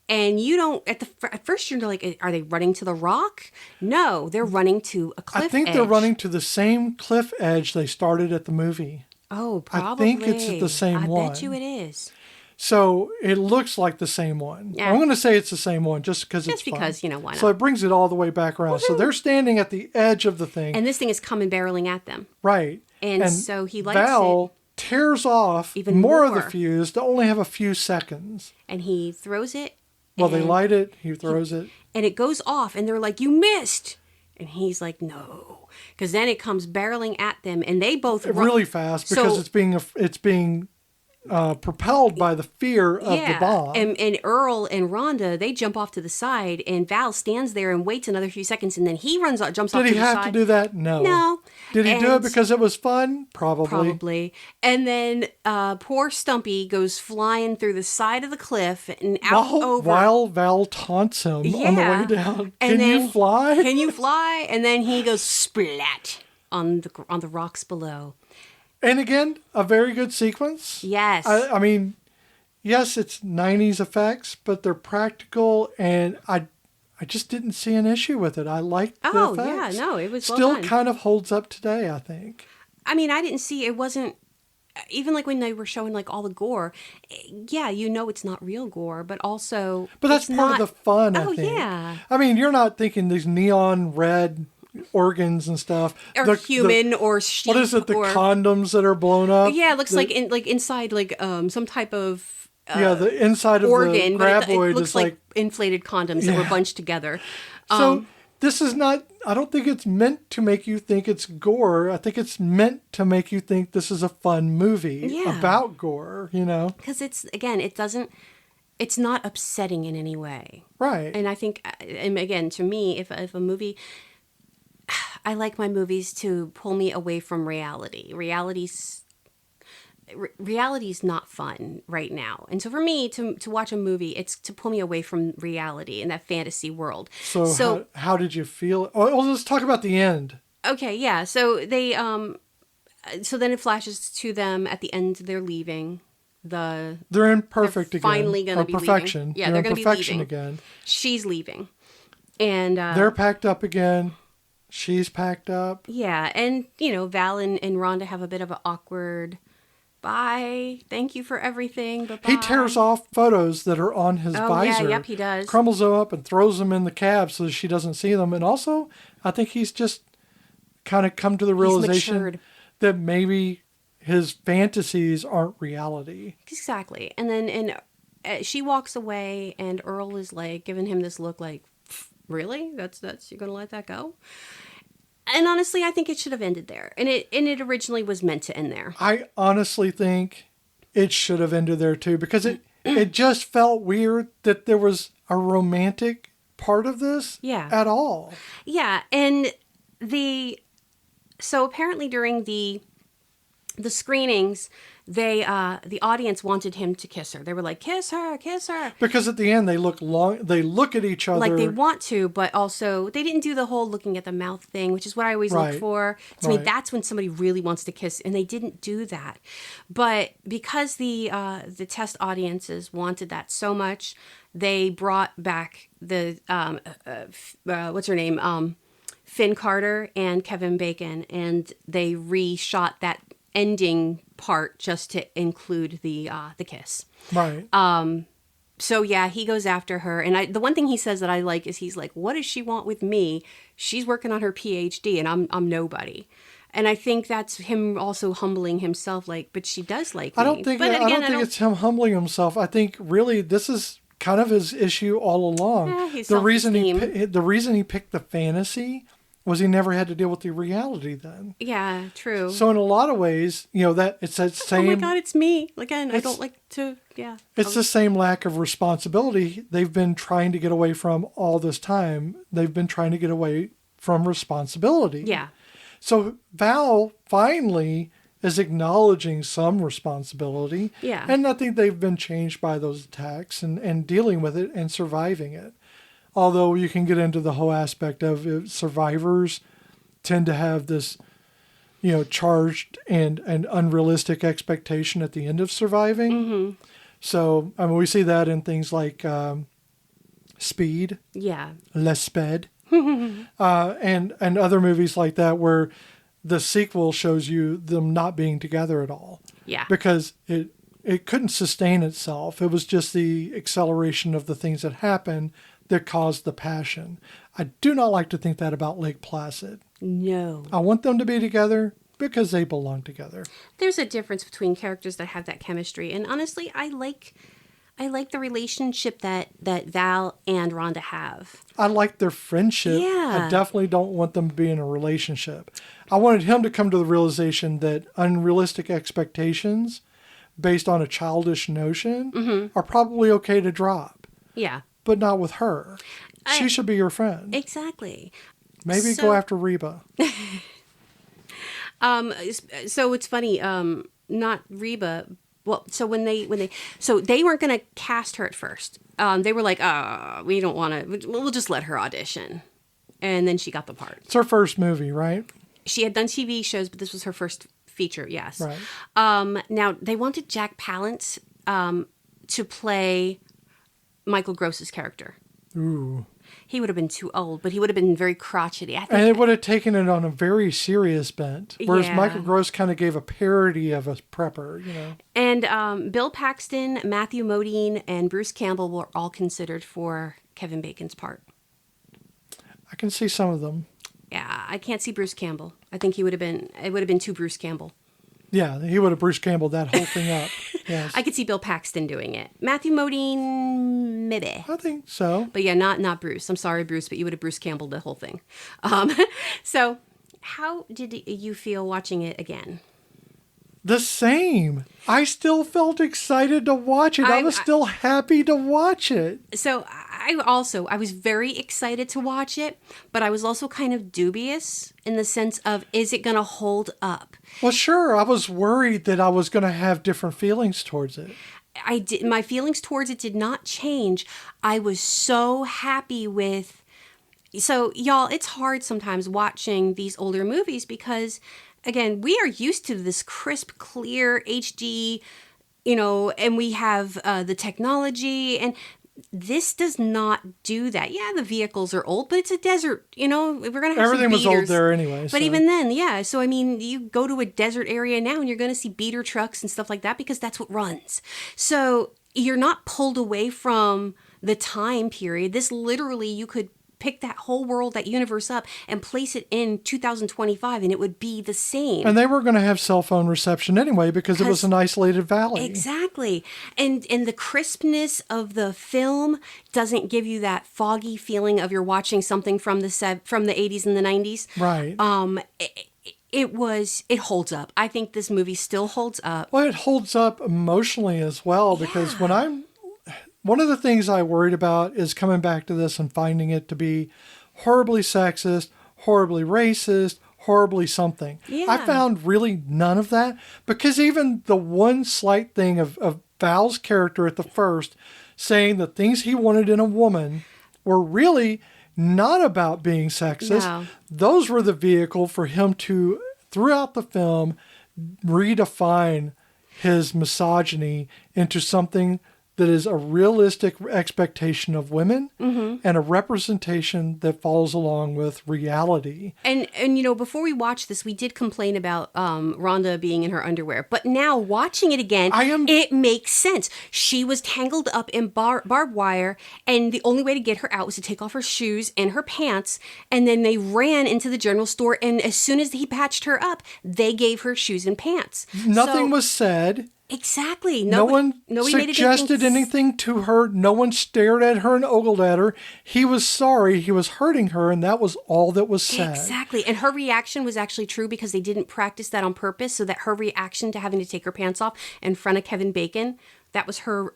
And you don't, at first you're like, are they running to the rock? No, they're running to a cliff edge. I think they're running to the same cliff edge they started at the movie. Oh, probably. I think it's the same one. I bet you it is. So it looks like the same one. Yeah. I'm going to say it's the same one just because it's fun. Just because, why not? So it brings it all the way back around. Woo-hoo. So they're standing at the edge of the thing. And this thing is coming barreling at them. Right. And so he lights Val it. Tears off even more of the fuse to only have a few seconds. And he throws it. Well, they light it. He throws it. And it goes off. And they're like, you missed. And he's like, no. Because then it comes barreling at them. And they both run really fast because it's being propelled by the fear of the bomb. And Earl and Rhonda, they jump off to the side, and Val stands there and waits another few seconds, and then he jumps off to the side. Did he have to do that? No. No. Did he do it because it was fun? Probably. And then poor Stumpy goes flying through the side of the cliff and out over. While Val taunts him on the way down. Can you fly? Can you fly? And then he goes splat on the rocks below. And again, a very good sequence. Yes. I mean, yes, it's 90s effects, but they're practical, and I just didn't see an issue with it. I liked the effects. Oh, yeah, no, it was still well done. kind of holds up today, I think. I mean, I didn't see, it wasn't, even like when they were showing like all the gore, yeah, it's not real gore, but also. But that's part of the fun, I think. Oh, yeah. I mean, you're not thinking these neon red organs and stuff, or human or sheep. What is it? The condoms that are blown up. Yeah, it looks like inside some type of the inside of organ, the graboid it looks is like inflated condoms that were bunched together. So this is not. I don't think it's meant to make you think it's gore. I think it's meant to make you think this is a fun movie about gore. Because it's not upsetting in any way, right? And I think, and again, to me, if a movie. I like my movies to pull me away from reality. Reality's not fun right now. And so for me, to watch a movie, it's to pull me away from reality and that fantasy world. So how did you feel? Oh, let's talk about the end. Okay, yeah. So they, so then it flashes to them at the end, they're leaving. They're in perfect they're again. Finally going to be perfection. Leaving. Yeah, they're going to be leaving again. She's leaving. And they're packed up again. She's packed up. Yeah, and, Val and Rhonda have a bit of an awkward, bye, thank you for everything, bye-bye. He tears off photos that are on his visor. Yeah, yep, he does. Crumbles them up and throws them in the cab so that she doesn't see them. And also, I think he's just kind of come to the realization that maybe his fantasies aren't reality. Exactly. And then she walks away, and Earl is like giving him this look like, really? That's you're gonna let that go? And honestly, I think it should have ended there. And it originally was meant to end there. I honestly think it should have ended there too, because it just felt weird that there was a romantic part of this at all. Yeah, and so apparently during the screenings, the audience wanted him to kiss her. They were like, kiss her. Because at the end they look at each other. Like they want to, but also they didn't do the whole looking at the mouth thing, which is what I always look for. To me, that's when somebody really wants to kiss, and they didn't do that. But because the test audiences wanted that so much, they brought back the what's her name? Finn Carter and Kevin Bacon, and they reshot that ending part just to include the kiss. Right. So yeah, he goes after her, and the one thing he says that I like is he's like, "What does she want with me? She's working on her PhD, and I'm nobody." And I think that's him also humbling himself, like, but she does like me. I don't think it's him humbling himself. I think really this is kind of his issue all along. Yeah, the reason he picked the fantasy was he never had to deal with the reality then. Yeah, true. So in a lot of ways, that it's that same... Oh my God, it's me. Again, I don't like to... Yeah. It's the same lack of responsibility they've been trying to get away from all this time. They've been trying to get away from responsibility. Yeah. So Val finally is acknowledging some responsibility. Yeah. And I think they've been changed by those attacks and dealing with it and surviving it. Although you can get into the whole aspect of survivors tend to have this, charged and unrealistic expectation at the end of surviving. Mm-hmm. So, we see that in things like Speed. Yeah. Les Sped. and other movies like that where the sequel shows you them not being together at all. Yeah. Because it couldn't sustain itself. It was just the acceleration of the things that happened that caused the passion. I do not like to think that about Lake Placid. No. I want them to be together because they belong together. There's a difference between characters that have that chemistry. And honestly, I like the relationship that Val and Rhonda have. I like their friendship. Yeah. I definitely don't want them to be in a relationship. I wanted him to come to the realization that unrealistic expectations based on a childish notion are probably okay to drop. Yeah. But not with her. She should be your friend. Exactly. Maybe go after Reba. So it's funny, not Reba. Well, so when they so they weren't going to cast her at first. They were like, we don't want to, we'll just let her audition. And then she got the part. It's her first movie, right? She had done TV shows, but this was her first feature, yes. Right. Now, they wanted Jack Palance to play Michael Gross's character. Ooh. He would have been too old, but he would have been very crotchety. I think, and it would have taken it on a very serious bent. Whereas Michael Gross kind of gave a parody of a prepper, you know. And Bill Paxton, Matthew Modine, and Bruce Campbell were all considered for Kevin Bacon's part. I can see some of them. Yeah, I can't see Bruce Campbell. I think it would have been too Bruce Campbell. Yeah, he would have Bruce Campbell that whole thing up. Yes. I could see Bill Paxton doing it. Matthew Modine, maybe. I think so. But yeah, not Bruce. I'm sorry, Bruce, but you would have Bruce Campbell the whole thing. So how did you feel watching it again? The same. I still felt excited to watch it. I was still happy to watch it. So I was very excited to watch it, but I was also kind of dubious in the sense of, is it going to hold up? Well, sure. I was worried that I was going to have different feelings towards it. My feelings towards it did not change. I was so happy with... So, y'all, it's hard sometimes watching these older movies because... Again, we are used to this crisp, clear HD, and we have the technology, and this does not do that. Yeah, the vehicles are old, but it's a desert, we're going to have everything some was old there anyway. But even then, yeah. So, I mean, you go to a desert area now and you're going to see beater trucks and stuff like that because that's what runs. So you're not pulled away from the time period. This literally, you could pick that whole world, that universe up and place it in 2025 and it would be the same. And they were going to have cell phone reception anyway because it was an isolated valley. Exactly. And the crispness of the film doesn't give you that foggy feeling of you're watching something from the 80s and the 90s. Right. It holds up. I think this movie still holds up. Well, it holds up emotionally as well because one of the things I worried about is coming back to this and finding it to be horribly sexist, horribly racist, horribly something. Yeah. I found really none of that because even the one slight thing of Val's character at the first saying the things he wanted in a woman were really not about being sexist. No. Those were the vehicle for him to, throughout the film, redefine his misogyny into something that is a realistic expectation of women and a representation that follows along with reality. And before we watched this, we did complain about Rhonda being in her underwear. But now watching it again, it makes sense. She was tangled up in barbed wire, and the only way to get her out was to take off her shoes and her pants. And then they ran into the general store, and as soon as he patched her up, they gave her shoes and pants. Nothing was said. Exactly. No one suggested anything to her. No one stared at her and ogled at her. He was sorry. He was hurting her, and that was all that was said. Exactly. And her reaction was actually true because they didn't practice that on purpose, so that her reaction to having to take her pants off in front of Kevin Bacon, that was her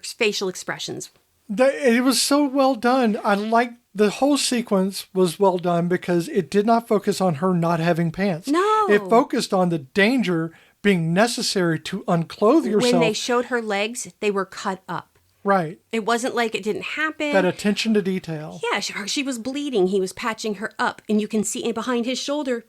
facial expressions. It was so well done. I like the whole sequence was well done because it did not focus on her not having pants. No. It focused on the danger being necessary to unclothe yourself. When they showed her legs, they were cut up. Right. It wasn't like it didn't happen. That attention to detail. Yeah, she was bleeding. He was patching her up. And you can see behind his shoulder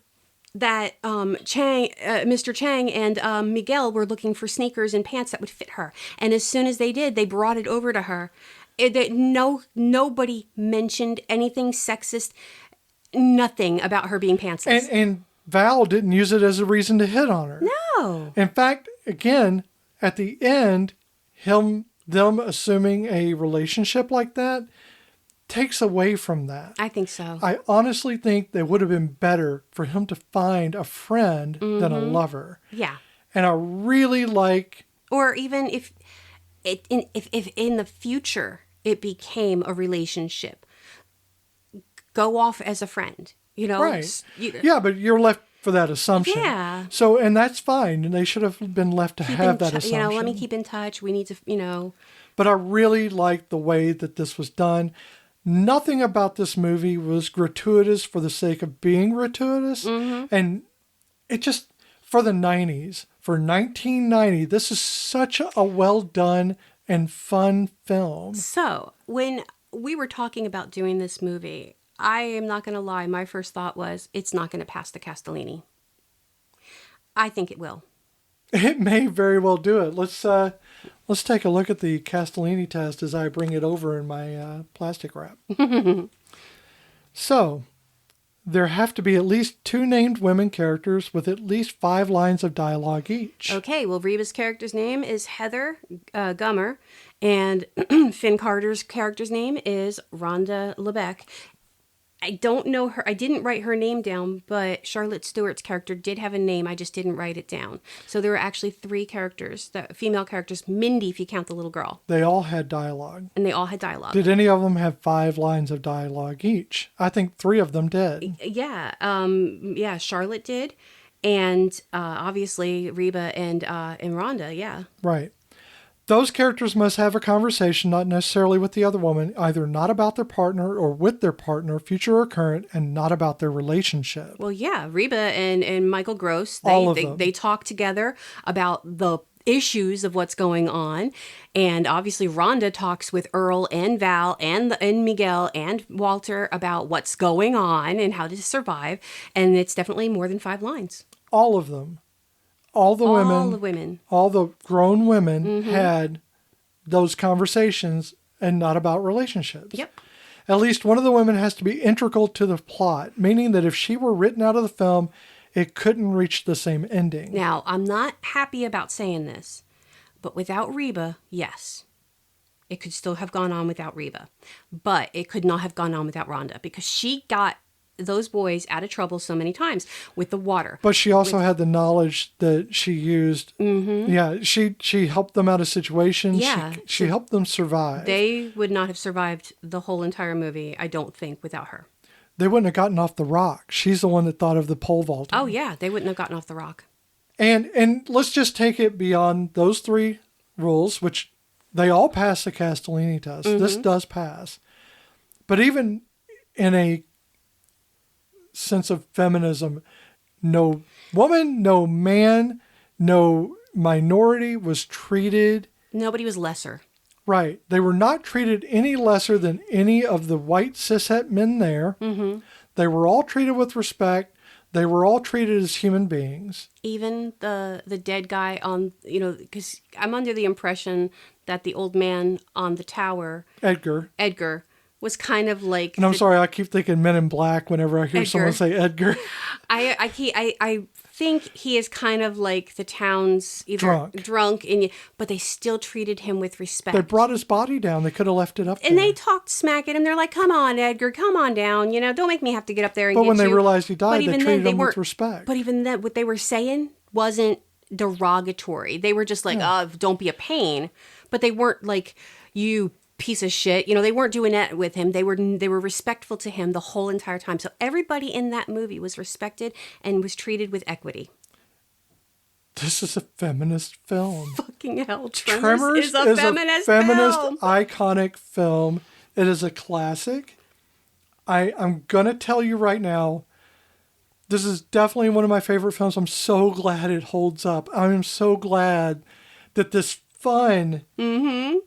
that Mr. Chang and Miguel were looking for sneakers and pants that would fit her. And as soon as they did, they brought it over to her. Nobody mentioned anything sexist, nothing about her being pantsless. And Val didn't use it as a reason to hit on her. No. In fact, again, at the end, them assuming a relationship like that takes away from that. I think so. I honestly think that would have been better for him to find a friend than a lover. Yeah. And I really like... Or even if in the future it became a relationship, go off as a friend. Right. Yeah, but you're left for that assumption. Yeah. So, and that's fine. And they should have been left to have that assumption. Let me keep in touch. We need to, But I really liked the way that this was done. Nothing about this movie was gratuitous for the sake of being gratuitous. Mm-hmm. And it just, for the 90s, for 1990, this is such a well done and fun film. So, when we were talking about doing this movie, I am not going to lie, my first thought was, it's not going to pass the Castellini. I think it will. It may very well do it. Let's take a look at the Castellini test as I bring it over in my plastic wrap. So, there have to be at least 2 named women characters with at least 5 lines of dialogue each. Okay, well, Reba's character's name is Heather Gummer, and Finn Carter's character's name is Rhonda Lebec. I don't know her. I didn't write her name down, but Charlotte Stewart's character did have a name. I just didn't write it down. So there were actually 3 characters, the female characters, Mindy, if you count the little girl. They all had dialogue. And they all had dialogue. Did any of them have 5 lines of dialogue each? I think 3 of them did. Yeah. Charlotte did. And obviously Reba and Rhonda, yeah. Right. Those characters must have a conversation, not necessarily with the other woman, either not about their partner or with their partner, future or current, and not about their relationship. Well, yeah, Reba and Michael Gross, they talk together about the issues of what's going on. And obviously Rhonda talks with Earl and Val and Miguel and Walter about what's going on and how to survive. And it's definitely more than 5 lines. All of them. All the women, all the grown women had those conversations and not about relationships. Yep. At least one of the women has to be integral to the plot, meaning that if she were written out of the film, it couldn't reach the same ending. Now, I'm not happy about saying this, but without Reba, yes. It could still have gone on without Reba. But it could not have gone on without Rhonda because she got those boys out of trouble so many times with the water. But she also had the knowledge that she used. Mm-hmm. Yeah, she helped them out of situations. Yeah. She helped them survive. They would not have survived the whole entire movie, I don't think, without her. They wouldn't have gotten off the rock. She's the one that thought of the pole vaulting. Oh, yeah, they wouldn't have gotten off the rock. And let's just take it beyond those 3 rules, which they all pass the Castellini test. Mm-hmm. This does pass. But even in a sense of feminism, no woman, no man, no minority was treated. Nobody was lesser. Right. They were not treated any lesser than any of the white cishet men there. Mm-hmm. They were all treated with respect. They were all treated as human beings. Even the dead guy on, because I'm under the impression that the old man on the tower, Edgar, was kind of like... And I'm sorry, I keep thinking Men in Black whenever I hear someone say Edgar. I think he is kind of like the town's either drunk but they still treated him with respect. They brought his body down. They could have left it up there. And they talked smack at him. They're like, come on, Edgar, come on down. Don't make me have to get up there and But get when you. they realized he died, they treated him with respect. But even then, what they were saying wasn't derogatory. They were just like, oh, don't be a pain. But they weren't like, you piece of shit. They weren't doing that with him. They were respectful to him the whole entire time. So everybody in that movie was respected and was treated with equity. This is a feminist film. Fucking hell. Tremors is a feminist film. Iconic film. It is a classic. I'm going to tell you right now, this is definitely one of my favorite films. I'm so glad it holds up. I'm so glad that this fun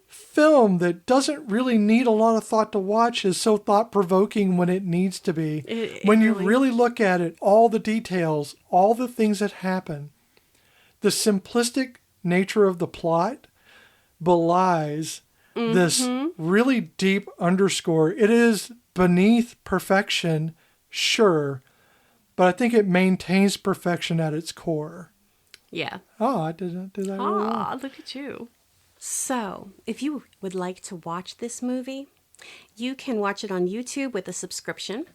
film that doesn't really need a lot of thought to watch is so thought-provoking when it needs to be. When you really look at it, all the details, all the things that happen, the simplistic nature of the plot belies this really deep underscore. It is beneath perfection, sure, but I think it maintains perfection at its core. Yeah. Oh, I did that really well. Look at you. So, if you would like to watch this movie, you can watch it on YouTube with a subscription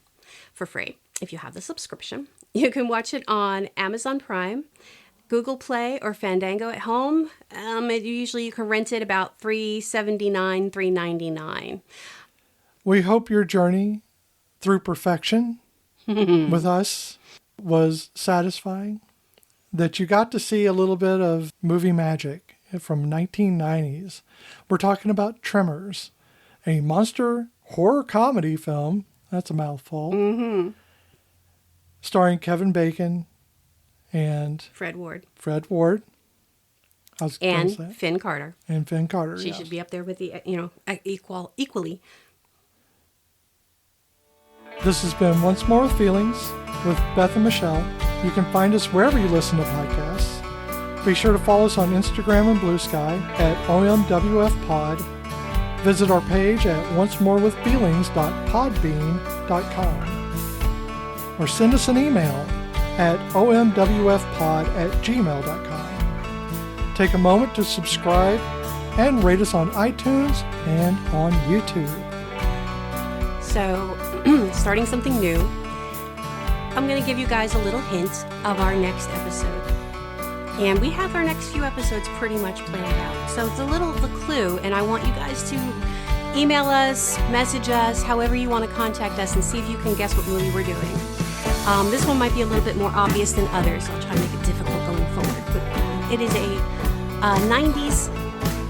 for free. If you have the subscription, you can watch it on Amazon Prime, Google Play, or Fandango at home. Usually you can rent it about $3.79, $3.99. We hope your journey through perfection with us was satisfying, that you got to see a little bit of movie magic from 1990s. We're talking about Tremors, a monster horror comedy film. That's a mouthful. Starring Kevin Bacon and Fred Ward. I was gonna say. Finn Carter. And Finn Carter. She should be up there with the, equally. This has been Once More with Feelings with Beth and Michelle. You can find us wherever you listen to podcasts. Be sure to follow us on Instagram and Blue Sky at OMWFPod. Visit our page at oncemorewithfeelings.podbean.com or send us an email at omwfpod@gmail.com. Take a moment to subscribe and rate us on iTunes and on YouTube. So, starting something new, I'm going to give you guys a little hint of our next episode. And we have our next few episodes pretty much planned out. So it's a little of a clue, and I want you guys to email us, message us, however you want to contact us, and see if you can guess what movie we're doing. This one might be a little bit more obvious than others. I'll try to make it difficult going forward. But it is a 90s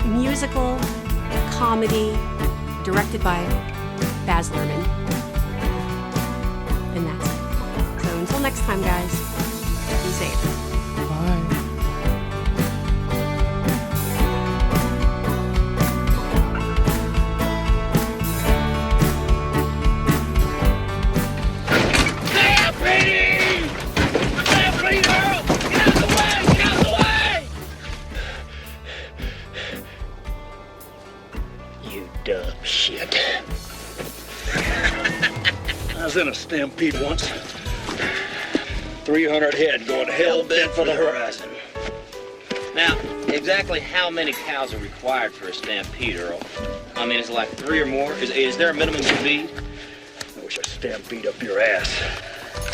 musical comedy directed by Baz Luhrmann. And that's it. So until next time, guys, be safe. Bye. Dumb shit. I was in a stampede once. 300 head going hell-bent for the horizon. Now, exactly how many cows are required for a stampede, Earl? I mean, is it like 3 or more? Is there a minimum speed? I wish I stampede up your ass.